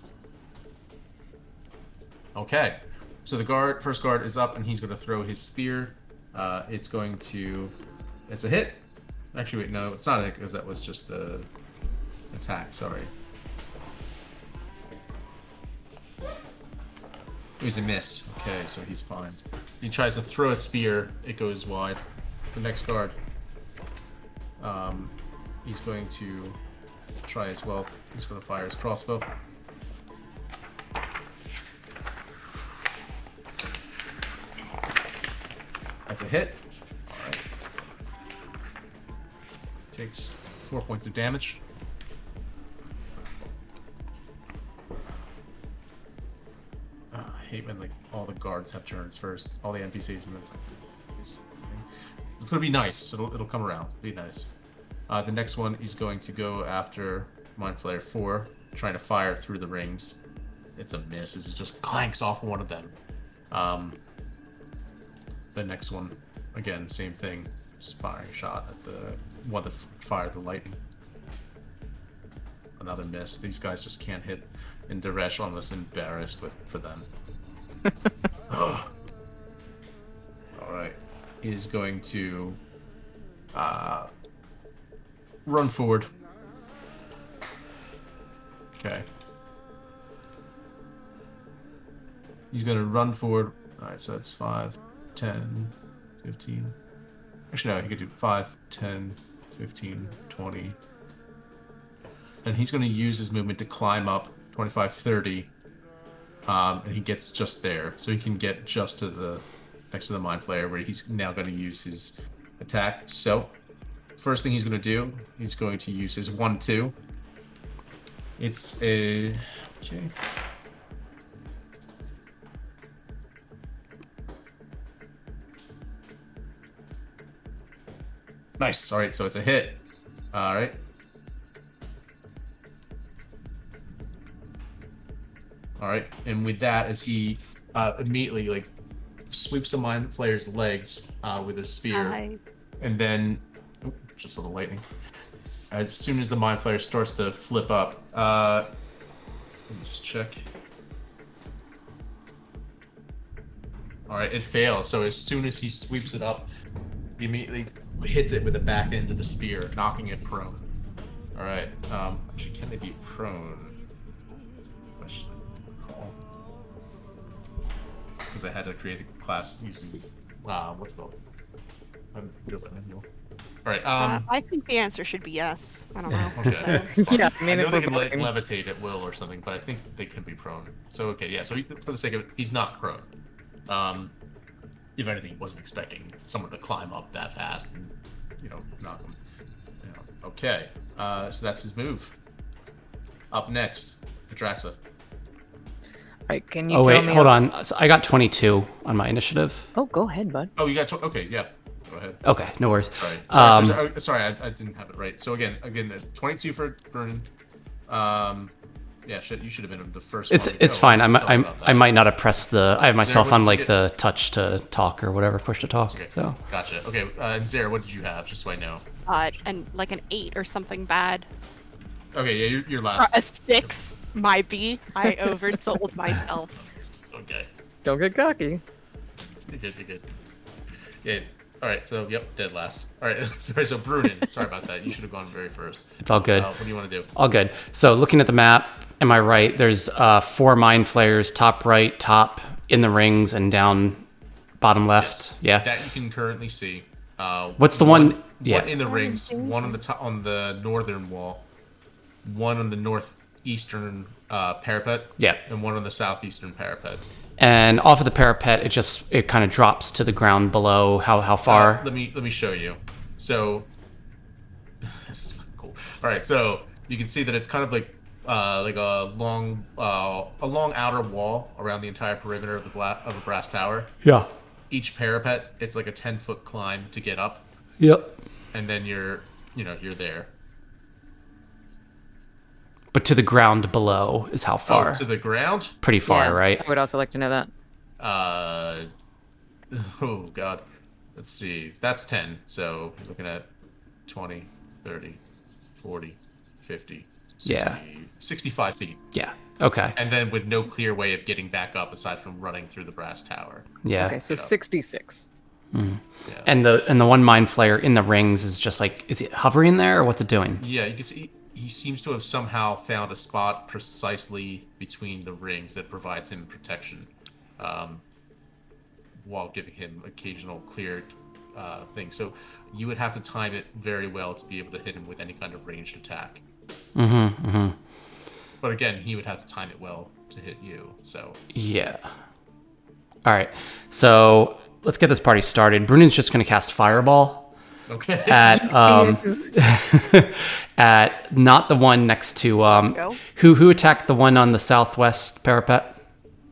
Okay. So the first guard is up, and he's going to throw his spear. It's going to. It's a hit. Actually, wait, no, it's not a hit because that was just the attack. Sorry. It was a miss. Okay, so he's fine. He tries to throw a spear. It goes wide. The next guard. He's going to try as well. He's going to fire his crossbow. That's a hit. Alright. Takes 4 points of damage. I hate when like all the guards have turns first, all the NPCs, and then it's gonna be nice. It'll come around. Be nice. The next one is going to go after Mind Flayer 4, trying to fire through the rings. It's a miss. It just clanks off one of them. The next one, again, same thing. Just firing a shot at the one that fired the lightning. Another miss. These guys just can't hit. And Deresh almost embarrassed for them. Ugh. Alright. Is going to run forward. Okay. He's going to run forward. Alright, so that's 5, 10, 15. Actually, no, he could do 5, 10, 15, 20. And he's going to use his movement to climb up 25, 30. And he gets just there. So he can get just to the next to the Mind Flayer, where he's now going to use his attack. So, first thing he's going to do, he's going to use his 1-2. It's a... Okay. Nice. All right, so it's a hit. All right. All right, and with that, as he immediately like sweeps the Mind Flayer's legs with his spear, and then just a little lightning. As soon as the Mind Flayer starts to flip up, let me just check. All right, it fails. So as soon as he sweeps it up, he immediately hits it with the back end of the spear, knocking it prone. All right. Actually, can they be prone? That's a question. Because I had to create a class using what's it called? I'm good with manual. All right. I think the answer should be yes. I don't know. Okay. It's fine. Yeah, I mean, I know if they we're can voting. levitate at will or something, but I think they can be prone. So okay, yeah. So for the sake of it, he's not prone. If anything, wasn't expecting someone to climb up that fast and knock him. Okay. So that's his move. Up next, Atraxa. Right, can you Oh tell wait, me? hold on. So I got 22 on my initiative. Oh, go ahead, bud. Oh, you got okay, yeah. Go ahead. Okay, no worries. Sorry, I didn't have it right. So again, 22 for Vernon. Yeah, you should have been the first one. It's fine. I I might not have pressed the. I have myself what on did you like get? the touch to talk or whatever, push to talk. Okay. So Gotcha. Okay, and Zara, what did you have? Just so I know. And like an 8 or something bad. Okay, yeah, you're Or last. a 6 might be. I oversold myself. Okay, Don't get cocky. you're good. You're good. Yeah. All right. So yep, dead last. All right. Sorry. So Brunin, sorry about that. You should have gone very first. it's all good. What do you want to do? All good. So looking at the map, am I right? There's 4 Mind Flayers, top right, top in the rings, and down bottom left. Yeah. That you can currently see. What's the one? Yeah. One in the rings. One on the top, on the northern wall. One on the northeastern parapet. Yeah. And one on the southeastern parapet. And off of the parapet, it kind of drops to the ground below. How far? Let me show you. So this is fucking cool. All right, so you can see that it's kind of like a long outer wall around the entire perimeter of of a brass tower. Yeah. Each parapet, it's like a 10-foot climb to get up, Yep. and then you're there. But to the ground below is how far? Oh, to the ground? Pretty far, Yeah, right? I would also like to know that. Oh god. Let's see. That's 10. So you're looking at 20, 30, 40, 50, 60, Yeah. 65 feet. Yeah. Okay. And then with no clear way of getting back up aside from running through the brass tower. Yeah. Okay, so 66. Yeah. And the one Mind Flayer in the rings is just like, is it hovering there or what's it doing? Yeah, you can see he seems to have somehow found a spot precisely between the rings that provides him protection, while giving him occasional clear things. So you would have to time it very well to be able to hit him with any kind of ranged attack. Mm-hmm. Mm-hmm. But again, he would have to time it well to hit you. So Yeah. All right. So let's get this party started. Brunin's just going to cast Fireball okay. at at not the one next to Go. who attacked the one on the southwest parapet.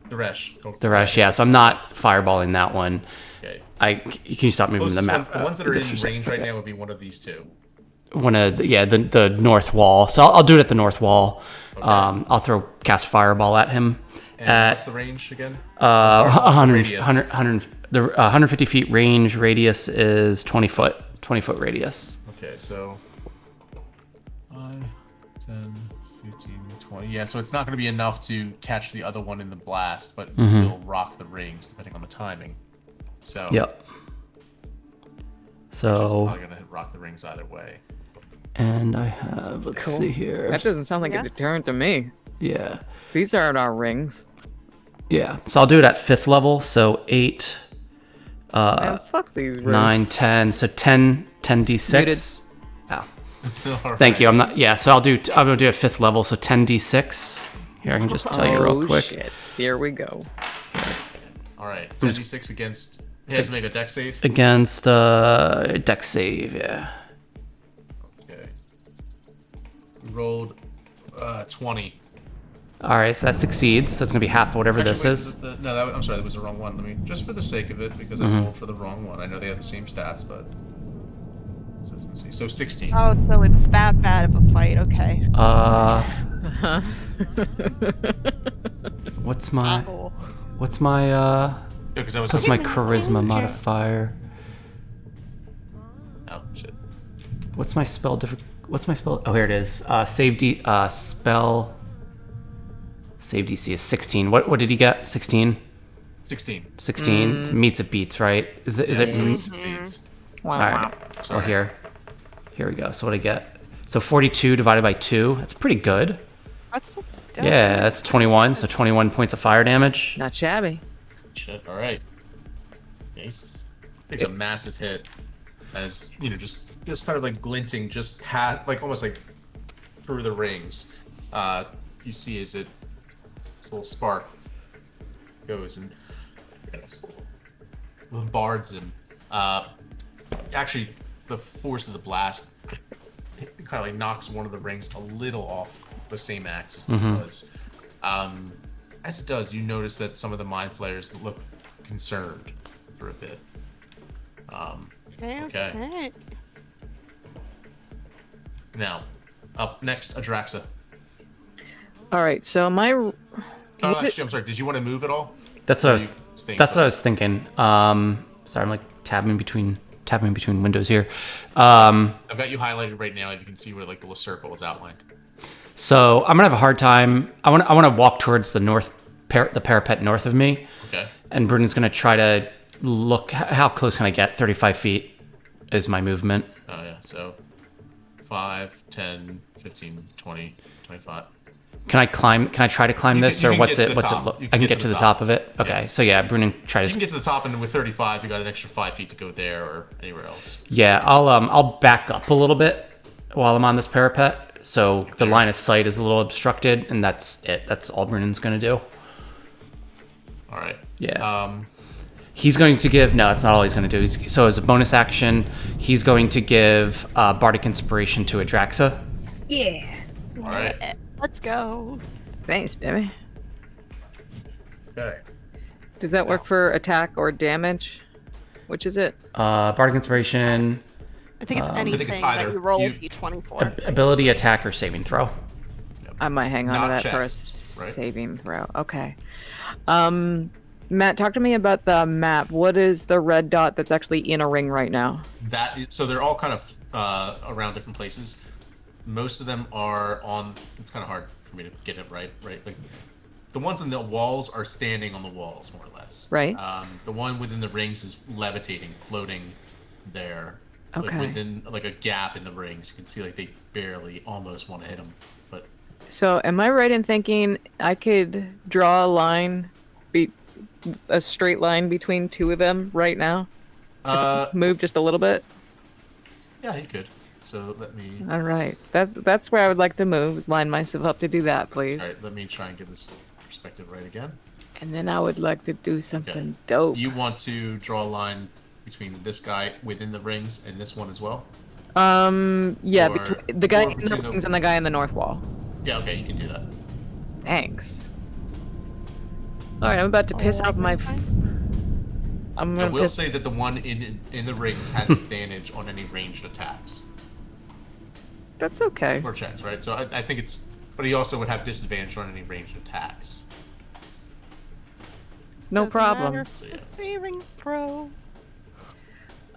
the Resh. The Resh, yeah. So I'm not fireballing that one. Okay. Can you stop moving the Closest map? ones, the ones that are in for a range second? right now would be one of these two. One of the north wall. So I'll do it at the north wall. I'll cast Fireball at him. And what's the range again? 100, Radius. 150 feet range. Radius is 20 foot. 20 foot radius. Okay, so 5, 10, 15, 20. Yeah, so it's not going to be enough to catch the other one in the blast, but it will rock the rings depending on the timing. So Yep. it's So probably going to rock the rings either way. and I have let's see here. That doesn't sound like Yeah. a deterrent to me. Yeah. These aren't our rings. Yeah. So I'll do it at 5th level. So 8, Man, fuck these rings. 9, 10. So 10 d6. Ow. All Thank right. you. I'm not. Yeah. So I'm gonna do a 5th level. So 10d6. Here, I can just tell you real quick. Shit. Here we go. All right. 10d6 against. He has to make a dex save. Against dex save. Yeah. Okay. Rolled 20. All right. So that succeeds. So it's gonna be half of whatever Actually, this wait, is. I'm sorry, that was the wrong one. Let me, just for the sake of it, because I rolled for the wrong one. I know they have the same stats, but consistency. So 16. Oh, so it's that bad of a fight. Okay. What's my Oh. what's my Yeah, because I was. what's my Give me charisma a modifier? Oh shit. What's my spell What's my spell? Oh, here it is. Spell save DC is 16. What did he get? 16. 16. 16 meets it beats, right? Is it? Yeah, so he succeeds. Wow. All right. Sorry. Or here we go. So what I get? So 42 divided by 2. That's pretty good. That's Yeah, that's 21. So 21 points of fire damage. Not shabby. Shit. All right. Nice. Takes a massive hit, as just kind of like glinting, like almost like through the rings. You see as this little spark goes and bombards him. Actually, the force of the blast kind of like knocks one of the rings a little off the same axis that it was. As it does, you notice that some of the mind flayers look concerned for a bit. Okay. Now, up next, Adraxa. All right. So my. Oh, actually, I'm sorry. Did you want to move at all? That's Or what I are was. you staying That's put? what I was thinking. Sorry, I'm like tabbing between windows here. I've got you highlighted right now. You can see where like the little circle is outlined. So I'm gonna have a hard time. I want to walk towards the the parapet north of me, Okay. and Brunen's gonna try to look. How close can I get? 35 feet is my movement. Oh yeah. So 5, 10, 15, 20, 25. Can I climb? Can I try to climb You this, can- you or can what's get to it? the What's it top. look? You I can get to the top of it. Okay. Yeah. So yeah, Brunen try You can to. get to the top, and with 35, you got an extra 5 feet to go there or anywhere else. Yeah, I'll back up a little bit while I'm on this parapet, so the line of sight is a little obstructed, and that's it. That's all Brunen's gonna do. All right. Yeah. He's going to give. No, that's not all he's going to do. So as a bonus action, he's going to give Bardic Inspiration to Adraxa. Yeah. All right. Let's go. Thanks, baby. Okay. Does that work for attack or damage? Which is it? Bardic Inspiration, I think it's anything think it's that either. you roll a You- d20 for. ability, attack, or saving throw. I might hang on Not to that for a checks, right? saving throw. Okay. Matt, talk to me about the map. What is the red dot that's actually in a ring right now? So they're all kind of around different places. Most of them are on. It's kind of hard for me to get it right. Like the ones in the walls are standing on the walls, more or less. Right. The one within the rings is levitating, floating there. Okay. Like within like a gap in the rings, you can see like they barely, almost want to hit them, but So, am I right in thinking I could draw a line, a straight line between two of them right now? Move just a little bit. yeah, you could. So let me. All right, that's where I would like to move. Is line myself up to do that, please. Sorry, let me try and get this perspective right again. And then I would like to do something dope. You want to draw a line between this guy within the rings and this one as well? Yeah, or- between the guy or in the between the- rings and the guy in the north wall. Yeah, okay, you can do that. Thanks. All right, I'm about to piss off my. I'm I gonna will piss. say that the one in the rings has advantage on any ranged attacks That's okay. or checks, right? So I think it's, but he also would have disadvantage on any ranged attacks. No Doesn't problem. matter. So yeah. Saving throw.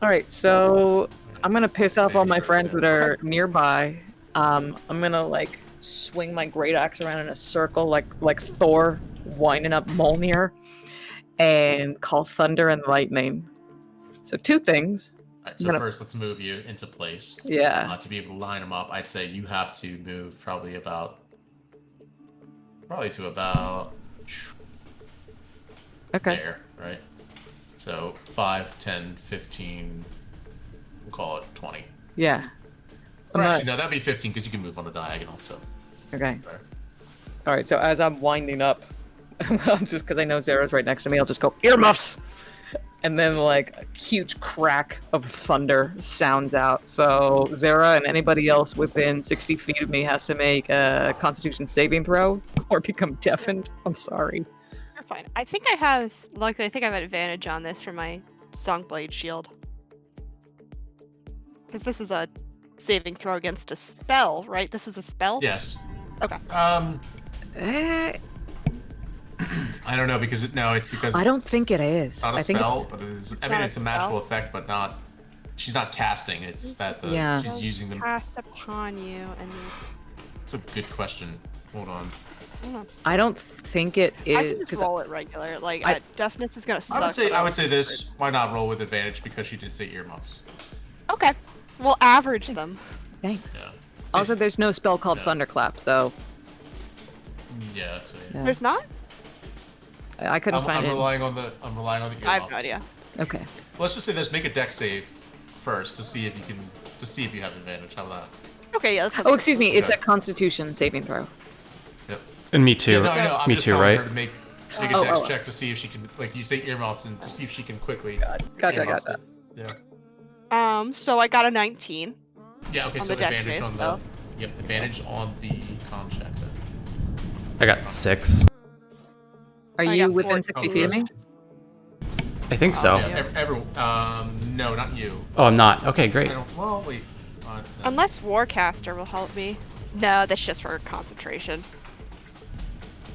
All right, so I'm gonna piss off all my friends that are nearby. I'm gonna like swing my great axe around in a circle, like Thor winding up Mjolnir, and call thunder and lightning. So two things. All right, so gonna- first, let's move you into place. Yeah. To be able to line them up, I'd say you have to move probably to about Okay. there, right? So 5, 10, 15, we'll call it 20. Yeah. Or I'm actually, not- no, that'd be 15 because you can move on the diagonal. So. Okay. There. All right. So as I'm winding up, just because I know Zara's right next to me, I'll just go earmuffs, and then like a huge crack of thunder sounds out. So Zara and anybody else within 60 feet of me has to make a Constitution saving throw or become deafened. I'm sorry. You're fine. I think I have advantage on this for my Songblade shield. Because this is a saving throw against a spell, right? This is a spell? Yes. Okay. Eh, I don't know because it's because I don't it's think it is. not a I think spell, it's but it is. not a It's a magical spell? effect, but not. She's not casting. It's that Yeah. she's using them. Cast upon you, and It's a good question. Hold on. I don't think it I can is just because roll it regular. Like, I- deafness is gonna suck. I would say but this. Why not roll with advantage because she did say earmuffs. Okay. We'll average them. thanks. Yeah. Also, there's no spell called Yeah. Thunderclap, so Yeah. So yeah. There's not? I couldn't I'm find it. relying on the earmuffs. I have no idea. Okay. Let's just say this. Make a dex save first to see if you have advantage. How about that? Okay, yeah. That's Oh, excuse me. It's Okay. a Constitution saving throw. Yep. And me too. Yeah, no, I know. I'm Me just too, telling right? her to make a Oh, dex oh. check to see if she can, like you say earmuffs, and to see if she can quickly. Gotcha, earmuffs gotcha. it. Yeah. So I got a 19. Yeah. Okay. On So the dex advantage save, on the. so. Yep. Advantage on the con check. Then. I got 6. Are I you got within 14. 60 feet of me? I think so. Yeah. No, not you. Oh, I'm not. Okay, I great. don't. Well, wait. 5, 10. Unless Warcaster will help me. No, that's just for concentration.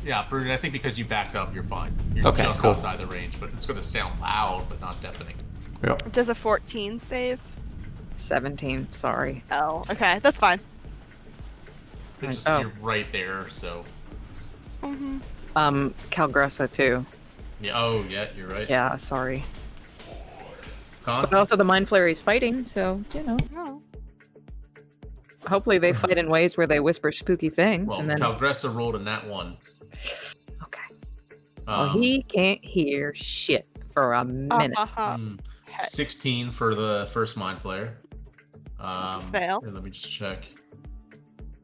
Yeah, Bruno. I think because you backed up, you're fine. You're Okay, just cool. outside the range, but it's going to sound loud, but not deafening. Yep. Does a 14 save? 17. Sorry. Oh, okay. That's fine. It's just Oh. you're right there, so. Mm-hmm. Calgressa too. Yeah. Oh, yeah. You're right. Yeah, sorry. Con. But also the Mind Flayer is fighting, so, you know. Oh. Hopefully they fight in ways where they whisper spooky things, Well, and then... Calgressa rolled in that one. Okay. Well, he can't hear shit for a minute. Hmm, 16 for the first Mind Flayer. Fail. Here, let me just check.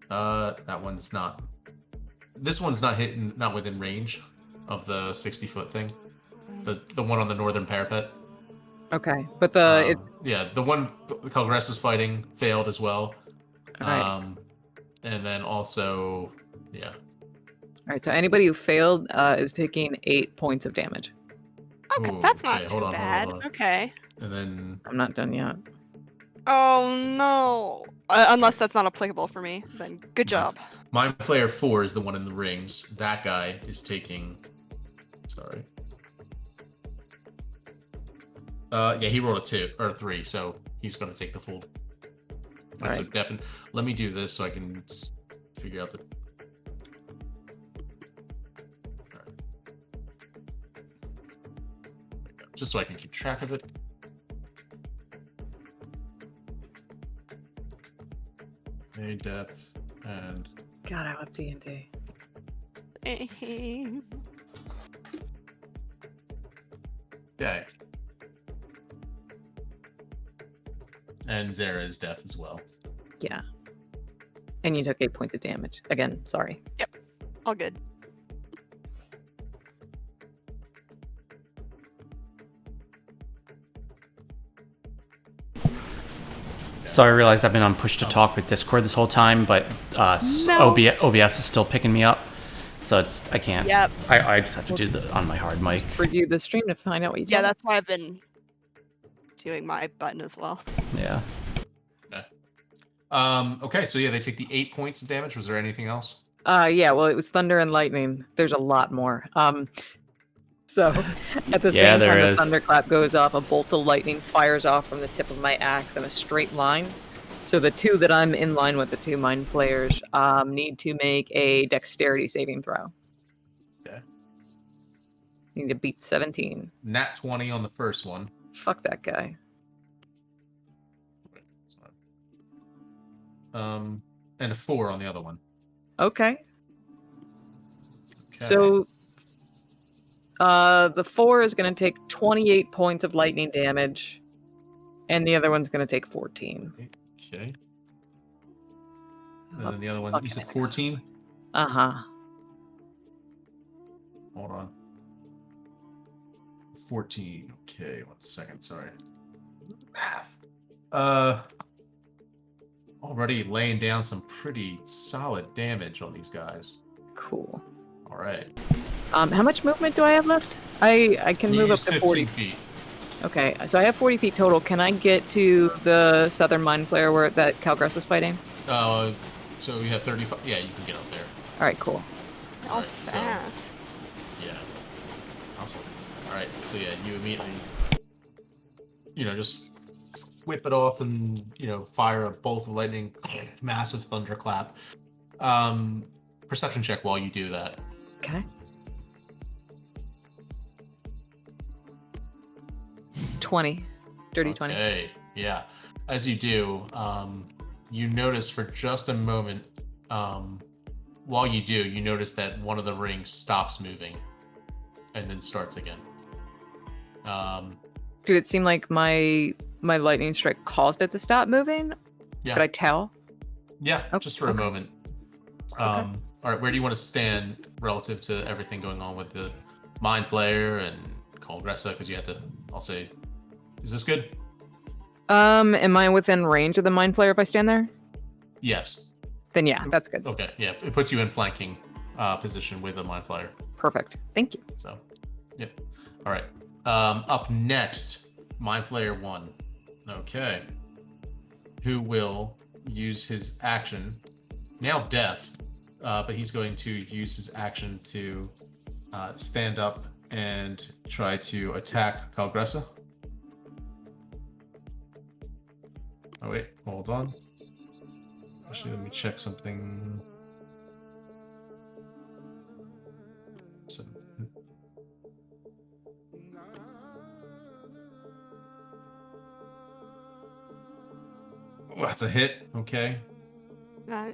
That one's not. This one's not hitting, not within range of the 60-foot thing. The one on the northern parapet. Okay, but the... Yeah, the one Calgressa's fighting failed as well. Alright. And then also, yeah. Alright, so anybody who failed is taking 8 points of damage. Okay, Ooh, that's not okay, too hold on, bad. hold on. Okay. And then I'm not done yet. Oh no. Unless that's not applicable for me, then good job. Mind Flayer 4 is the one in the rings. That guy is taking. Sorry. Yeah, he rolled a 2 or a 3, so he's gonna take the full. All So right. definitely, let me do this so I can figure out the. All right. Just so I can keep track of it. A def and God, I love D&D. yeah. And Zara is deaf as well. Yeah. And you took 8 points of damage. Again, sorry. All good. So I realized I've been on push to talk with Discord this whole time, but No. OBS is still picking me up. So I can't. Yep. I just have to do the on my hard mic. Review the stream to find out what you Yeah, told that's why I've been doing my button as well. Yeah. Okay, so yeah, they take the 8 points of damage. Was there anything else? Yeah, well, it was thunder and lightning. There's a lot more. So at the Yeah, same there time the is. thunderclap goes off, a bolt of lightning fires off from the tip of my axe in a straight line. So the two that I'm in line with, the two Mind Flayers, need to make a dexterity saving throw. Okay. Need to beat 17. Nat 20 on the first one. Fuck that guy. And a 4 on the other one. Okay. Okay. So the 4 is going to take 28 points of lightning damage, and the other one's going to take 14. Okay. And then the other one, you said Fucking 14? Uh-huh. Hold on. 14. Okay, 1 second, sorry. Math. Already laying down some pretty solid damage on these guys. Cool. All right. How much movement do I have left? I can You move up used to 15 40. feet. Okay, so I have 40 feet total. Can I get to the southern mind flare where that Calgress is fighting? So you have 35. Yeah, you can get up there. All right, cool. Oh, Alright, so- fast. Yeah. Awesome. All right. So yeah, you immediately, just whip it off and fire a bolt of lightning, massive thunderclap. Perception check while you do that. Okay. 20. Dirty 20. Okay. Yeah. As you do, you notice for just a moment, while you do, you notice that one of the rings stops moving and then starts again. Did it seem like my lightning strike caused it to stop moving? Yeah. Could I tell? Yeah, Oh, just for a okay. moment. All right, where do you want to stand relative to everything going on with the Mind Flayer and Colgressa? Because you have to, I'll say, is this good? Am I within range of the mind flare if I stand there? Yes. Then yeah, that's good. Okay, yeah, it puts you in flanking position with a Mind Flayer. Perfect. Thank you. So, yep. All right. Up next, Mind Flayer 1. Okay. Who will use his action, now death, but he's going to use his action to stand up and try to attack Calgressa. Oh wait, hold on. Actually, let me check something. So, oh, that's a hit. Okay.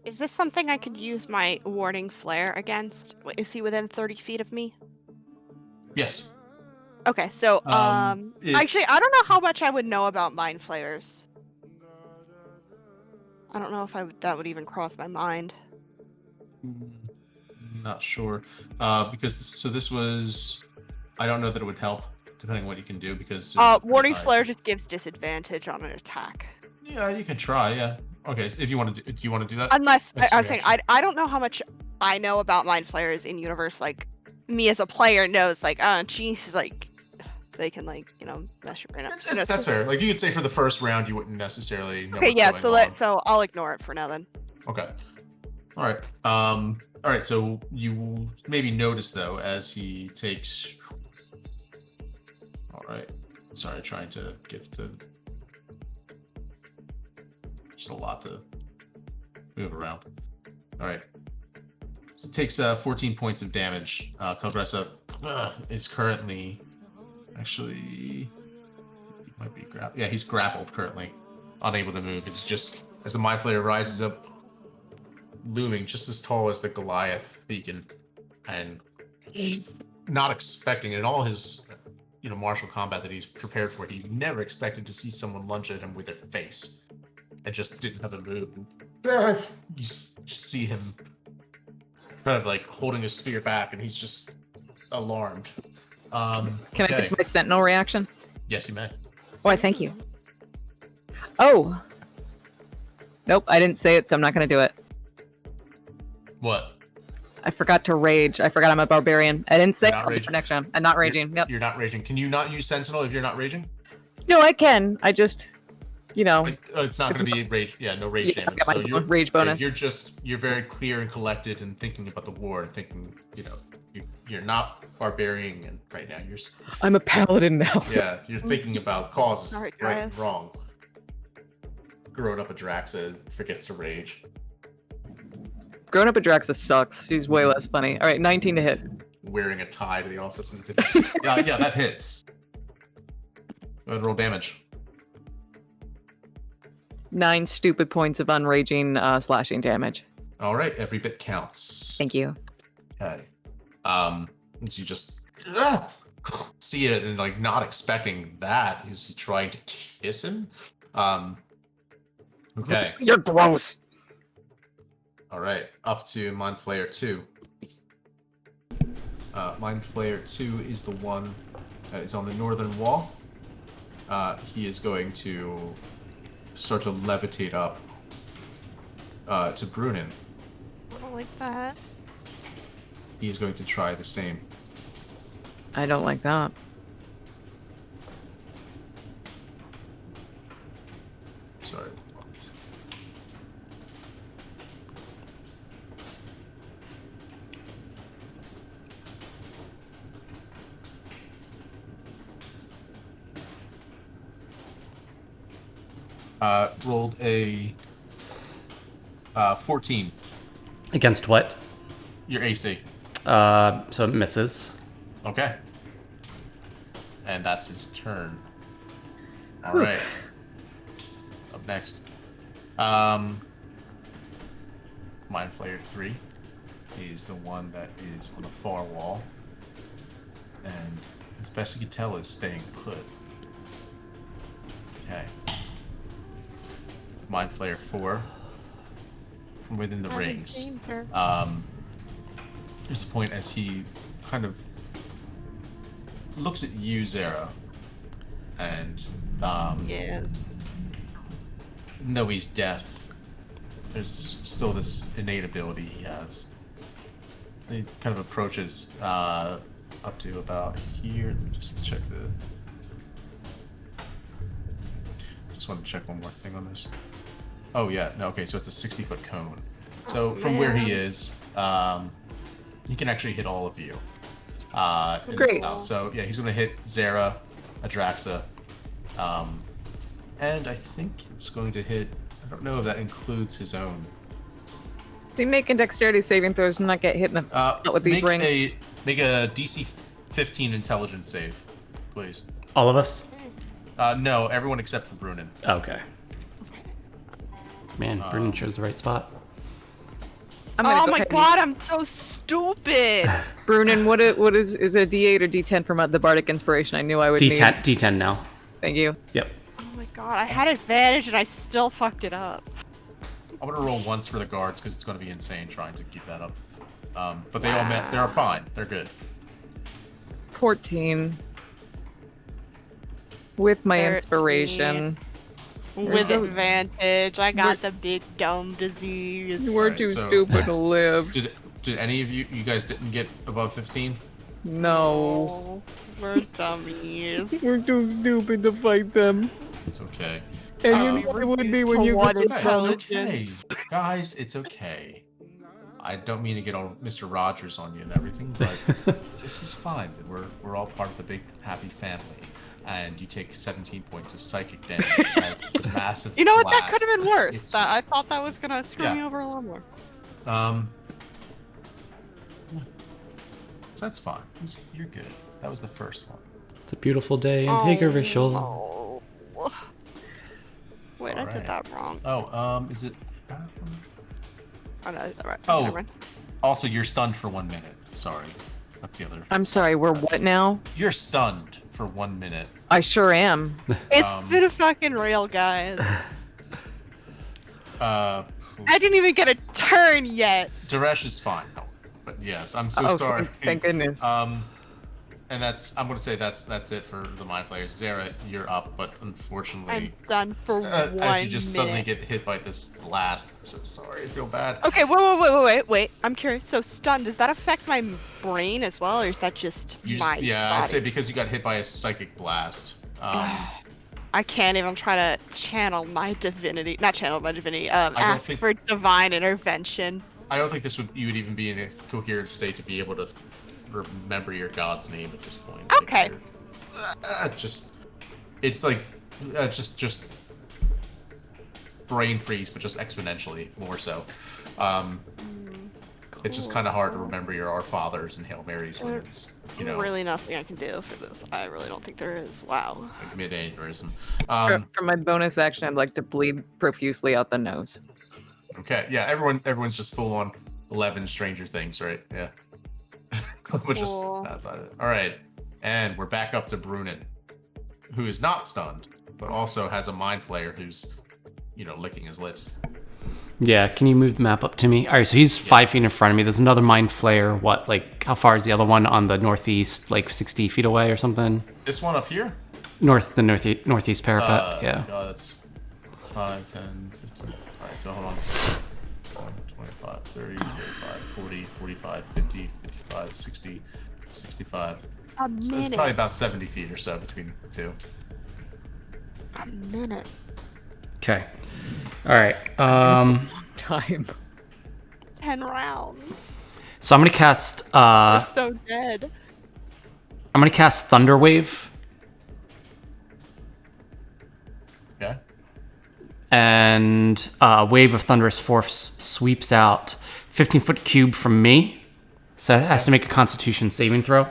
Is this something I could use my warding flare against? Is he within 30 feet of me? Yes. Okay, so actually, I don't know how much I would know about mind flayers. I don't know if that would even cross my mind. Not sure. Because this was. I don't know that it would help, depending on what you can do, because. Warding flare just gives disadvantage on an attack. Yeah, you can try. Yeah. Okay. If you want to, do you want to do that? Unless That's I was saying, reaction. I don't know how much I know about mind flayers in universe. Like me as a player knows, like, geez, like they can mess your brain up. That's fair. Like you could say for the first round, you wouldn't necessarily know. Okay, what's yeah. going on. So I'll ignore it for now then. Okay. All right. All right. So you maybe notice though as he takes. All right. Sorry, trying to get to. Just a lot to move around. All right. So it takes 14 points of damage. Calgressa is currently actually he might be grappled. Yeah, he's grappled currently, unable to move. It's just as the Mind Flayer rises up, looming just as tall as the Goliath beacon, and not expecting in all his martial combat that he's prepared for, he never expected to see someone lunge at him with their face. And just didn't have a move. You just see him kind of like holding his spear back, and he's just alarmed. Can I okay. take my sentinel reaction? Yes, you may. Why, thank you. Oh. Nope, I didn't say it, so I'm not going to do it. What? I forgot to rage. I forgot I'm a barbarian. I didn't say You're not it raging. for next round. I'm not raging. Yep. You're not raging. Can you not use Sentinel if you're not raging? No, I can. I just, It's not going to be rage. Yeah, no rage Yeah, damage. I got So my you're rage bonus. You're very clear and collected and thinking about the war and thinking, you're not barbarian right now. I'm a paladin now. Yeah, you're thinking about causes, Sorry, right and guys. wrong. Growing up a Draxa forgets to rage. Growing up a Draxa sucks. She's way less funny. All right, 19 to hit. Wearing a tie to the office. And yeah, that hits. Go ahead and roll damage. 9 stupid points of unraging slashing damage. All right, every bit counts. Thank you. Okay. So you just see it and like not expecting that. Is he trying to kiss him? Okay. You're gross. All right, up to Mind Flayer 2. Mind Flayer 2 is the one that is on the northern wall. He is going to start to levitate up to Brunin. I don't like that. He is going to try the same. I don't like that. Sorry. Rolled a 14. Against what? Your AC. So it misses. Okay. And that's his turn. All right. Up next. Mind Flayer 3 is the one that is on the far wall. And as best you can tell is staying put. Okay. Mind Flayer 4 from within the rings. There's a point as he kind of looks at you, Zara, and Yeah. though he's deaf, there's still this innate ability he has. He kind of approaches up to about here. Let me just check the. Just want to check one more thing on this. Oh yeah, no, okay, so it's a 60-foot cone. So from where he is, he can actually hit all of you in the south. So yeah, he's gonna hit Zara, Adraxa, and I think it's going to hit. I don't know if that includes his own. Is he making dexterity saving throws and not get hit in the butt with these rings? Make a DC 15 intelligence save, please. All of us? No, everyone except for Brunin. Okay. Man, Brunin chose the right spot. I'm gonna Oh go my ahead god, I'm so stupid. Brunin, what is it a D8 or D10 from the Bardic Inspiration? I knew I would need. D10 now. Thank you. Yep. Oh my god, I had advantage and I still fucked it up. I'm gonna roll once for the guards because it's gonna be insane trying to keep that up. But they all they're fine. They're good. 14. With my 13. inspiration. With So- advantage, I got the big dumb disease. You were Alright, too so- stupid to live. Did any of you guys didn't get above 15? No. Oh, we're dummies. We're too stupid to fight them. It's okay. And you know it would be when you What get It's okay. to It's okay. Guys, it's okay. I don't mean to get all Mr. Rogers on you and everything, but this is fine. We're all part of a big happy family. And you take 17 points of psychic damage. That's the massive. You know what? That blast. could have been worse. It's- I thought that was gonna screw Yeah. me over a lot more. So that's fine. You're good. That was the first one. It's a beautiful day in Hagervishal. Oh. Wait, I Alright. did that wrong. Oh, is it? Oh, no, alright. Oh. Never mind. Also, you're stunned for 1 minute. Sorry, that's the other. I'm sorry, we're what now? You're stunned for 1 minute. I sure am. It's been a fucking real, guys. Uh, I didn't even get a turn yet. Daresh is fine. No, but yes, I'm so Oh, sorry. thank goodness. And I'm gonna say that's it for the Mind Flayers. Zara, you're up, but unfortunately, I'm done for 1 as you just minute. suddenly get hit by this blast. I'm so sorry. I feel bad. Okay, wait. I'm curious. So stunned, does that affect my brain as well, or is that just my Yeah, body? I'd say because you got hit by a psychic blast. I can't even try to channel my divinity. Not channel my divinity. Ask think- for divine intervention. I don't think you would even be in a coherent state to be able to remember your god's name at this point. Okay. It's like just brain freeze, but just exponentially more so. It's just kind of hard to remember your Our Fathers and Hail Marys when it's Really nothing I can do for this. I really don't think there is. Wow. like mid-aneurysm. For my bonus action, I'd like to bleed profusely out the nose. Okay, yeah, everyone's just full on 11 Stranger Things, right? Yeah. Which is Cool. outside of it. All right, and we're back up to Brunin, who is not stunned, but also has a Mind Flayer who's, licking his lips. Yeah, can you move the map up to me? All right, so he's 5 feet in front of me. There's another mind flayer. What, like, how far is the other one on the northeast? Like 60 feet away or something? This one up here? Northeast parapet, yeah. God, that's 5, 10, 15. Alright, so hold on. 25, 30, 35, 40, 45, 50, 55, 60, 65. A So it's minute. probably about 70 feet or so between the two. A minute. Okay. All right. Time. 10 rounds. So I'm gonna cast. We're so dead. I'm gonna cast Thunder Wave, Okay? and a wave of thunderous force sweeps out 15-foot cube from me. So it has to make a Constitution saving throw.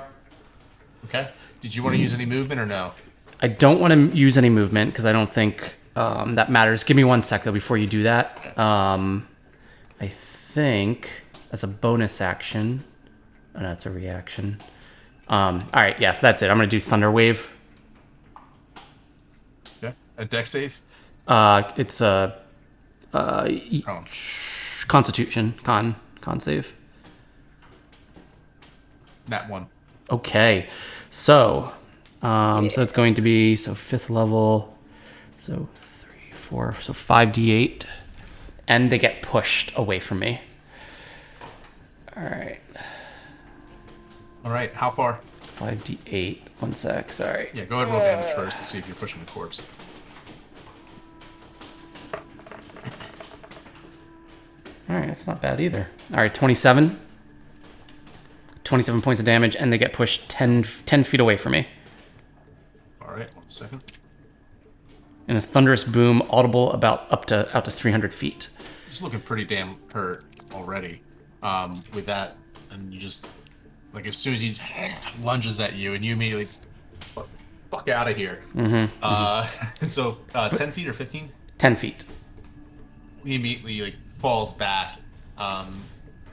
Okay. Did you want to use any movement or no? I don't want to use any movement because I don't think that matters. Give me 1 sec though before you do that. I think as a bonus action. Oh, no, it's a reaction. All right, yes, that's it. I'm gonna do Thunder Wave. Yeah. A deck save? It's a Oh. Constitution con save. That one. Okay, so so it's going to be 5th level, so 3, 4, so 5d8, and they get pushed away from me. All right, Alright, how far? 5d8. 1 sec. Sorry. Yeah, go ahead and roll damage first to see if you're pushing the corpse. All right, that's not bad either. All right, 27. 27 points of damage, and they get pushed 10 feet away from me. Alright, 1 second. And a thunderous boom audible about out to 300 feet. He's looking pretty damn hurt already. With that, and you just, like, as soon as he lunges at you, and you immediately, fuck out of here. And so, 10 feet or 15? 10 feet. He immediately, like, falls back.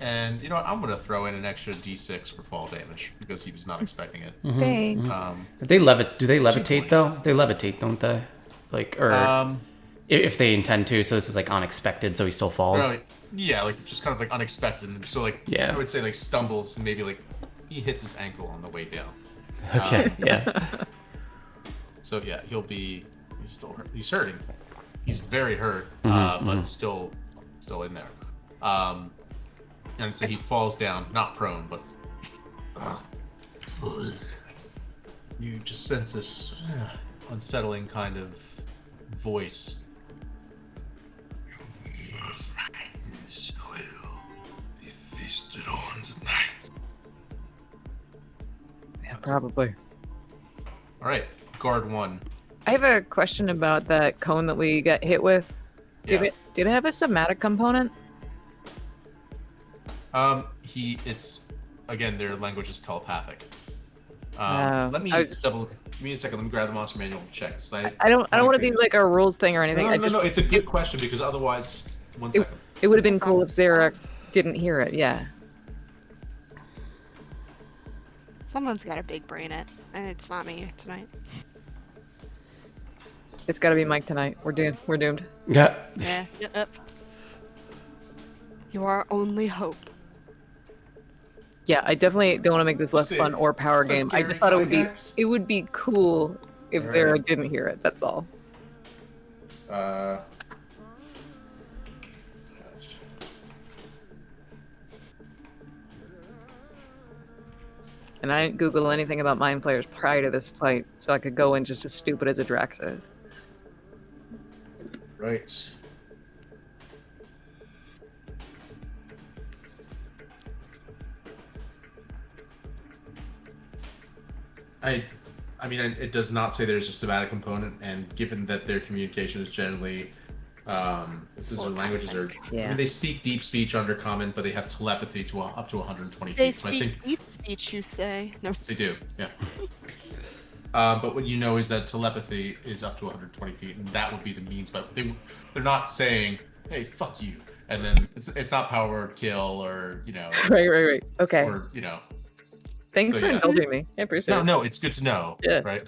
And, you know what, I'm going to throw in an extra d6 for fall damage, because he was not expecting it. Thanks. Do they levitate points. though? They levitate, don't they? Like, or if they intend to. So this is like unexpected, so he still falls. Really, yeah, like, just kind of, like, unexpected. And so, like, Yeah. I would say, like, stumbles, and maybe, like, he hits his ankle on the way down. Okay, yeah. So yeah, he's still hurt. He's hurting. He's very hurt, but still in there. And so he falls down, not prone, but you just sense this unsettling kind of voice. Your friends will be feasted on tonight. Yeah, probably. All right, guard 1. I have a question about that cone that we got hit with. Did it have a somatic component? It's again, their language is telepathic. Oh, Let me I was- give me a second. Let me grab the monster manual and check. I don't want to be like a rules thing or anything. No, it's a good question because otherwise, 1 second. It would have been cool if Zara didn't hear it. Yeah. Someone's got a big brain it, and it's not me tonight. It's got to be Mike tonight. We're doomed. Yeah. Yeah, yep. You are our only hope. Yeah, I definitely don't want to make this less fun or power game. I just thought it would be cool if All Zara right. didn't hear it. That's all. And I didn't Google anything about mind players prior to this fight, so I could go in just as stupid as a Drax is. Right. I mean, it does not say there's a somatic component, and given that their communication is generally, this is their languages are. I Yeah. mean, they speak deep speech under common, but they have telepathy to up to 120 They feet. So I speak think deep speech, you say? No. they do, yeah. But what you know is that telepathy is up to 120 feet, and that would be the means. But they're not saying, "Hey, fuck you," and then it's not power word kill or Right. Okay. or Thanks so for yeah. indulging me. I appreciate it. No, it's good to know. Yeah. Right.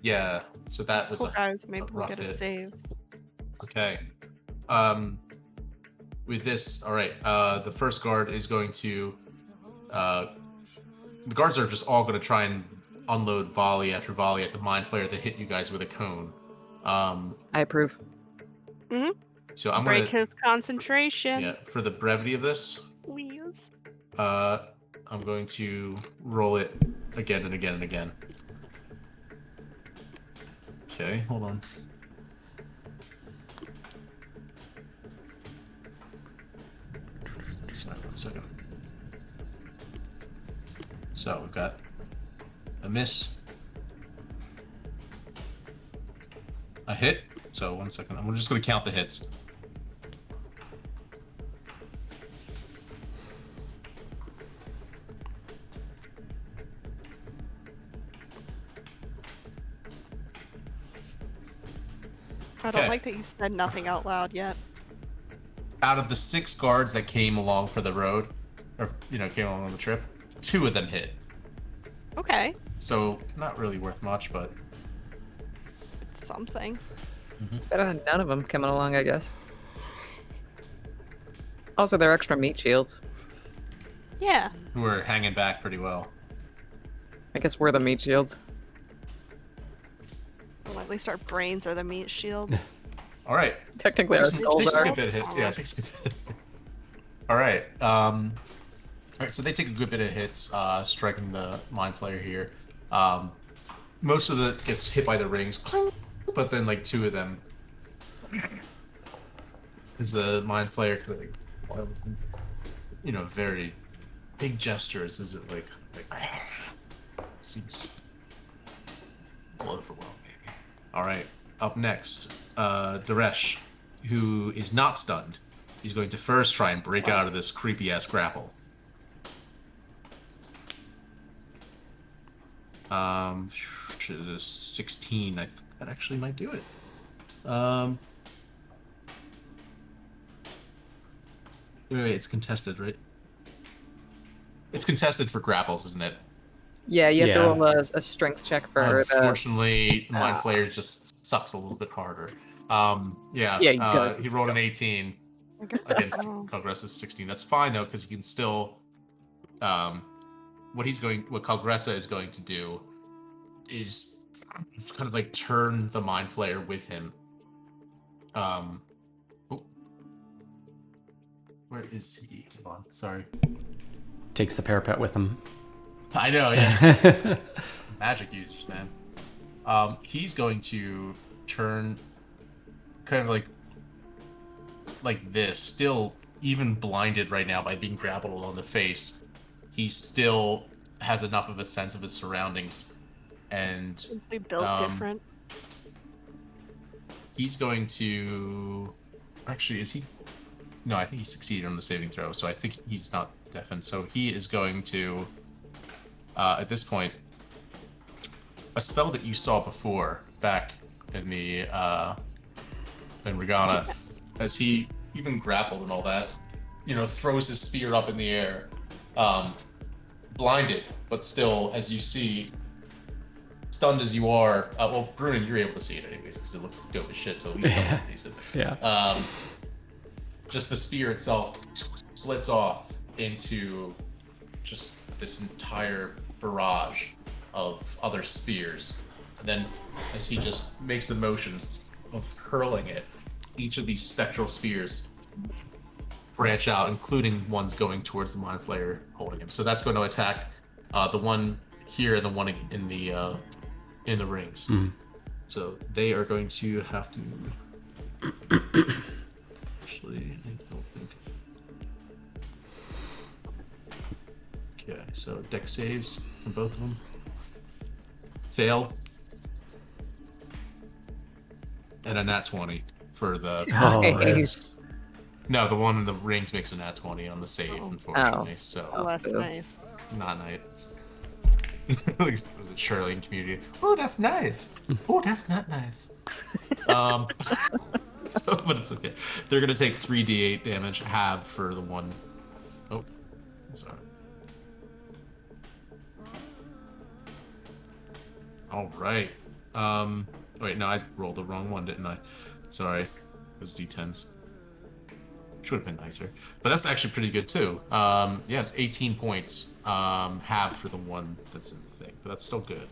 Yeah. So that was Cool guys, maybe a we'll rough get a hit. save. Okay. with this, all right. The first guard is going to. The guards are just all going to try and unload volley after volley at the mind flayer that hit you guys with a cone. I approve. So I'm Break gonna. his concentration. Yeah, for the brevity of this, Please. I'm going to roll it again and again and again. Okay, hold on. Sorry, 1 second. So we've got a miss, a hit. So 1 second. I'm just going to count the hits. I don't Okay. like that you said nothing out loud yet. Out of the 6 guards that came along for the road, or came along on the trip, 2 of them hit. Okay. So not really worth much, but It's something. Better than none of them coming along, I guess. Also, they're extra meat shields. Yeah. who are hanging back pretty well. I guess we're the meat shields. Well, at least our brains are the meat shields. All right. Technically, our Takes skulls a are. good bit of hit. Yeah, it takes a good bit. All right. All right. So they take a good bit of hits, striking the mind flayer here. Most of it gets hit by the rings, but then like 2 of them, is the mind flayer very big gestures. Is it like seems a little overwhelming. All right. Up next, Daresh, who is not stunned. He's going to first try and break out of this creepy-ass grapple. 16. I think that actually might do it. Wait, it's contested, right? It's contested for grapples, isn't it? Yeah, you have to Yeah. roll a strength check for the. Unfortunately, Mind Flayer just sucks a little bit harder. Yeah, he does. He rolled an 18 against Oh. Calgressa's 16. That's fine though, because he can still. What Calgressa is going to do is kind of like turn the Mind Flayer with him. Where is he? Hold on, sorry. Takes the parapet with him. I know, yeah. Magic users, man. He's going to turn kind of like this, still even blinded right now by being grappled on the face. He still has enough of a sense of his surroundings, and Simply built different. he's going to. Actually, is he? No, I think he succeeded on the saving throw, so I think he's not deafened. So he is going to, at this point, a spell that you saw before back in the in Regana, as he even grappled and all that, throws his spear up in the air, blinded, but still, as you see, stunned as you are. Well, Brunin, you're able to see it anyways because it looks dope as shit. So at least someone sees it. Yeah. Just the spear itself slits off into just this entire barrage of other spears. And then as he just makes the motion of hurling it, each of these spectral spears branch out, including ones going towards the Mind Flayer holding him. So that's going to attack the one here and the one in the rings. Mhm. So they are going to have to... Actually, I don't think... Okay, so dex saves from both of them. Fail. And a nat 20 for the... Oh, Nice. No, the one in the rings makes a nat 20 on the save, unfortunately. So, Oh, that's boo. nice. not nice. Was it Shirley in Community? Oh, that's nice. Oh, that's not nice. But it's okay. They're gonna take 3d8 damage, halved for the one. Oh, sorry. All right. Wait, no, I rolled the wrong one, didn't I? Sorry. It was d10s. which would have been nicer. But that's actually pretty good too. Yes, 18 points halved for the one that's in the thing, but that's still good.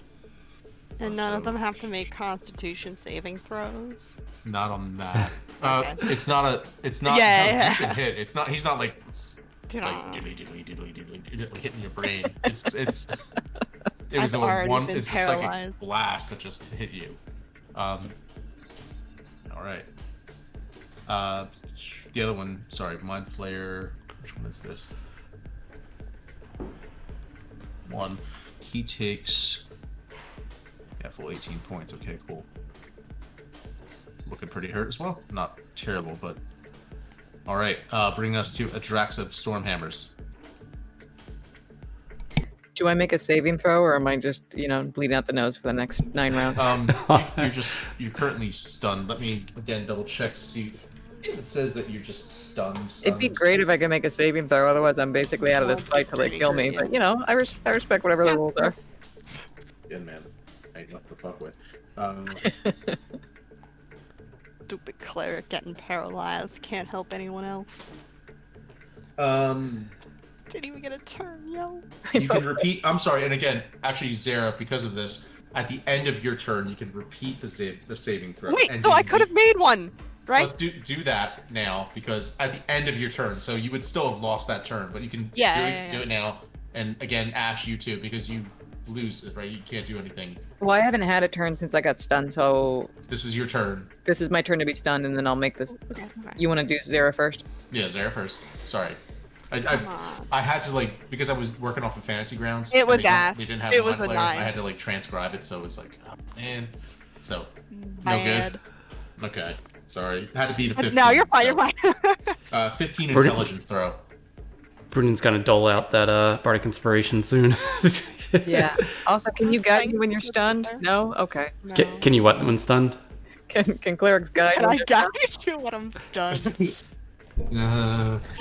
And none of them have to make Constitution saving throws. Not on that. Okay. It's not. Yeah, no, yeah. You can hit. It's not. He's not like Yeah. diddly, hitting your brain. It was I've a already one. been It's a psychic paralyzed. blast that just hit you. All right. The other one. Sorry, Mind Flayer. Which one is this? One. He takes. Yeah, full 18 points. Okay, cool. Looking pretty hurt as well. Not terrible, but all right. Bring us to Adraxa Stormhammers. Do I make a saving throw, or am I just, bleeding out the nose for the next 9 rounds? You're currently stunned. Let me again double check to see if it says that you're just stunned. It'd be great if I could make a saving throw. Otherwise, I'm basically out of this fight till they kill me. But I respect whatever the rules are. Good man. Ain't nothing to fuck with. Stupid cleric getting paralyzed. Can't help anyone else. Didn't even get a turn, yo. You can repeat. I'm sorry. And again, actually, Zara, because of this, at the end of your turn, you can repeat the saving throw. Wait, and so I could have made one, right? Let's do that now, because at the end of your turn, so you would still have lost that turn, but you can do it now. And again, Ash, you too, because you lose it, right? You can't do anything. Well, I haven't had a turn since I got stunned, so This is your turn. this is my turn to be stunned, and then I'll make this. Okay. You want to do Zara first? Yeah, Zara first. Sorry. Come on. I had to because I was working off of Fantasy Grounds. It and was we didn't- ass. We didn't have It a was Mind a Flayer. 9. I had to transcribe it, so it was like, oh man. So no Bad. good. Okay, sorry. It had to be the 15. No, you're fine. so, You're fine. 15 Pretty- intelligence throw. Brunen's gonna dole out that Bardic Inspiration soon. Yeah. Also, can you guide me when you're stunned? Thank you. No? Okay. No. Can you what when stunned? Can clerics guide Can when I you're guide stunned? you when I'm stunned? Just,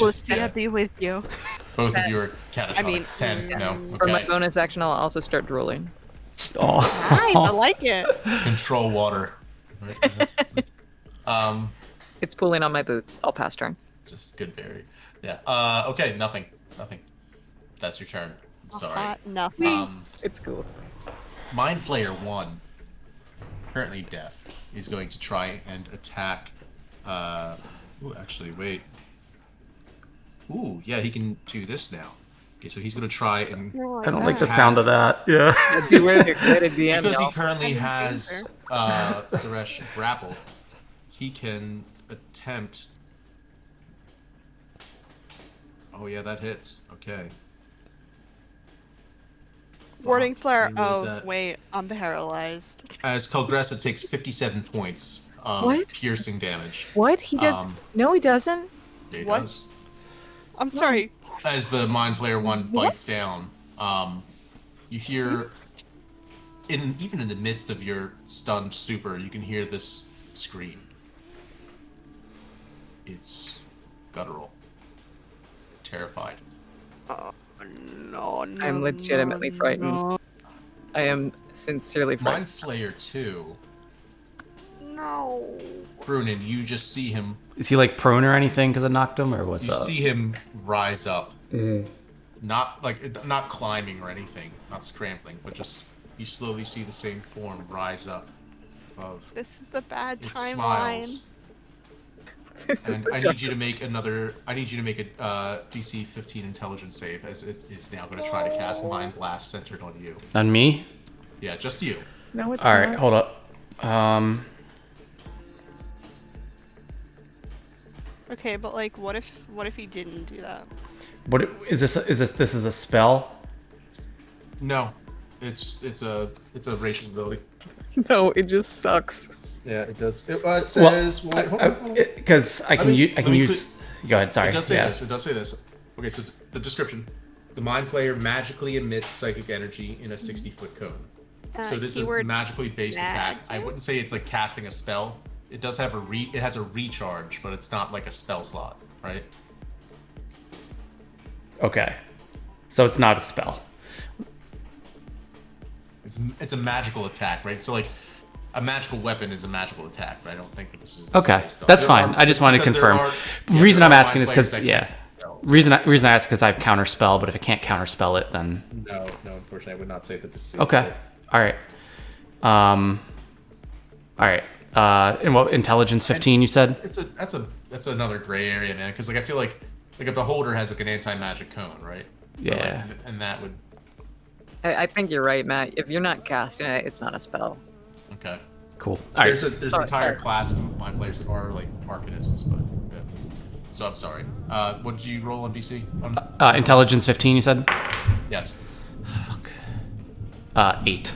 Lucia be with you. both of you are catatonic. I mean, 10. No. For my Okay. bonus action, I'll also start drooling. Oh, Nice, I like it. Control water. Right? It's pooling on my boots. I'll pass turn. Just good berry. Yeah. Okay. Nothing. That's your turn. I'm sorry. Nothing. It's cool. Mind Flayer 1, currently deaf, is going to try and attack. Ooh, actually, wait. Ooh, yeah, he can do this now. Okay, so he's going to try and. I don't like the sound of that. Yeah. Beware the excited DM, Because he y'all. currently has Thresh grappled, he can attempt. Oh, yeah, that hits. Okay. Warding Fuck, flare. he knows Oh, that. wait, I'm paralyzed. As Kalgressa takes 57 points of What? piercing damage. What? He does? No, he doesn't. Yeah, he What? does. I'm sorry. As the Mind Flayer 1 bites down, you hear, even in the midst of your stunned stupor, you can hear this scream. It's guttural. Terrified. No, I'm legitimately frightened. I am sincerely Mind frightened. Flayer 2, No. Brunin, you just see him, Is he like prone or anything because I knocked him, or what's you up? see him rise up. Not climbing or anything, not scrambling, but just, you slowly see the same form rise up above. This is the bad It timeline. smiles. This is And the I job. need you to make a DC 15 intelligence save, as it is now going to try to cast Mind Blast centered on you. On me? Yeah, just you. No, it's All right, not. hold up. Okay, but what if he didn't do that? What is this? This is a spell? No, it's a racial ability. No, it just sucks. Yeah, it does. It says- Because I can Let me use. Go ahead. Sorry. It does say yeah. this. It does say this. Okay, so the description: the Mind Flayer magically emits psychic energy in a 60-foot cone. So this is keyword magically based attack. magic? I wouldn't say it's like casting a spell. It does have it has a recharge, but it's not like a spell slot, right? Okay. So it's not a spell. It's a magical attack, right? So like a magical weapon is a magical attack, but I don't think that this is Okay, necessary stuff. that's There fine. are- I just wanted to because there confirm. are- Reason there I'm are asking mind is flayers because that can spells. reason I ask because I have counterspell, but if it can't counterspell it, then No, unfortunately, I would not say that this is okay. All right. All right. And what intelligence 15? You said. That's another gray area, man. Because like I feel like a beholder has like an anti-magic cone, right? But, Yeah. like, and that would I think you're right, Matt. If you're not casting it, it's not a spell. okay. Cool. All right. There's an entire sorry. class of mind flayers that are like arcanists, but yeah. So I'm sorry. What did you roll on DC? Intelligence 15. You said. Yes. 8.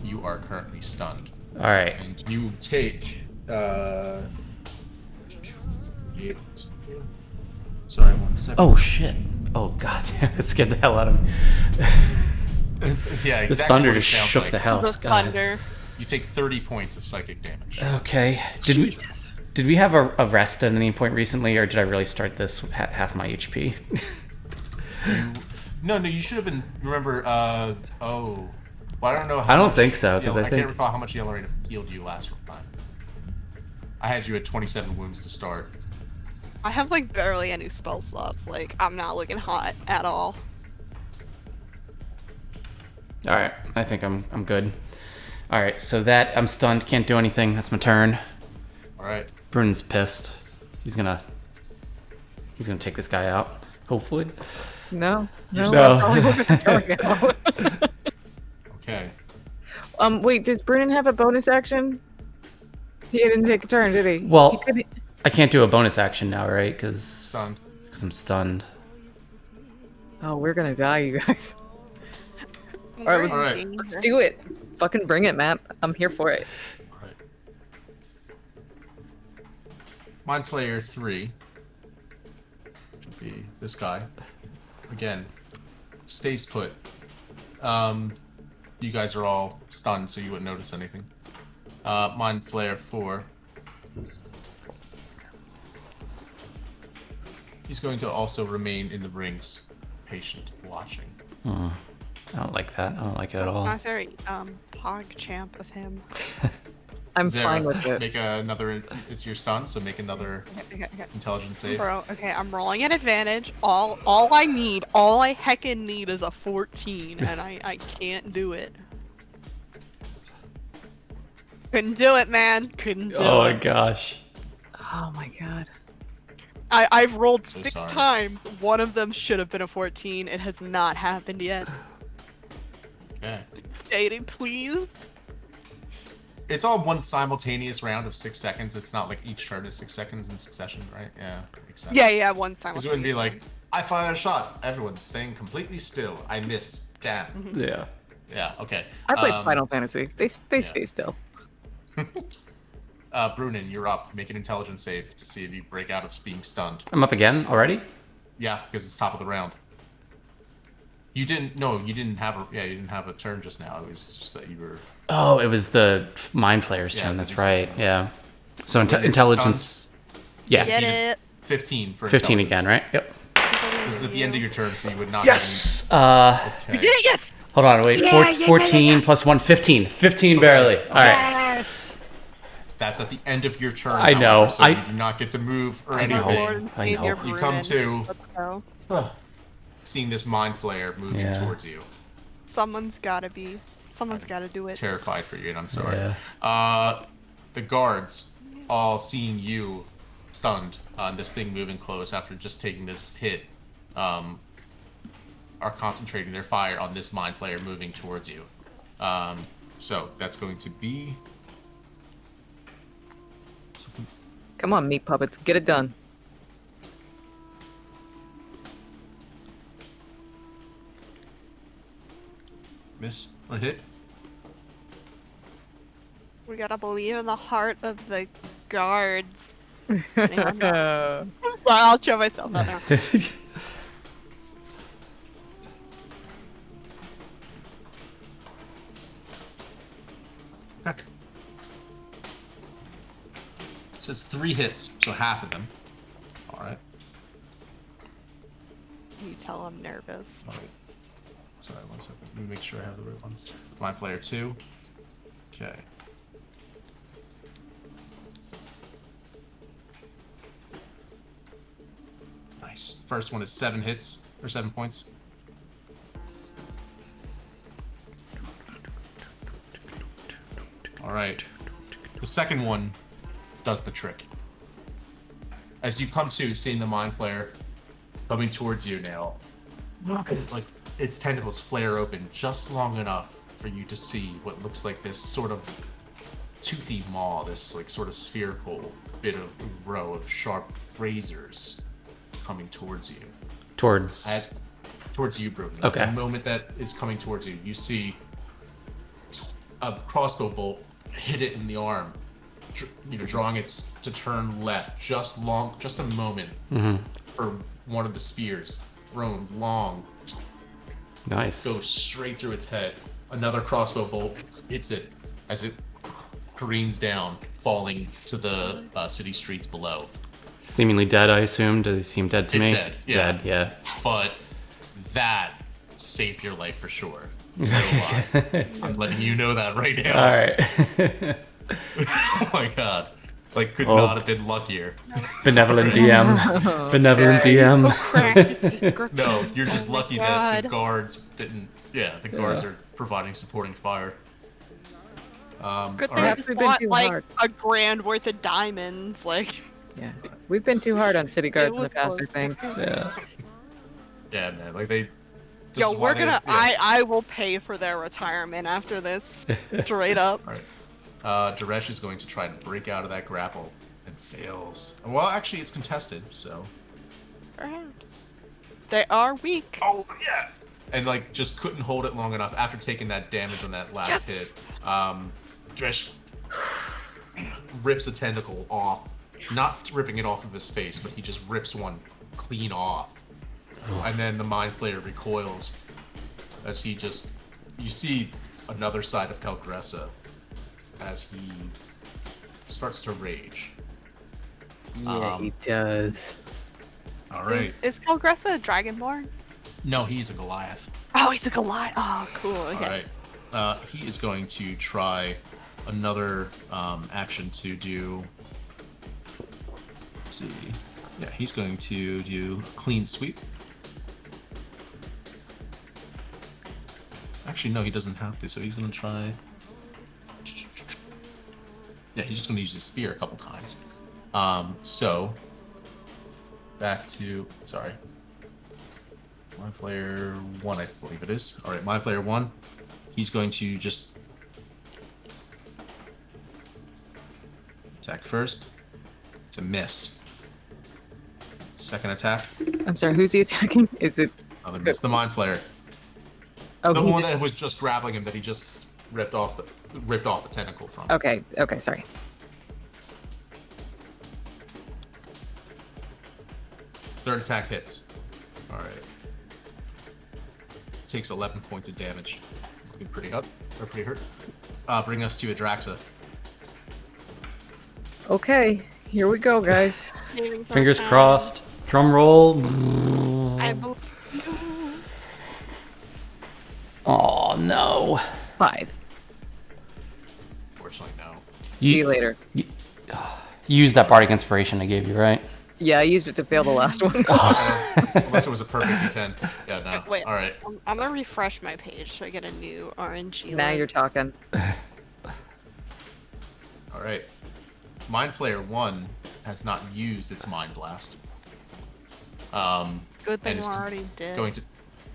You are currently stunned, All right. and you take. Sorry, 1 second. Oh shit. Oh god damn! It scared the hell out of me. Yeah, exactly. This thunder what it just sounds shook like. the The house. God. thunder. You take 30 points of psychic damage. Okay. Did we have a rest at any point recently, or did I really start this at half my HP? No, you should have been. Remember? Well, I don't know how. I don't much think so, 'cause I I think- can't recall how much Yellow Rain healed you last time. I had you at 27 wounds to start. I have like barely any spell slots. Like I'm not looking hot at all. All right. I think I'm good. All right. So that I'm stunned. Can't do anything. That's my turn. All right. Brun's pissed. He's gonna take this guy out. Hopefully. No. No. I probably won't get the turn out. Okay. Wait, does Brennan have a bonus action? He didn't take a turn, did he? Well, He could- I can't do a bonus action now, right? Because Stunned. I'm stunned. Oh, we're gonna die, you guys. Alright, We're in alright. danger. Let's do it. Fucking bring it, Matt. I'm here for it. All right. Mind Flayer 3 should be this guy. Again, stays put. You guys are all stunned, so you wouldn't notice anything. Mind Flayer 4. He's going to also remain in the rings, patient, watching. I don't like that. I don't like it at all. Not very pog champ of him. I'm Zara, fine with it. Make another. It's your stun, so make another Okay. intelligence save. Bro, okay, I'm rolling at advantage. All I heckin' need is a 14, and I can't do it. Couldn't do it, man. Couldn't do Oh my it. gosh. Oh my god. I've rolled So 6 sorry. times. One of them should have been a 14. It has not happened yet. Okay. Jaded, please. It's all one simultaneous round of 6 seconds. It's not like each turn is 6 seconds in succession, right? Yeah, makes sense. Yeah, one time. Because it wouldn't be like, I fire a shot. Everyone's staying completely still. I miss. Damn. Yeah. Yeah. Okay. I played Final Fantasy. They stay still. Brunin, you're up. Make an intelligence save to see if you break out of being stunned. I'm up again already? Yeah, because it's top of the round. You didn't. No, you didn't have a. Yeah, you didn't have a turn just now. It was just that you were. Oh, it was the Mind Flayer's Yeah, turn. That's because- right. Yeah. So When you're intelligence. Yeah. Get needed it. 15 for 15 intelligence. again, right? Yep. This is at the end of your turn, so you would not. Yes. Have We any... did it, yes! Hold on. Wait. 14 plus 1, 15. 15 barely. All right. That's at the end of your turn. I know. However, so you do not get to move or I know. My anything. Lord and I know. Savior You come Bruin. to Let's go. seeing this mind flayer moving Yeah. towards you. Someone's gotta do it. Terrified for you, and I'm sorry. Yeah. The guards, all seeing you stunned on this thing moving close after just taking this hit, are concentrating their fire on this mind flayer moving towards you. So that's going to be. Come on, meat puppets. Get it done. Miss or hit? We gotta believe in the heart of the guards. Sorry, I'll show myself out now. So it's 3 hits, so half of them. Alright. You tell I'm nervous. Alright. Sorry, 1 second. Let me make sure I have the right one. Mind Flayer 2. Okay. Nice. First one is 7 hits, or 7 points. Alright. The second one does the trick. As you come to, seeing the Mind Flayer coming towards you now, like its tentacles flare open just long enough for you to see what looks like this sort of toothy maw, this like sort of spherical bit of row of sharp razors coming towards you. Towards Towards you, Broden. Okay. The moment that is coming towards you, you see a crossbow bolt hit it in the arm, drawing it to turn left just a moment for one of the spears thrown long. Nice. Goes straight through its head. Another crossbow bolt hits it as it careens down, falling to the city streets below. Seemingly dead, I assume. Does he seem dead to me? It's dead, yeah. Dead, yeah. But that saved your life for sure. No lie. I'm letting you know that right now. All right. Oh my god. Like, could not have been luckier. Benevolent DM. Benevolent DM. Cracked description. No, you're just Oh my lucky that the God. guards didn't. Yeah, the guards are providing supporting fire. Good all thing right. I Perhaps we've been bought too like hard. a grand worth of diamonds. Like, Yeah. We've been too hard on city guards in was the past, I close. think. Yeah. Yeah, man. Like they. this yo, is why we're gonna. they- yeah. I will pay for their retirement after this. Straight up. All right. Daresh is going to try to break out of that grapple and fails. Well, actually, it's contested, so. Perhaps. They are weak. Oh yeah. And like just couldn't hold it long enough after taking that damage on that last Yes. hit. Daresh rips a tentacle off, not ripping it off of his face, but he just rips one clean off. And then the Mind Flayer recoils as you see another side of Calgressa as he starts to rage. Yeah, he does. All right. Is Calgressa a dragonborn? No, he's a Goliath. Oh, he's a Goliath. Oh, cool. Okay. All right. He is going to try another action to do. Let's see. Yeah, he's going to do clean sweep. Actually, no, he doesn't have to. So he's going to try. Yeah, he's just going to use his spear a couple times. So back to Mind Flayer 1, I believe it is. All right, Mind Flayer 1. He's going to just attack first. It's a miss. Second attack, I'm sorry, who's he attacking? Is it... another miss. The Mind Flayer, Oh, the he one did- that was just grappling him that he just ripped off a tentacle from. Okay, sorry. Third attack hits. All right. Takes 11 points of damage. Looking pretty up. Or pretty hurt. Bring us to Adraxa. Okay, here we go, guys. Fingers crossed. Drum roll. I believe. Oh no. 5. Fortunately, no. See you later. You used that bardic inspiration I gave you, right? Yeah, I used it to fail the last one. Unless it was a perfect D10. Yeah, no. Wait. All right. I'm gonna refresh my page so I get a new RNG. Now you're list. talking. All right. Mind Flayer 1 has not used its Mind Blast. Good thing and we is already did. going to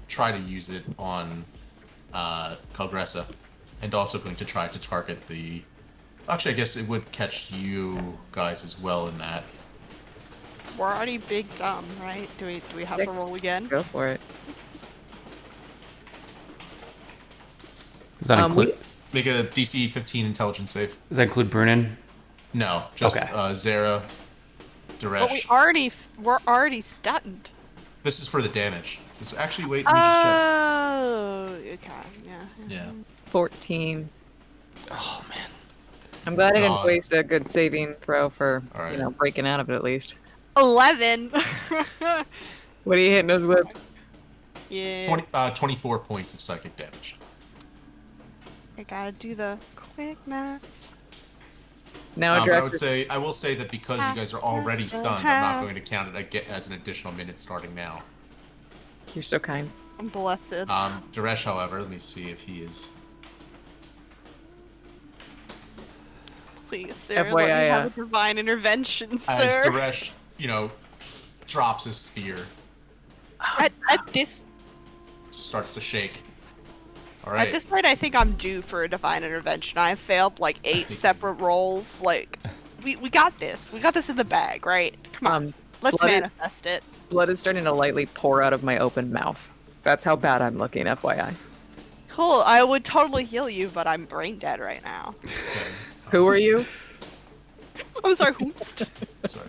try to use it on Calgressa, and also going to try to target the... Actually, I guess it would catch you guys as well in that. We're already big dumb, right? Do we have to roll again? Go for it. Does that include? we- Make a DC 15 intelligence save. Does that include Brunin? No, just Okay. Zera, But Daresh. we're already stunned. This is for the damage. Actually, wait, let me just check. Oh, okay, yeah. Yeah. 14. Oh man. I'm glad I didn't God. waste a good saving throw for, All right. breaking out of it at least. 11. What are you hitting us with? Yeah. 24 points of psychic damage. I gotta do the quick math. Now, But director, I will say that because you guys are already stunned, I'm not going to count it as an additional minute starting now. you're so kind. I'm blessed. Duresh, however, let me see if he is. Please, sir, let me have FYI, a divine intervention, As sir. Duresh, drops his spear, At this starts to shake. All At right. this point, I think I'm due for a divine intervention. I have failed like 8 separate rolls. Like, we got this. We got this in the bag, right? Come on, let's blood is- manifest it. Blood is starting to lightly pour out of my open mouth. That's how bad I'm looking, FYI. Cool. I would totally heal you, but I'm brain dead right now. Who are you? I'm sorry. Whoops. Sorry.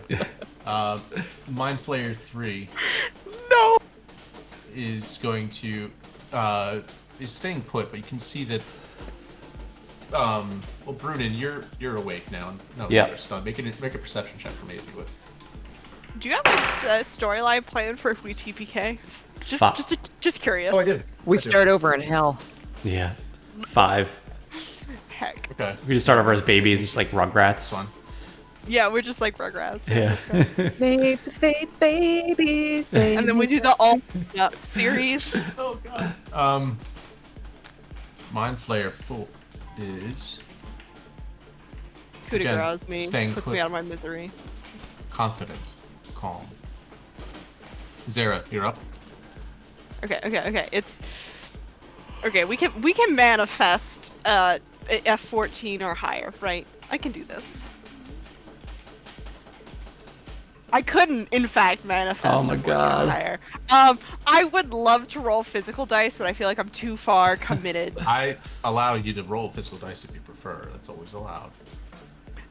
Mind Flayer 3 No. is going to is staying put, but you can see that. Well, Brunin, you're awake now. No, Yeah. you're stunned. Make a perception check for me if you would. Do you have a storyline planned for if we TPK? Just curious. Oh, I did. We start over in hell. Yeah. 5. Heck. Okay. We just start over as babies, just like Rugrats. That's fine. Yeah, we're just like Rugrats. Yeah. Made to fate babies. And then we do the all series. Oh god. Mind Flayer 4 is Coup de Again, grace me. staying Puts put. me out of my misery. confident, calm. Zara, you're up. Okay. It's okay. We can manifest F14 or higher, right? I can do this. I couldn't, in fact, manifest Oh my a 14 God. or higher. I would love to roll physical dice, but I feel like I'm too far committed. I allow you to roll physical dice if you prefer. That's always allowed.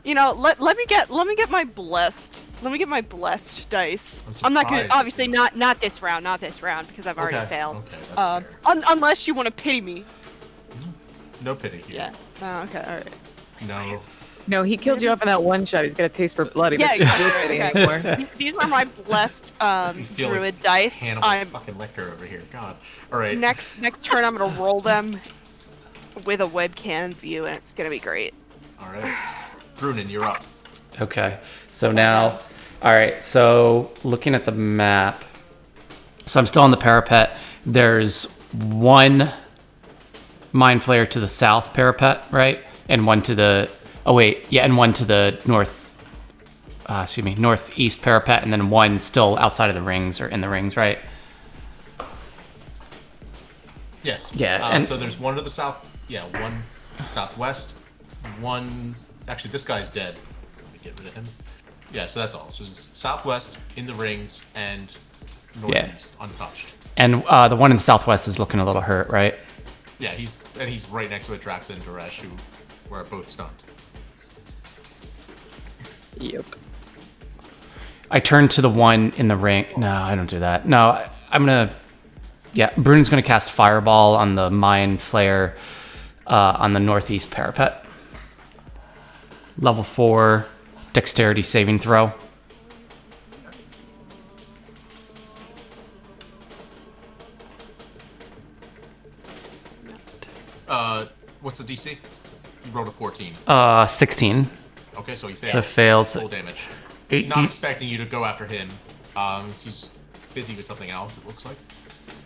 You know, let me get my blessed. Let me get my blessed dice. I'm not gonna, surprised if obviously you- not this round, because I've already failed. Okay, that's fair. Unless you want to pity me. No pity here. Yeah. Oh, okay. All right. No. No, he killed you off in that one shot. He's got a taste for blood. He Yeah, doesn't do exactly. it anymore. These are my blessed You feel druid like dice. Hannibal I'm fucking Lecter over here. God. All right. next turn I'm gonna roll them with a webcam view, and it's gonna be great. All right. Brunin, you're up. Okay. So now, all right. So looking at the map, so I'm still on the parapet. There's one Mind Flayer to the south parapet, right? And one to the, and one to the northeast parapet, and then one still outside of the rings or in the rings, right? Yes. Yeah, and- so there's one to the south. Yeah, one southwest. One. Actually, this guy's dead. Let me get rid of him. Yeah, so that's all. So it's southwest in the rings and northeast untouched. And the one in the southwest is looking a little hurt, right? Yeah, he's right next to Adraxa and Duresh, who were both stunned. Yep. I turn to the one in the ring. No, I don't do that. No, I'm gonna. Yeah, Brunin's gonna cast Fireball on the Mind Flayer on the northeast parapet. Level 4 Dexterity saving throw. What's the DC? You rolled a 14. 16. Okay, so he failed. So failed. Full damage. Eight- Not expecting you to go after him. He's busy with something else, it looks like.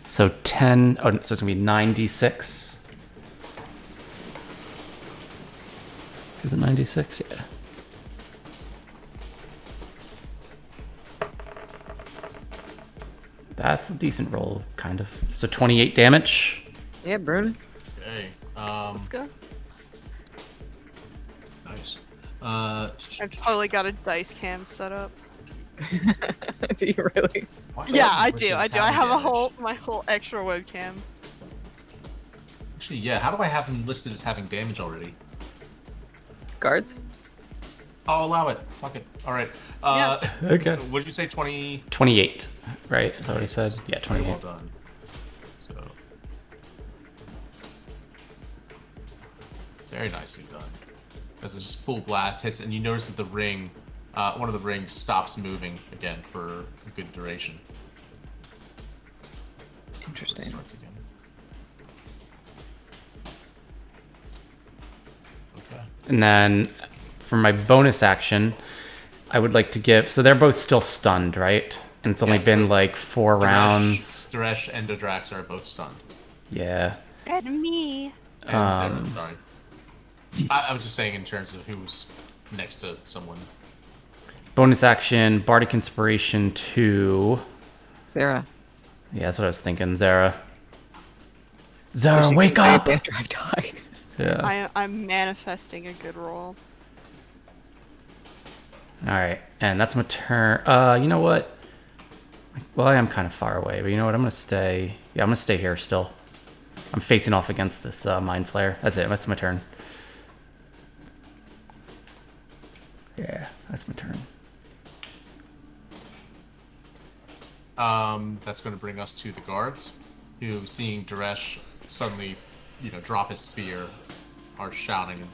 So 10. Oh, so it's gonna be 9d6. Is it 96? Yeah. That's a decent roll, kind of. So 28 damage. Yeah, Bruin. Okay. Let's go. Nice. I've totally got a dice cam set up. Do you really? Yeah, I do. I have my whole extra webcam. Actually, yeah. How do I have him listed as having damage already? Guards? I'll allow it. Fuck it. All right. Okay. What did you say? 20. 28, right? Is that what he said? Yeah, Very 28. well done. So. Very nicely done. As this full blast hits, and you notice that the ring, one of the rings stops moving again for a good duration. It Interesting. starts again. And then for my bonus action, I would like to give. So they're both still stunned, right? And it's only been like 4 rounds. Duresh and Dodrax are both stunned. Yeah. And me. And Sarah, sorry. I was just saying in terms of who's next to someone. Bonus action, Bardic Inspiration 2. Sarah. Yeah, that's what I was thinking, Zara. Zara, wake up! After I die. Yeah. I'm manifesting a good roll. Alright, and that's my turn. You know what? Well, I am kind of far away, but you know what? I'm gonna stay. Yeah, I'm gonna stay here still. I'm facing off against this Mind Flayer. That's it. That's my turn. Yeah, that's my turn. That's going to bring us to the guards, who, seeing Duresh suddenly, drop his spear, are shouting and,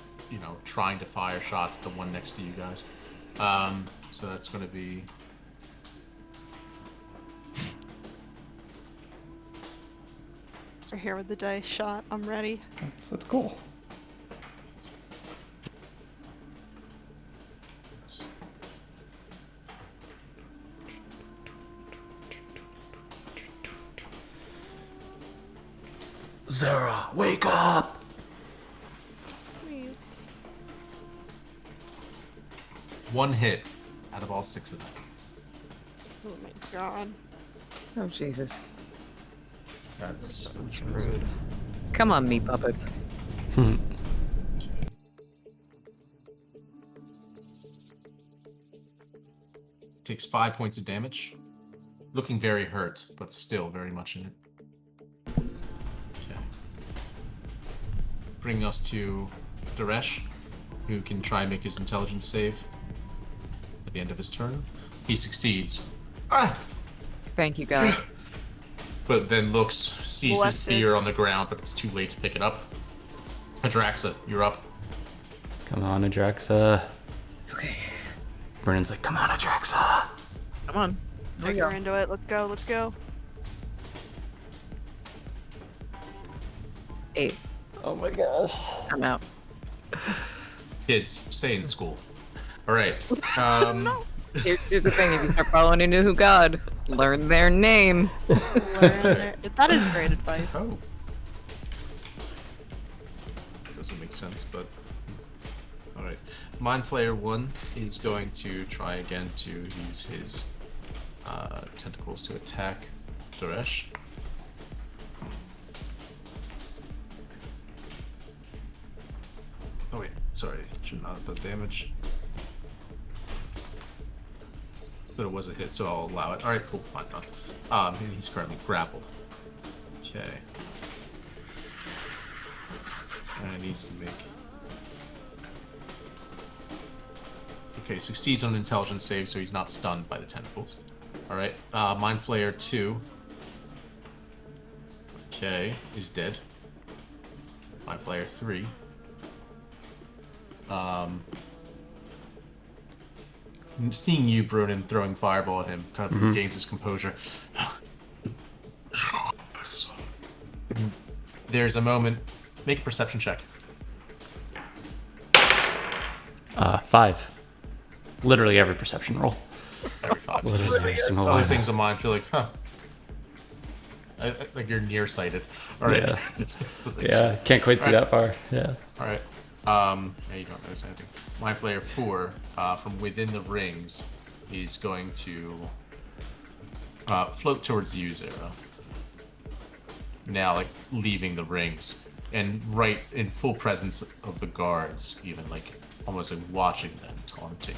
trying to fire shots at the one next to you guys. So that's going to be... We're here with the dice shot. I'm ready. That's cool. Zara, wake up! Please. One hit out of all 6 of them. Oh my god. Oh, Jesus. That's Rude. Come on, meat puppets. Takes 5 points of damage. Looking very hurt, but still very much in it. Okay. Bringing us to Duresh, who can try and make his intelligence save at the end of his turn. He succeeds. Thank you, God. But then looks, sees his spear on the ground, but it's too late to pick it up. Adraxa, you're up. Come on, Adraxa. Okay. Brennan's like, come on, Adraxa. Come on. There we You're go. into it. Let's go. Let's go. 8. Oh my gosh. I'm out. Kids, stay in school. All right. Here's the thing: if you start following a new god, learn their name. That is great advice. Oh. Doesn't make sense, but... Alright. Mind Flayer 1 is going to try again to use his tentacles to attack Duresh. Oh wait, sorry. Should not have done damage. But it was a hit, so I'll allow it. Alright, cool, fine, done. And he's currently grappled. Okay. And it needs to make... Okay, succeeds on an intelligence save, so he's not stunned by the tentacles. Alright, Mind Flayer 2. Okay, is dead. Mind Flayer 3. Seeing you, Brunin, throwing Fireball at him, kind of regains his composure. There's a moment. Make a perception check. 5. Literally every perception roll. Every 5. Literally every single Other one. things in mind feel like, like you're nearsighted. All right. Yeah. It's like, Yeah, can't quite see that far. Yeah. All right. Yeah, you don't notice anything. Mind Flayer 4, from within the rings, is going to float towards you, Zara. Now, like, leaving the rings. And right in full presence of the guards, even, like, almost like watching them, taunting.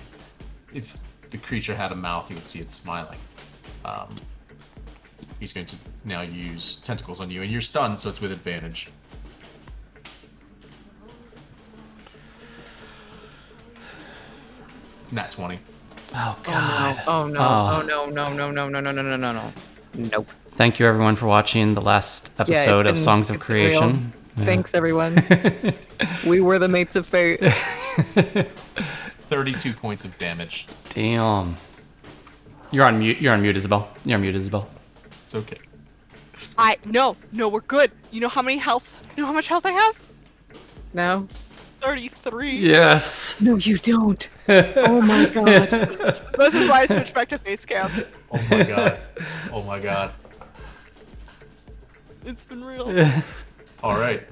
If the creature had a mouth, you would see it smiling. He's going to now use tentacles on you, and you're stunned, so it's with advantage. Nat 20. Oh god. Oh no. Oh no. No. No. No. No. No. No. No. No. No. Nope. Thank you everyone for watching the last episode of Songs of it's been real. Creation. Yeah. Thanks everyone. We were the mates of fate. 32 points of damage. Damn. You're on mute. You're on mute, Isabel. You're on mute, Isabel. It's okay. No, we're good. You know how much health I have? No. 33. Yes. No, you don't. Oh my god. This is why I switched back to face cam. Oh my god. Oh my god. It's been real. All right.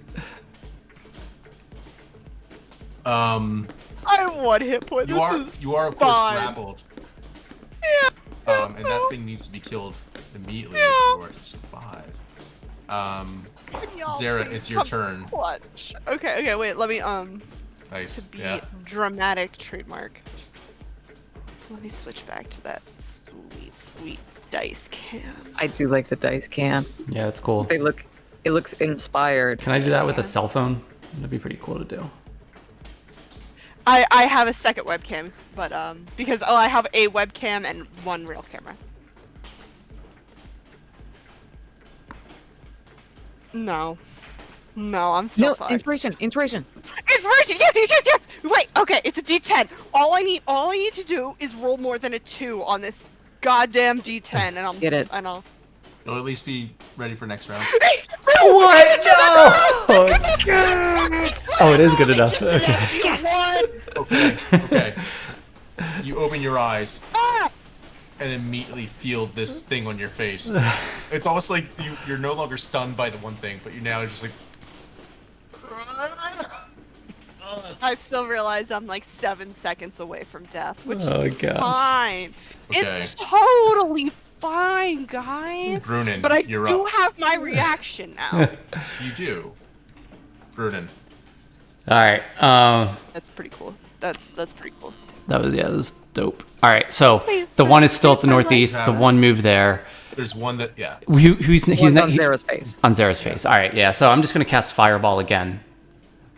I have 1 hit point. You are of course fine. grappled. Yeah. And that thing needs to be killed immediately Yeah. in order to survive. Y'all Zara, please it's your come turn. Clutch. Okay, wait, let me, Nice. to be Yeah. dramatic trademark. Let me switch back to that sweet dice can. I do like the dice can. Yeah, that's cool. It looks inspired. Can I do that with a cell phone? That'd be pretty cool to do. I have a second webcam, but because I have a webcam and 1 real camera. No, I'm still No, fucked. inspiration. Inspiration! Yes! Wait, okay, it's a D10. All I need to do is roll more than a 2 on this goddamn D10, and I'll Get it. And I'll. You'll at least be ready for next round. What? No! Oh, it is good enough. Okay. Okay. You open your eyes Ah! and immediately feel this thing on your face. It's almost like you're no longer stunned by the one thing, but you're now just like. I still realize I'm like 7 seconds away from death, which Oh, is gosh. fine. Okay. It's totally fine, guys. Brunin, But I you're do up. have my reaction now. You do. Brunin. All right. That's pretty cool. That's pretty cool. That was dope. All right. So Please, the one is still at the please, northeast. The one moved there. There's one that, yeah. He's One's not on Zara's face. on Zara's face. All right. Yeah. So I'm just gonna cast Fireball again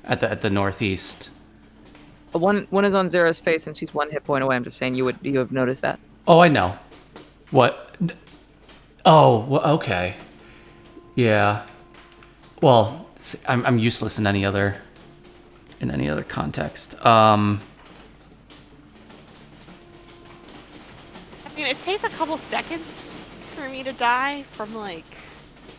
at the northeast. One is on Zara's face, and she's 1 hit point away. I'm just saying you have noticed that. Oh, I know. What? Oh, well, okay. Yeah. Well, I'm useless in any other context. I mean, it takes a couple seconds for me to die from like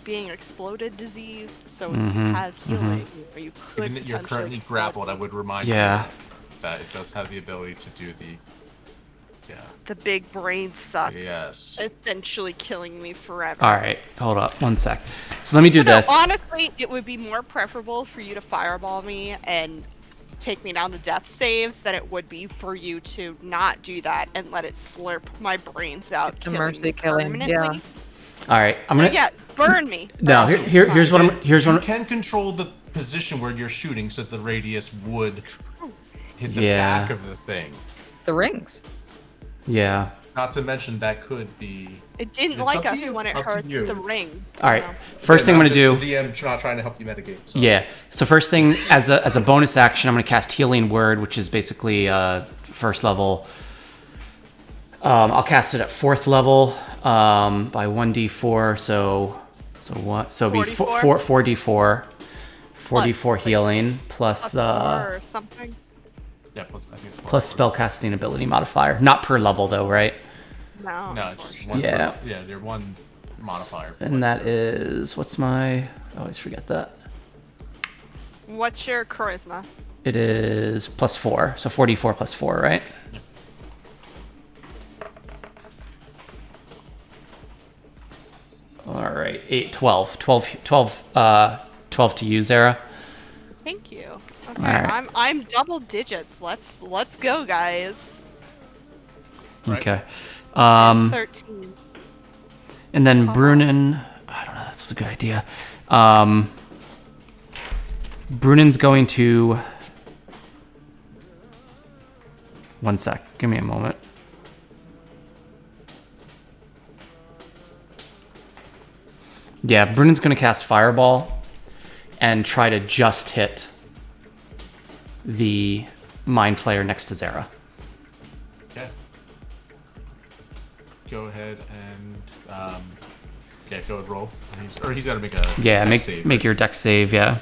being exploded disease. So if you have healing, or you could Given that you're potentially currently explode. grappled, I would remind Yeah. you that it does have the ability to do the. Yeah. The big brain suck, Yes. essentially killing me forever. All right. Hold up 1 sec. So let me do No, this. honestly, it would be more preferable for you to fireball me and take me down to death saves than it would be for you to not do that and let it slurp my brains out. It's a mercy killing, permanently. yeah. All right. I'm So gonna. yeah, burn me. No. Also, Here's what I'm. Here's you what. can control the position where you're shooting so that the radius would hit the Yeah. back of the thing. The rings. Yeah. Not to mention that could be. It didn't It's like up to us you, when it up to hurt you. the ring. All right. you know. First thing I'm not gonna do. just The DM not trying to help you mitigate. So. Yeah. So first thing, as a bonus action, I'm gonna cast Healing Word, which is basically first level. I'll cast it at 4th level by 1d4. So what? So it'll be 44? 4d4, 4d4 like, healing plus Or something. Yeah. Plus, I think it's plus spellcasting ability modifier. Not per level though, right? No. No, just one. Yeah. Yeah. They're one modifier. And that is what's my? I always forget that. What's your charisma? It is +4, so 4d4 plus 4, right? All right, 8, 12 to you, Zara. Thank you. Okay, Alright. I'm double digits. Let's go, guys. Right. Okay. 13. And then Brunin, I don't know, that's a good idea. Brunin's going to. 1 sec, give me a moment. Yeah, Brunin's going to cast Fireball and try to just hit the Mind Flayer next to Zara. Okay. Go ahead and yeah, go and roll. He's got to make a Yeah, dex save. make your dex save, yeah.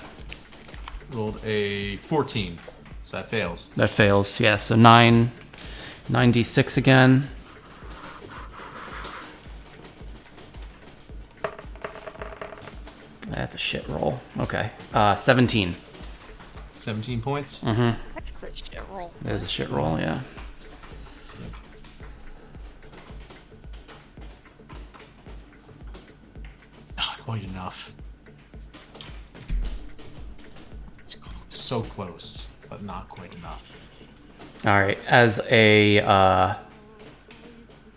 Rolled a 14, so that fails. That fails, yeah. So 9d6 again. That's a shit roll. Okay. 17. 17 points. Mm-hmm. That's a shit roll. There's a shit roll, yeah. So- Not quite enough. It's so close, but not quite enough. All right. As a, I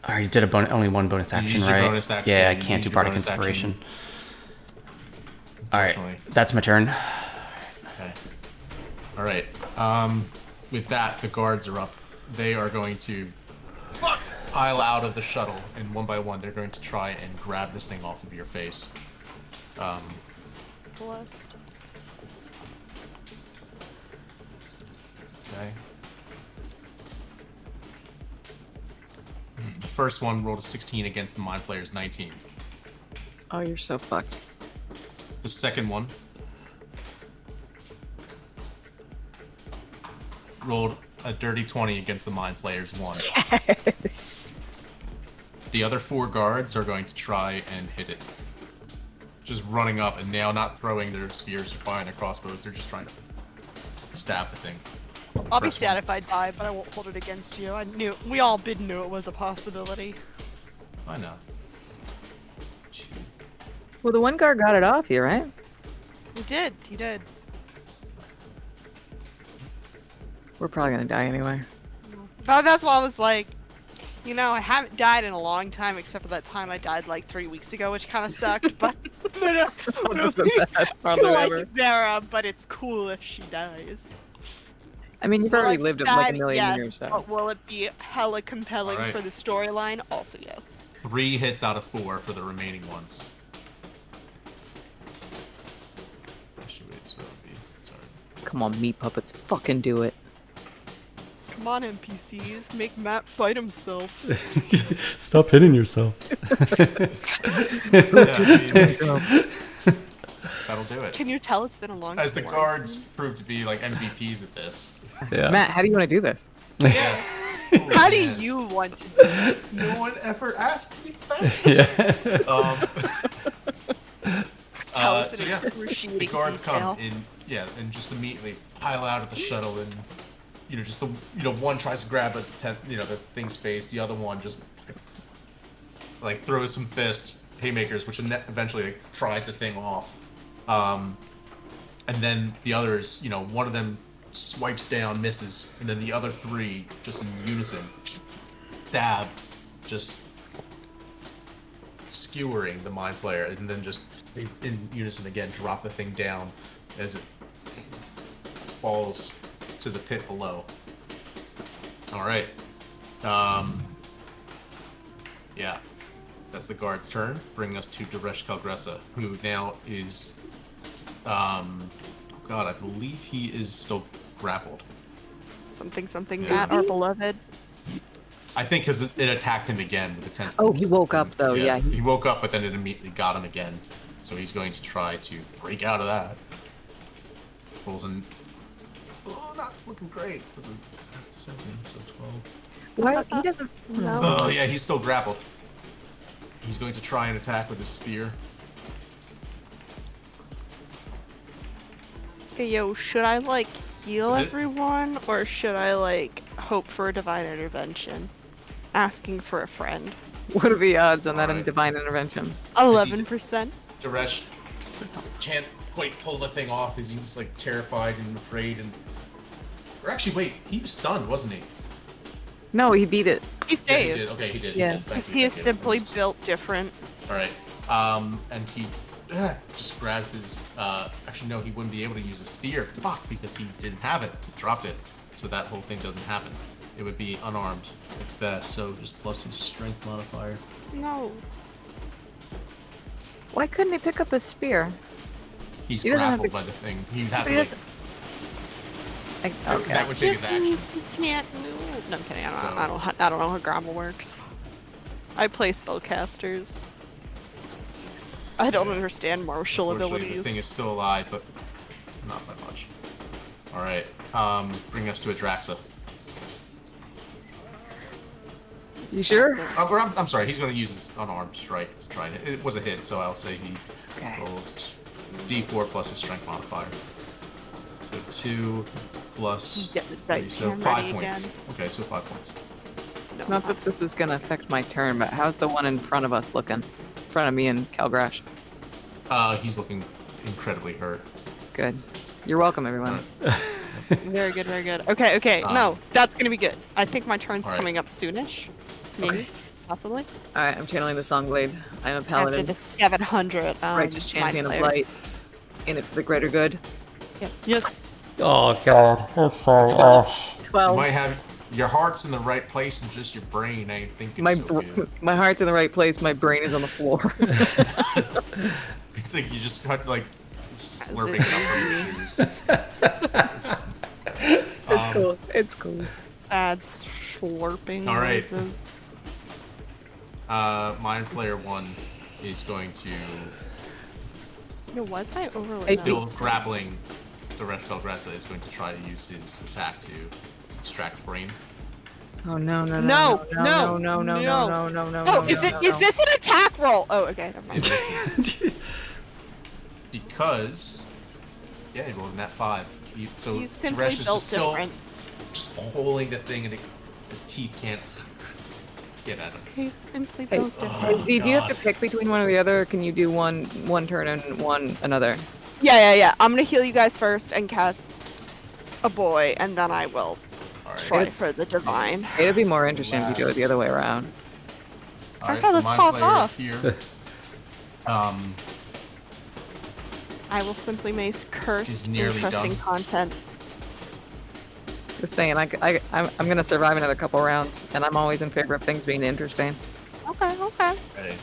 already did only one bonus You action, used your right? bonus action, Yeah, I you can't do used your bardic bonus action. inspiration. All right, Unfortunately. that's my turn. Okay. All right. With that, the guards are up. They are going to pile out of the shuttle, and one by one, they're going to try and grab this thing off of your face. Blessed. Okay. The first one rolled a 16 against the Mind Flayer's 19. Oh, you're so fucked. The second one rolled a dirty 20 against the Mind Flayer's 1. Yes. The other 4 guards are going to try and hit it. Just running up and now not throwing their spears or firing their crossbows. They're just trying to stab the thing. I'll be First sad one. if I die, but I won't hold it against you. We all knew it was a possibility. I know. Well, the one guard got it off you, right? He did. We're probably gonna die anyway. But that's why I was like, I haven't died in a long time, except for that time I died like 3 weeks ago, which kind of sucked. But like Zara, but it's cool if she dies. I mean, you've Will already I lived die? like a million Yes, years, so. but will it be hella compelling Alright. for the storyline? Also, yes. 3 hits out of 4 for the remaining ones. Actually, wait, so that would be... Sorry. Come on, meat puppets, fucking do it. Come on, NPCs, make Matt fight himself. Stop hitting yourself. Yeah, I mean, that'll do it. Can you tell it's been a long time? As the guards prove to be like MVPs at this. Yeah. Matt, how do you want to do this? Yeah. How do you want to do this? No one ever asked me that. Yeah. Tell us So in yeah, excruciating the guards detail. come in, and just immediately pile out of the shuttle, and just one tries to grab the thing's face, the other one just like throws some fists, haymakers, which eventually like, tries the thing off, and then the others, one of them swipes down, misses, and then the other 3 just in unison stab, just skewering the Mind Flayer, and then just in unison again drop the thing down as it falls to the pit below. All right. Yeah, that's the guard's turn, bringing us to Daresh Kalgresa, who now is, God, I believe he is still grappled. Something, Yeah. Matt, our beloved. I think because it attacked him again with the tentacles. Oh, he woke up, though, yeah. He woke up, but then it immediately got him again. So he's going to try to break out of that. Rolls in. Oh, not looking great. Was it 7, so 12? Why? He doesn't. No. Oh, yeah, he's still grappled. He's going to try and attack with his spear. Okay, yo, should I heal It's a hit. everyone, or should I hope for a divine intervention? Asking for a friend. What are the odds on that Alright. divine intervention? 11%. Daresh can't quite pull the thing off because he's terrified and afraid and. Or actually, wait, he was stunned, wasn't he? No, he beat it. He's Yeah, he saved. did. Okay, he did. Yeah. He did. Thank you, He is thank you. simply Just- built different. All right. And he just grabs his. Actually, no, he wouldn't be able to use a spear. Fuck, because he didn't have it. He dropped it, so that whole thing doesn't happen. It would be unarmed at best. So just plus his strength modifier. No. Why couldn't he pick up a spear? He's He doesn't have grappled to- by the thing. He'd have He to doesn't- Okay. That would take his action. You can't move. No, I'm kidding. So- I don't know how grapple works. I play spellcasters. I don't understand martial Unfortunately, abilities. the thing is still alive, but not by much. All right. Bring us to Adraxa. You sure? I'm sorry. He's going to use his unarmed strike to try and hit. It was a hit, so I'll say he Okay. rolls D4 plus his strength modifier. So So 2 plus Get the 3, dice so hand 5 ready points. again. Okay, so 5 points. No, Not that this is gonna affect my turn, but how's the one in front of us looking? In front of me and Calgrash. He's looking incredibly hurt. Good. You're welcome, everyone. Very good, very good. Okay, no, that's gonna be good. I think my turn's Alright. coming up soonish. Maybe, possibly. Alright, I'm channeling the Songblade. I'm a After paladin, the 700. righteous mind champion of flayer. light. In it for the greater good. Yes. Oh god, I'm sorry. You 12. might have your heart's in the right place and just your brain ain't thinking My so good. my heart's in the right place. My brain is on the floor. It's like you just got like slurping it up from your shoes. It's just, It's cool. It's cool. Sad slurping All right. noises. Mind Flayer 1 is going to No, was my overlord? Hey, still grappling the rest of Belgressa is going to try to use his attack to extract brain. Oh no no No, no no, no no no no. no no no Oh, no is no, this an attack roll? Oh, okay. Never It mind. misses. Because yeah, he rolled in that 5. So He's simply Dresh is built just still different. just pulling the thing and his teeth can't get at him. He's simply Hey, built different. Hey, Z, do you have God. to pick between one or the other, or can you do one turn and one another? Yeah. I'm gonna heal you guys first and cast a boy, and then I will All right. try for the divine. It'd be more interesting if you do it the other way around. All right, Okay, the let's Mind pop Flayer off. here. I will simply mace curse He's nearly interesting done. content. Just saying, I'm gonna survive another couple rounds, and I'm always in favor of things being interesting. Okay. Ready.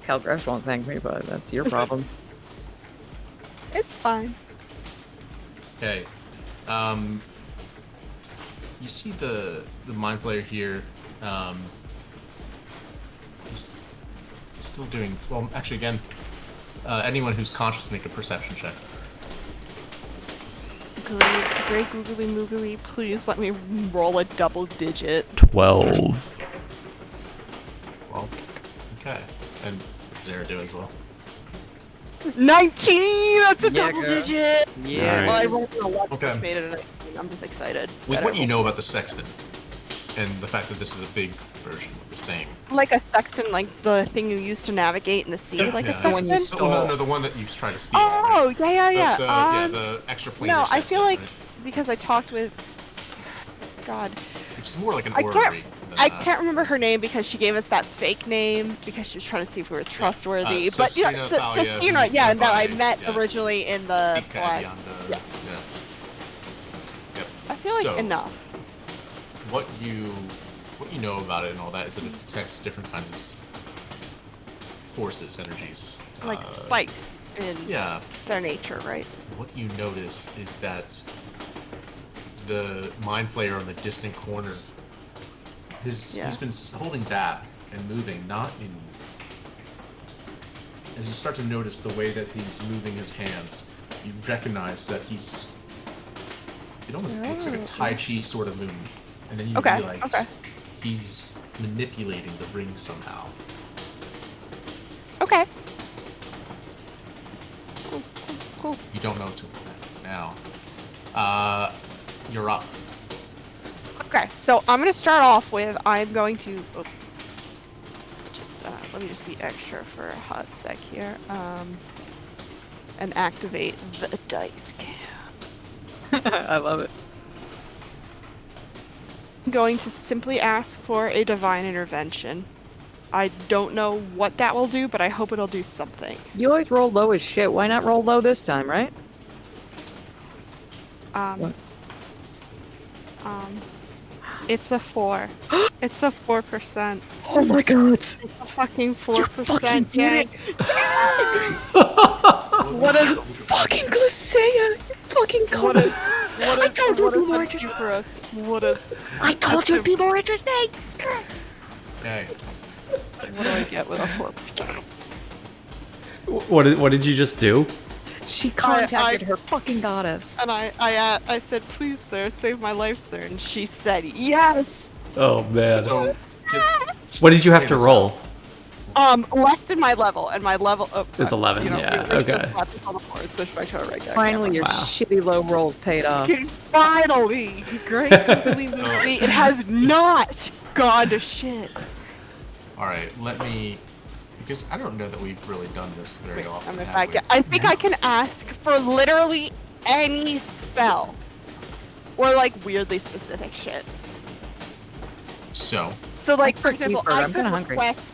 Calgrash won't thank me, but that's your problem. It's fine. Okay. You see the Mind Flayer here. He's still doing well. Actually, again, anyone who's conscious, make a perception check. Great googly moogly, please let me roll a double digit. 12. Well, okay, and Zara do as well. 19! That's a Yeah, double girl. digit! Yeah. Well, I rolled an 11, Okay. which made it a 19. I'm just excited. With that what I you know about the Sexton, and the fact that this is a big version of the same. Like a sextant, like the thing you use to navigate in the sea, like a Yeah. The one you sextant? stole. No, the one that you try to steal. Oh, right? yeah. The extra planar No, I Sexton, feel like right? because I talked with God, Which is more like an I can't- orrery. than, I can't remember her name because she gave us that fake name because she was trying to see if we were trustworthy. But yeah, Sestina Thalia, Sestina, yeah, who that I by- met yeah. originally in the Speak Black. beyond, Yes. yeah. Yep. I feel like So, enough. What you know about it and all that is that it detects different kinds of forces, energies. Like spikes in Yeah. their nature, right? What you notice is that the Mind Flayer on the distant corner, he's been holding back and moving, not in. As you start to notice the way that he's moving his hands, you recognize that he's. It almost looks like a Tai Chi sort of movement, and then you realize he's manipulating the ring somehow. Okay. Cool. You don't know till now. You're up. Okay, so I'm gonna start off with I'm going to let me just be extra for a hot sec here. And activate the dice cam. I love it. I'm going to simply ask for a divine intervention. I don't know what that will do, but I hope it'll do something. You always roll low as shit. Why not roll low this time, right? It's a 4. It's a 4%. Oh my god! It's a fucking 4%. fucking did What is Fucking Glacea! Fucking what is I told you what it'd be is more that interesting. do for us? What is I told you it'd be more interesting! Okay. what do I get with a 4%? What did you just do? She contacted her fucking goddess. And I said, please, sir, save my life, sir. And she said, yes. Oh man. So, What did you have to play this roll? out. Less than my level, and my level Is 11, yeah, okay. Switch back to a regular. Finally, your Wow. shitty low rolls paid off. Finally, great. It has not gone to shit. All right, let me, because I don't know that we've really done this very often. have we? I think I can ask for literally any spell, or like weirdly specific shit. So, like, Ask for for example, cheeseburger, I I'm could kinda hungry. request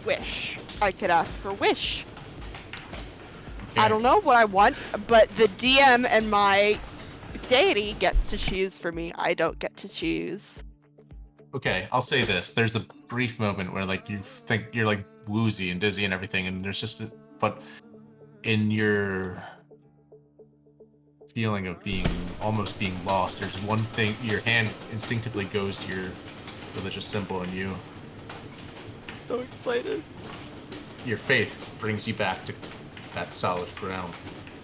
wish. I could ask for wish. I okay, don't know what I want, but the DM and my deity gets to choose for me. I don't get to choose. Okay, I'll say this. There's a brief moment where like you think you're like woozy and dizzy and everything, and there's just but in your feeling of almost being lost, there's one thing, your hand instinctively goes to your religious symbol, and So excited. your faith brings you back to that solid ground,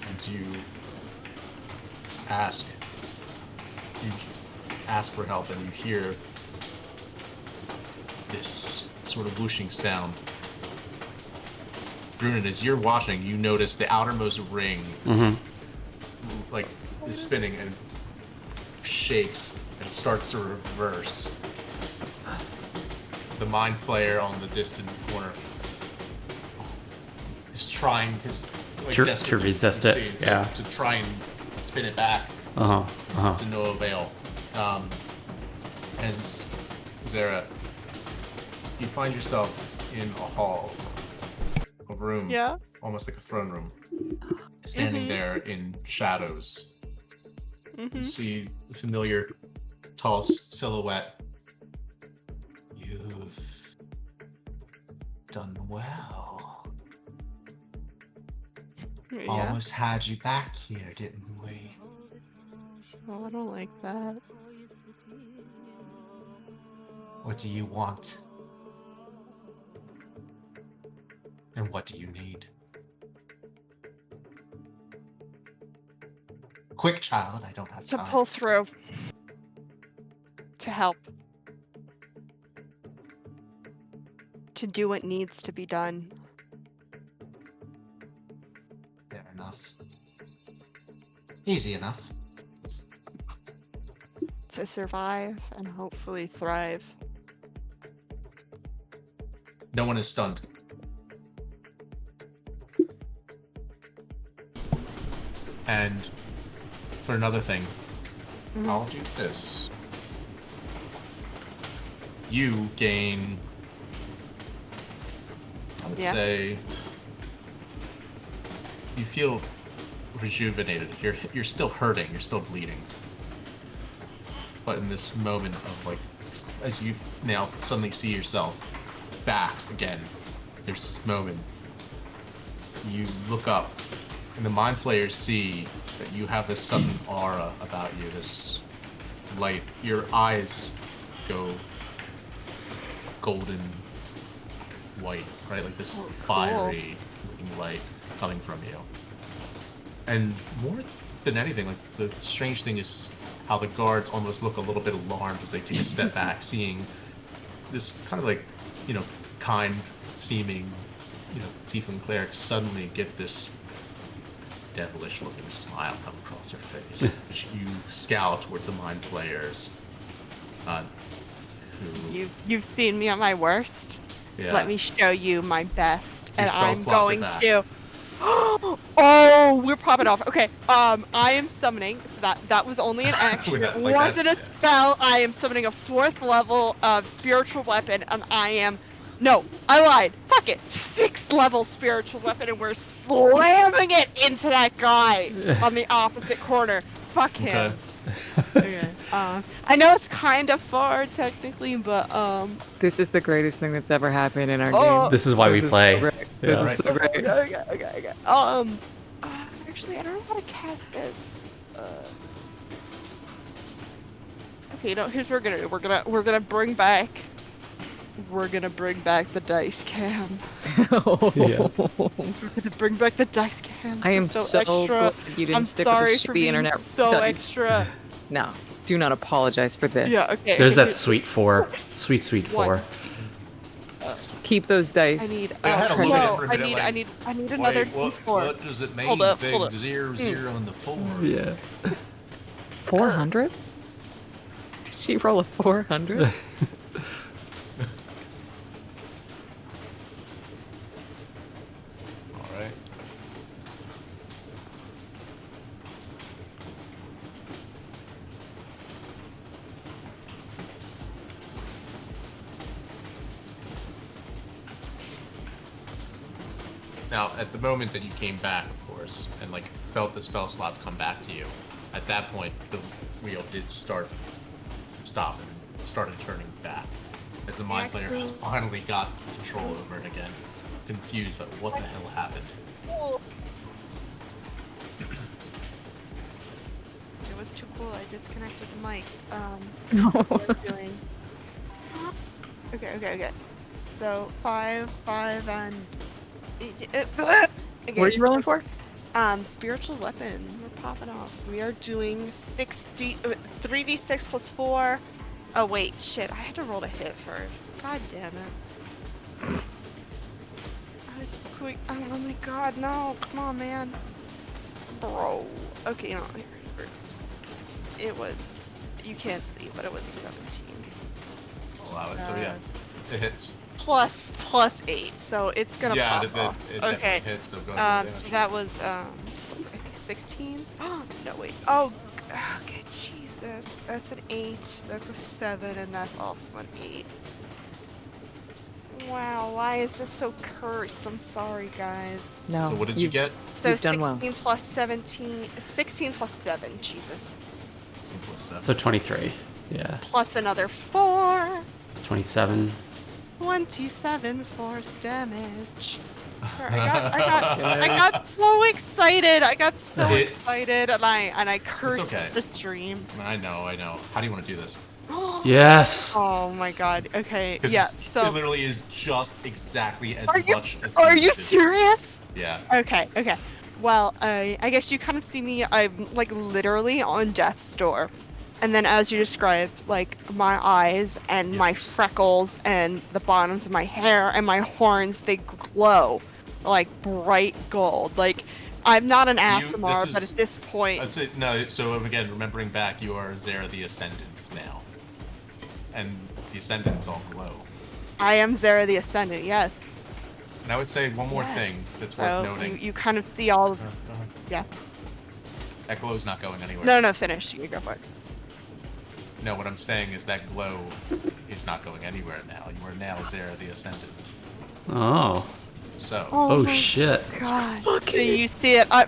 and you ask for help, and you hear this sort of whooshing sound. Brunin, as you're watching, you notice the outermost ring like is spinning and shakes and starts to reverse. The mind flayer on the distant corner is trying his like, To desperately resist it, to- yeah. to try and spin it back to no avail. As Zara, you find yourself in a hall, a room, Yeah. almost like a throne room, standing there in shadows. You see the familiar tall silhouette. You've done well. Yeah. Almost had you back here, didn't we? Oh, I don't like that. What do you want? And what do you need? Quick, child, I don't have To time. pull through. To help. To do what needs to be done. Fair enough. Easy enough. To survive and hopefully thrive. No one is stunned. And for another thing, I'll do this. You gain, I would Yeah. say, you feel rejuvenated. You're still hurting. You're still bleeding. But in this moment of like, as you now suddenly see yourself back again, there's this moment. You look up, and the mind flayers see that you have this sudden aura about you, this light. Your eyes go golden white, right? Like this fiery looking light coming from you. And more than anything, like the strange thing is how the guards almost look a little bit alarmed as they take a step back, seeing this kind of like, kind seeming, tiefling cleric suddenly get this devilish looking smile come across her face. You scowl towards the mind flayers. You've seen me at my worst. Yeah. Let me show you my best, He and I'm spells lots of going back. to. Oh, we're popping off. Okay. I am summoning. So that was only an action. With It that- like that, wasn't a spell. I am summoning a 4th level of spiritual weapon, and I am. No, I lied. Fuck it. 6th level spiritual weapon, and we're slamming it into that guy on the opposite corner. Fuck him. Okay. I know it's kind of far technically, but This is the greatest thing that's ever happened in our Oh. game. This is why we This is play. so great. Yeah. This is so great. Okay. Actually, I don't know how to cast this. Okay, no. Here's what we're gonna do. We're gonna bring back. We're gonna bring back the dice cam. Yes. We're gonna bring back the dice cam. I am This is so extra. glad you didn't I'm stick sorry with the for shitty being internet. so dice. extra. No, do not apologize for this. Yeah. Okay. There's okay, that sweet 4. Sweet 4. One. Keep those dice. I need. I had to look at it for a I minute, need. like, I need another Wait, what, D4. what does it mean? Hold up, Big hold up. 0, 0, and the 4. Yeah. 400? Did she roll a 400? All right. Now, at the moment that you came back, of course, and like felt the spell slots come back to you, at that point the wheel did stop and started turning back as the mind flayer finally got control over it again, confused about what the hell happened. It was too cool. I disconnected the mic. No. What was I doing? Okay. So 5, and. Okay, What are you rolling for? Spiritual weapon. We're popping off. We are doing 3d6 plus 4. Oh wait, shit! I had to roll to hit first. God damn it! I was just doing. Oh my god, no! Come on, man, bro. Okay, no, here. It was. You can't see, but it was a 17. Allow it. So yeah, it hits. Plus 8, so it's gonna pop off. It Okay. definitely hits. So go ahead and So damage. that was I think 16. Oh no, wait. Oh, okay. Jesus, that's an 8. That's a 7, and that's also an 8. Wow, why is this so cursed? I'm sorry, guys. No. So what did you get? So You've done 16 well. plus 17, 16 plus 7. Jesus. So plus 7. So 23. Yeah. Plus another 4. 27. 27 force damage. I got so excited. I got so excited, and I cursed okay. the stream. I know. How do you want to do this? Yes. Oh my god. Okay. Because Yeah. it So literally is just exactly as Are you- much as are you you did. serious? Yeah. Okay. Well, I guess you kind of see me. I'm like literally on death's door. And then, as you described, like my eyes and my freckles and the bottoms of my hair and my horns, they glow like bright gold. Like I'm not an Asimar, but at this point, I'd say no. So again, remembering back, you are Zera the Ascendant now, and the Ascendants all glow. I am Zera the Ascendant. Yes. And I would say one more thing that's worth noting. You kind of see all of. Yeah. That glow's not going anywhere. No. Finish. You go for it. No, what I'm saying is that glow is not going anywhere now. You are now Zera the Ascendant. Oh. So. Oh my shit. God. So you see it. I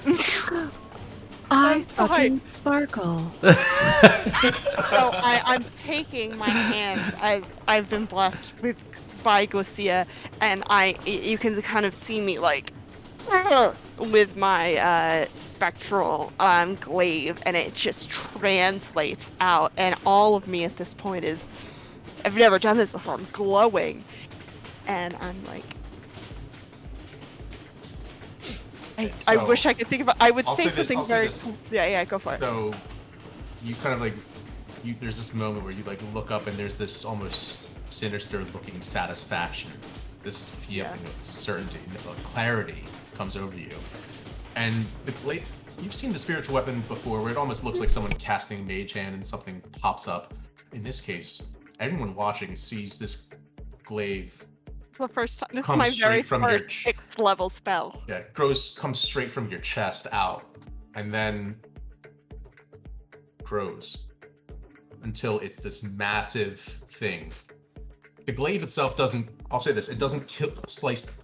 fucking sparkle. So I'm taking my hands as I've been blessed by Glacia, and you can kind of see me like with my spectral glaive, and it just translates out, and all of me at this point is, I've never done this before, I'm glowing, and I'm like, I wish I could think of. I would say something very. Yeah, go for it. So, you kind of like, there's this moment where you like look up and there's this almost sinister-looking satisfaction, this feeling of certainty, of clarity comes over you, and you've seen the spiritual weapon before, where it almost looks like someone casting a mage hand and something pops up. In this case, everyone watching sees this glaive. The first time. This is my very first 6th level spell. Yeah, comes straight from your chest out, and then grows until it's this massive thing. The glaive itself doesn't. I'll say this: it doesn't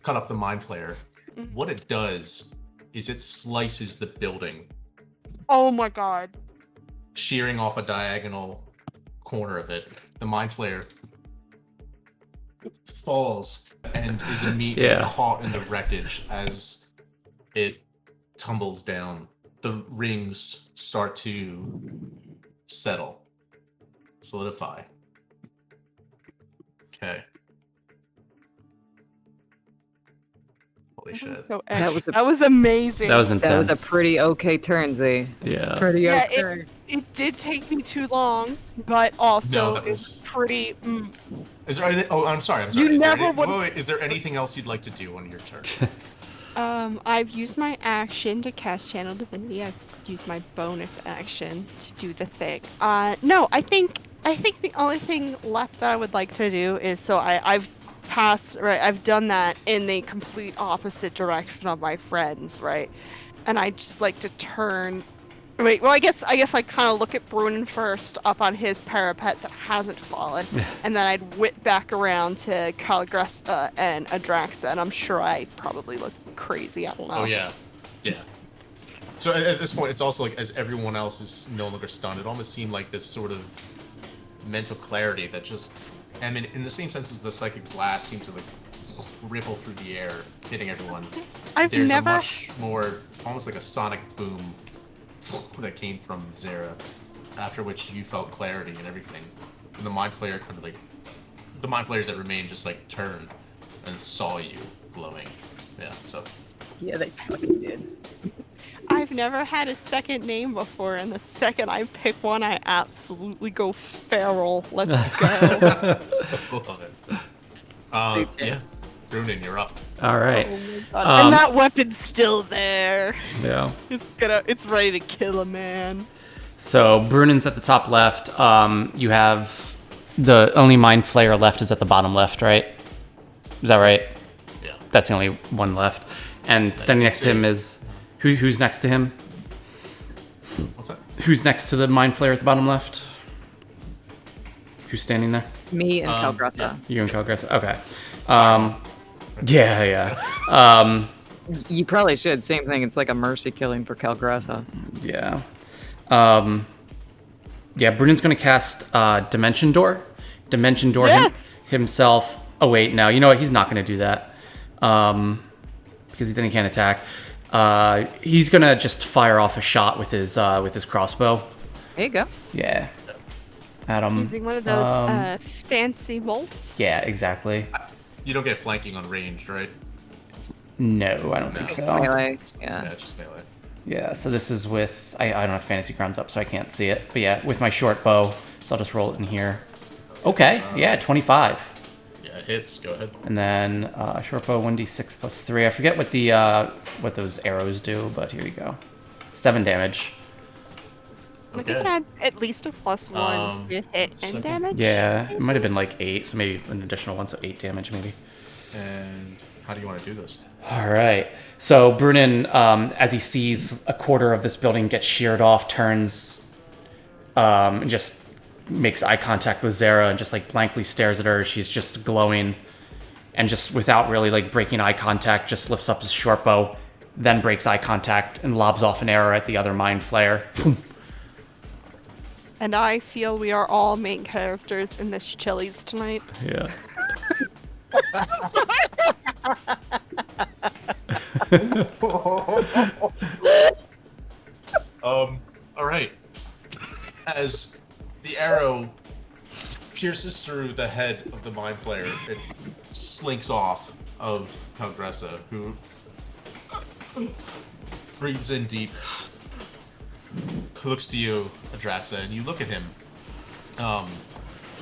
cut up the mind flayer. Mm-hmm. What it does is it slices the building. Oh my god! Shearing off a diagonal corner of it, the mind flayer falls and is immediately caught in the wreckage as it tumbles down. The rings start to settle, solidify. Okay. Holy shit. So That was a- that was amazing. That was intense. That was a pretty okay turn, Z. Yeah. Pretty Yeah, okay. it did take me too long, but also No, that it was- was pretty. Is there anything? Oh, I'm sorry. You Is there never would- wait, is there anything else you'd like to do on your turn? I've used my action to cast Channel Divinity. I've used my bonus action to do the thing. No, I think the only thing left that I would like to do is I've passed, right? I've done that in the complete opposite direction of my friends, right? And I just like to turn. Wait, well, I guess I kind of look at Brunin first up on his parapet that hasn't fallen, and then I'd whip back around to Calgressa and Adraxa, and I'm sure I probably look crazy. I don't know. Oh yeah, yeah. So at this point, it's also like as everyone else is no longer stunned, it almost seemed like this sort of mental clarity that just, I mean, in the same sense as the psychic blast seemed to like ripple through the air, hitting everyone. There's never. a much more, almost like a sonic boom that came from Zera, after which you felt clarity and everything. And the Mind Flayer kind of like, the Mind Flayers that remained just like turned and saw you glowing. Yeah, so. Yeah, they fucking did. I've never had a second name before, and the second I pick one, I absolutely go feral. Let's go. Love it. Super. Yeah, Brunin, you're up. All right. Oh my God. Um, And that weapon's still there. Yeah. It's ready to kill a man. So Brunin's at the top left. You have the only Mind Flayer left is at the bottom left, right? Is that right? Yeah. That's the only one left. And standing next to him is who's next to him? What's that? Who's next to the Mind Flayer at the bottom left? Who's standing there? Me and Calgressa. yeah. You and Calgressa. Okay. Yeah. You probably should. Same thing. It's like a mercy killing for Calgressa. Yeah. Yeah, Brunin's going to cast Dimension Door. Dimension Door Yes! himself. Oh, wait, no. You know what? He's not going to do that. Because then he can't attack. He's going to just fire off a shot with his crossbow. There you go. Yeah. Adam. Using one of those fancy bolts. Yeah, exactly. You don't get flanking on ranged, right? No, I don't think so. Melee. Yeah. Yeah, just melee. Yeah, so this is with... I don't have Fantasy Grounds up, so I can't see it. But yeah, with my short bow. So I'll just roll it in here. Okay, yeah, 25. Yeah, it hits. Go ahead. And then short bow 1d6 plus 3. I forget what the what those arrows do, but here you go. 7 damage. I think Okay. it adds at least a +1 to hit and second. damage. Yeah, it might have been like 8, so maybe an additional one, so 8 damage maybe. And how do you want to do this? All right. So Brunin, as he sees a quarter of this building get sheared off, turns and just makes eye contact with Zara and just like blankly stares at her. She's just glowing, and just without really like breaking eye contact, just lifts up his short bow, then breaks eye contact and lobs off an arrow at the other Mind Flayer. And I feel we are all main characters in this Chili's tonight. Yeah. All right. As the arrow pierces through the head of the Mind Flayer, it slinks off of Calgressa, who breathes in deep, looks to you, Adraxa, and you look at him.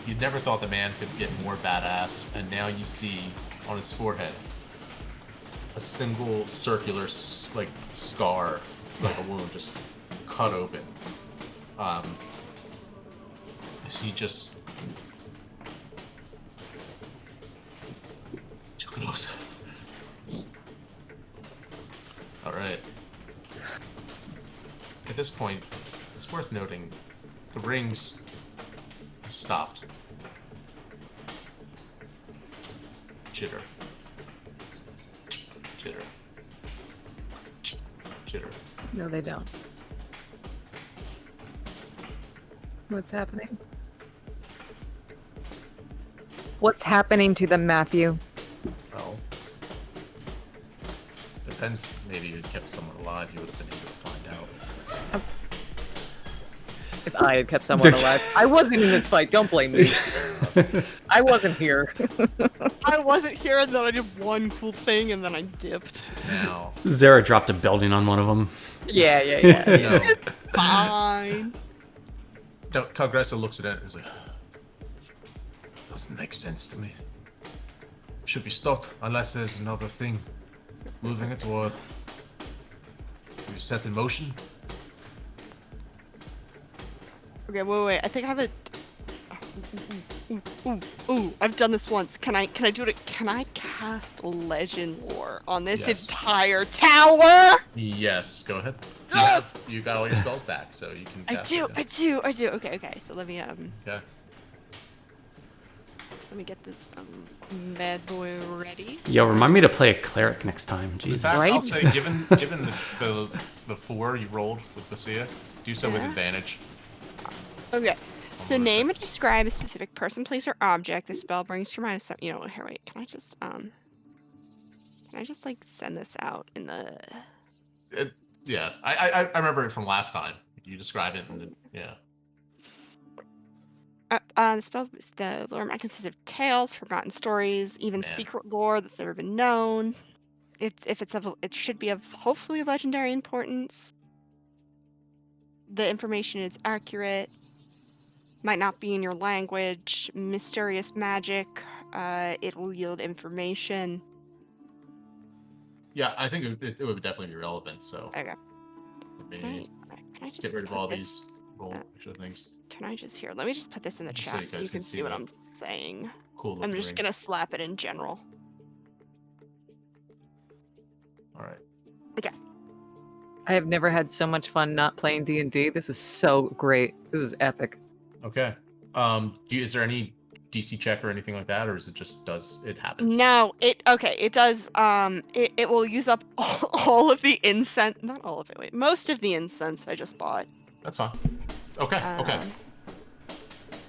You'd never thought the man could get more badass, and now you see on his forehead a single circular like scar, like a wound, just cut open. As he just all right. At this point, it's worth noting the rings have stopped. Jitter. Jitter. Jitter. No, they don't. What's happening? What's happening to them, Matthew? Well, depends. Maybe if you'd kept someone alive, you would have been able to find out. If I had kept someone alive. I wasn't in this fight, don't blame me. I wasn't here. I wasn't here, and then I did one cool thing, and then I dipped. Now, Zara dropped a building on one of them. Yeah. no, Fine. no, Calgressa looks at it and is like, doesn't make sense to me. Should be stopped unless there's another thing moving it toward. You set in motion. Okay, wait. I think I have a. Ooh, I've done this once. Can I do it? Can I cast Legend Lore on this Yes. entire tower? Yes, go ahead. You got all your spells back, so you can I cast do. it. I do. Okay. So let me Okay. get this bad boy ready. Yo, remind me to play a cleric next time. In Jesus. fact, Right? I'll say, given the 4 you rolled with Lucia, do so with Yeah. advantage. Okay. So Almost. name and describe a specific person, place, or object the spell brings to your mind. You know, here, wait. Can I just like send this out in the? Yeah, I remember it from last time. You describe it, and yeah. The spell, the lore might consist of tales, forgotten stories, even Man. secret lore that's never been known. It should be of hopefully legendary importance. The information is accurate. Might not be in your language. Mysterious magic. It will yield information. Yeah, I think it would definitely be relevant. So Okay. maybe Can I just get rid of put all this- these roll extra things. Can I just let me just put this in the Just so you chat so guys you can can see see what the I'm saying. Cool. I'm looking just gonna rings. slap it in general. All right. I have never had so much fun not playing D&D. This is so great. This is epic. Okay. Is there any DC check or anything like that, or is it just it happens? No, it does. It will use up all of the incense. Not all of it. Wait, most of the incense I just bought. That's fine. Okay. Okay. Um,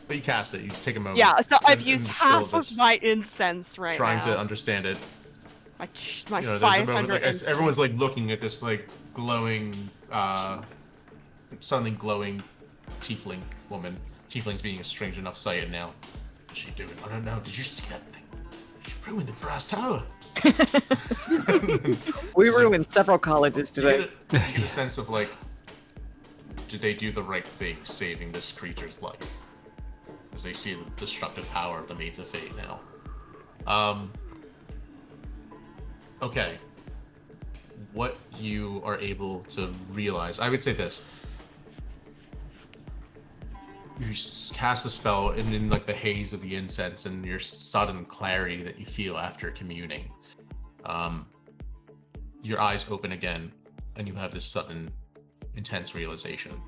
But you cast it. You take a moment. Yeah, so I've in used the still half this, of my incense right trying now. to understand it. My You know, there's a moment 500. like everyone's like looking at this like glowing, suddenly glowing tiefling woman. Tieflings being a strange enough sight, and now what's she doing? I don't know. Did you see that thing? She ruined the brass tower. We It's like- ruined several colleges You today. get a sense of like, did they do the right thing, saving this creature's life? As they see the destructive power of the Maids of Fate now. Okay. What you are able to realize, I would say this. You cast a spell, and in like the haze of the incense and your sudden clarity that you feel after communing, your eyes open again, and you have this sudden, intense realization.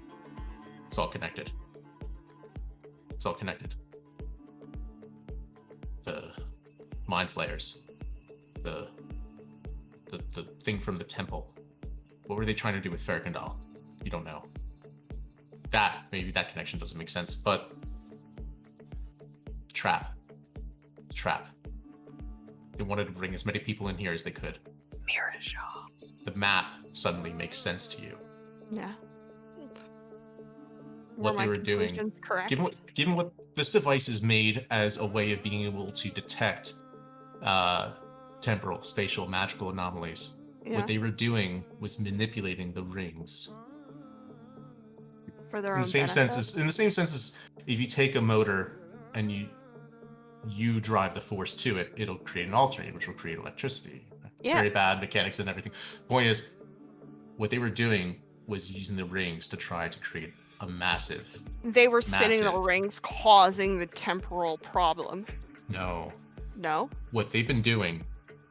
It's all connected. It's all connected. The mind flayers, the thing from the temple. What were they trying to do with Farrakhandal? You don't know. Maybe that connection doesn't make sense, but the trap. They wanted to bring as many people in here as they could. The map suddenly makes sense to you. Yeah. What they were doing. Correct. Given what this device is made as a way of being able to detect temporal, spatial, magical anomalies. Yeah. What they were doing was manipulating the rings. For their In own the same benefit. sense as if you take a motor and you drive the force to it, it'll create an alternator, which will create electricity. Yeah. Very bad mechanics and everything. Point is, what they were doing was using the rings to try to create a massive. They were spinning the Massive. rings, causing the temporal problem. No. No? What they've been doing,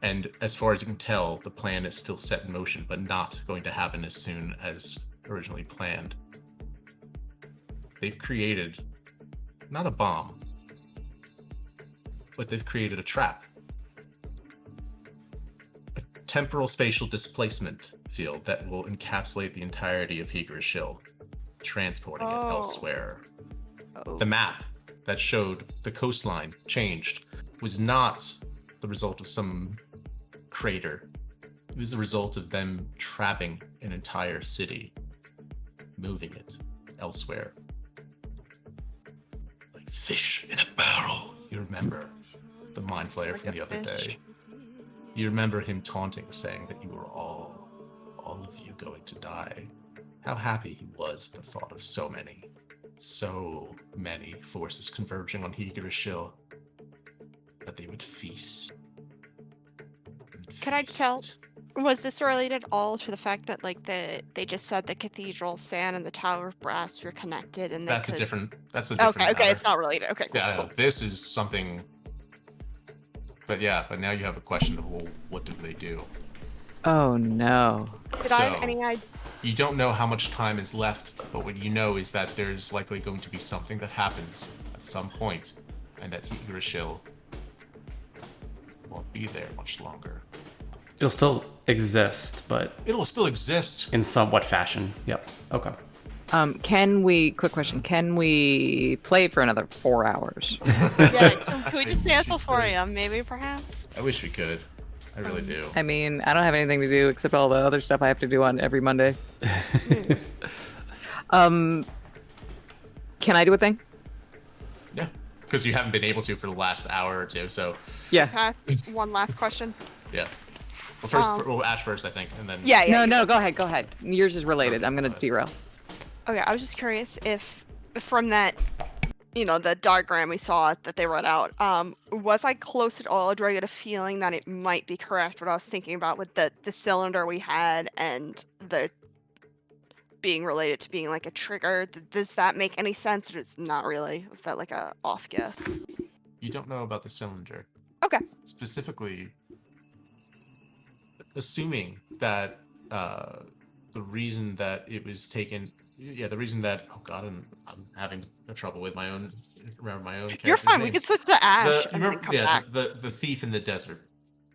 and as far as you can tell, the plan is still set in motion, but not going to happen as soon as originally planned. They've created not a bomb, but they've created a trap. A temporal spatial displacement field that will encapsulate the entirety of Higrashil, transporting it elsewhere. Oh. The map that showed the coastline changed was not the result of some crater. It was the result of them trapping an entire city, moving it elsewhere. Fish in a barrel. You remember the mind flayer from the other day. You remember him taunting, saying that you were all of you going to die. How happy he was at the thought of so many forces converging on Higurashi, that they would feast. Could I tell? Was this related all to the fact that like they just said the Cathedral of Sand and the Tower of Brass were connected, and That's a could... different. That's a Okay, different. okay, matter. it's not related. Okay, cool, Yeah, cool. this is something. But now you have a question of, well, what do they do? Oh no. Did I have any idea? You don't know how much time is left, but what you know is that there's likely going to be something that happens at some point, and that Higurashi won't be there much longer. It'll still exist, but It'll still exist. in somewhat fashion. Yep. Okay. Quick question, can we play for another 4 hours? Yeah, can we just stay until 4 a.m. maybe, perhaps? I wish we could. I really do. I mean, I don't have anything to do except all the other stuff I have to do on every Monday. Can I do a thing? Yeah, because you haven't been able to for the last hour or two. So Yeah. Can I ask one last question? yeah. Well, first, we'll Ash first, I think, and then. Yeah. No, go ahead. Yours is related. I'm gonna derail. Okay, I was just curious if from that, the diagram we saw that they wrote out, was I close at all? Do I get a feeling that it might be correct what I was thinking about with the cylinder we had and the being related to being like a trigger? Does that make any sense, or is not really? Was that like a off guess? You don't know about the cylinder. Okay. Specifically, assuming that the reason that it was taken, the reason that, oh god, I'm having trouble with my own character's You're fine. We names. can switch to Ash You and then remember, come back. the thief in the desert.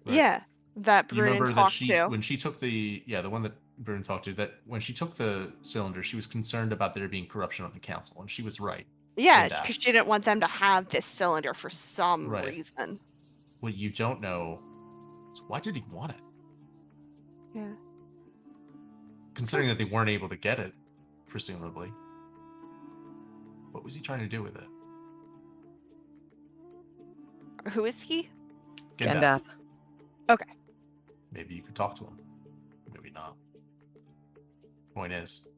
right? Yeah, that You remember Brunin that talked to. when she took the one that Bruin talked to, that when she took the cylinder, she was concerned about there being corruption on the council, and she was right. Yeah, and because she didn't want them to have this cylinder for some Right. reason. What you don't know is, why did he want it? Yeah. Considering that they weren't able to get it, presumably. What was he trying to do with it? Who is he? Gandalf. Okay. Maybe you could talk to him. Maybe not. Point is,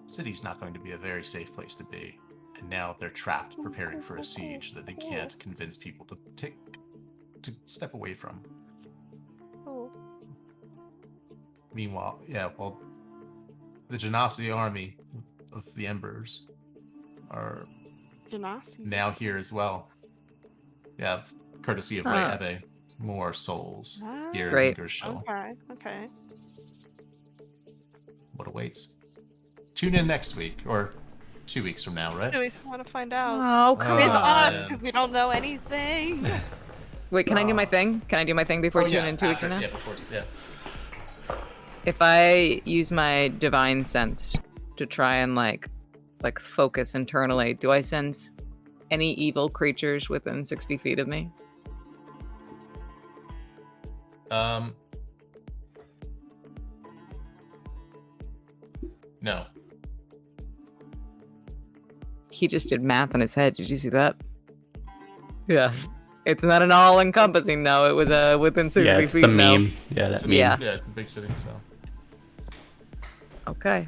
the city's not going to be a very safe place to be. And now they're trapped, preparing for a siege that they can't convince people to step away from. Oh. Meanwhile, the Genasi army of the Embers are Genasi. now here as well. Yeah, courtesy of Ray Ebe. More souls here Great. in Gershel. Okay. What awaits? Tune in next week, or 2 weeks from now, right? Do we want to find out? Oh, come With Oh, on. us, man. because we don't know anything. Wait, can I do my thing? Can I do my thing before Oh, tune in 2 weeks from now? Yeah, before, yeah. If I use my divine sense to try and like focus internally, do I sense any evil creatures within 60 feet of me? No. He just did math in his head. Did you see that? Yeah. It's not an all-encompassing no. It was within 60 Yeah, it's feet the no. meme. Yeah, It's that a meme. Yeah. Yeah, it's a big city, so. Okay.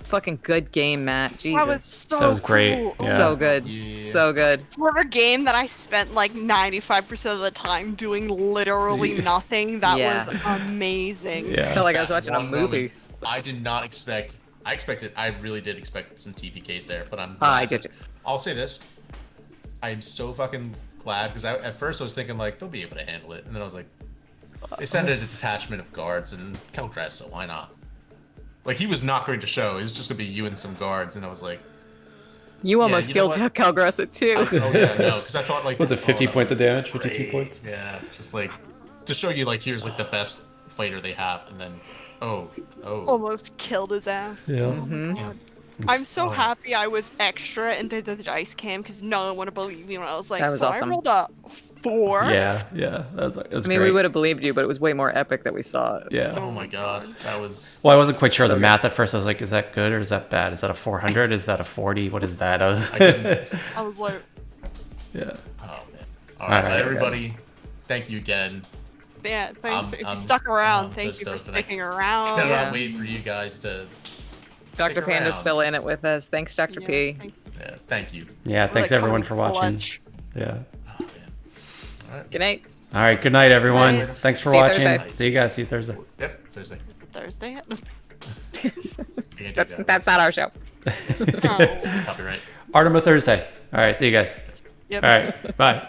Fucking good game, Matt. Jesus. That was so That was great. cool. Yeah. So good. Yeah. So good. For a game that I spent like 95% of the time doing literally nothing, that Yeah. was amazing. I Yeah. felt like I was That watching a one movie. moment, I did not expect. I really did expect some TPKs there, but I'm. I glad. did. I'll say this. I am so fucking glad, because at first I was thinking like they'll be able to handle it, and then I was like, they sent a detachment of guards and Kelgress, so why not? Like, he was not going to show. It was just gonna be you and some guards, and I was like, You almost you know killed what? Calgrasset too. oh yeah, no, because I thought like, Was it 50 that points of would be damage? 52 great. points? Yeah, just like to show you like here's like the best fighter they have, and then oh. Almost killed his ass. Yeah. Mhm. Yeah. I'm so Oh. happy I was extra and did the dice cam because no one would have believed me when I was like, That was so awesome. I rolled a 4? Yeah, that's I mean, great. we would have believed you, but it was way more epic that we saw it. Yeah. Oh my god, that was. Well, I wasn't quite sure of So the good. math at first. I was like, is that good or is that bad? Is that a 400? Is that a 40? What is that? I was. I didn't. I was like, Yeah. Oh man. All right, right, everybody. Thank you again. yeah, thanks. If you I'm- stuck around, I'm thank so you for stoked and I sticking around. Cannot yeah. wait for you guys to. Dr. stick Panda's around. still in it with us. Thanks, Dr. Yeah, P. Yeah, thank you. Yeah. We're, Thanks like, everyone coming for watching. clutch. Yeah. Oh man. All right. Good night. All right. Good night, everyone. Night. Thanks for See you watching. Thursday. See you guys. See you Thursday. Yep. Thursday. Is it Thursday? You can't do That's that. that's not our show. Oh. Copyright. Artema Thursday. All right. See you guys. Yep. All right. Bye.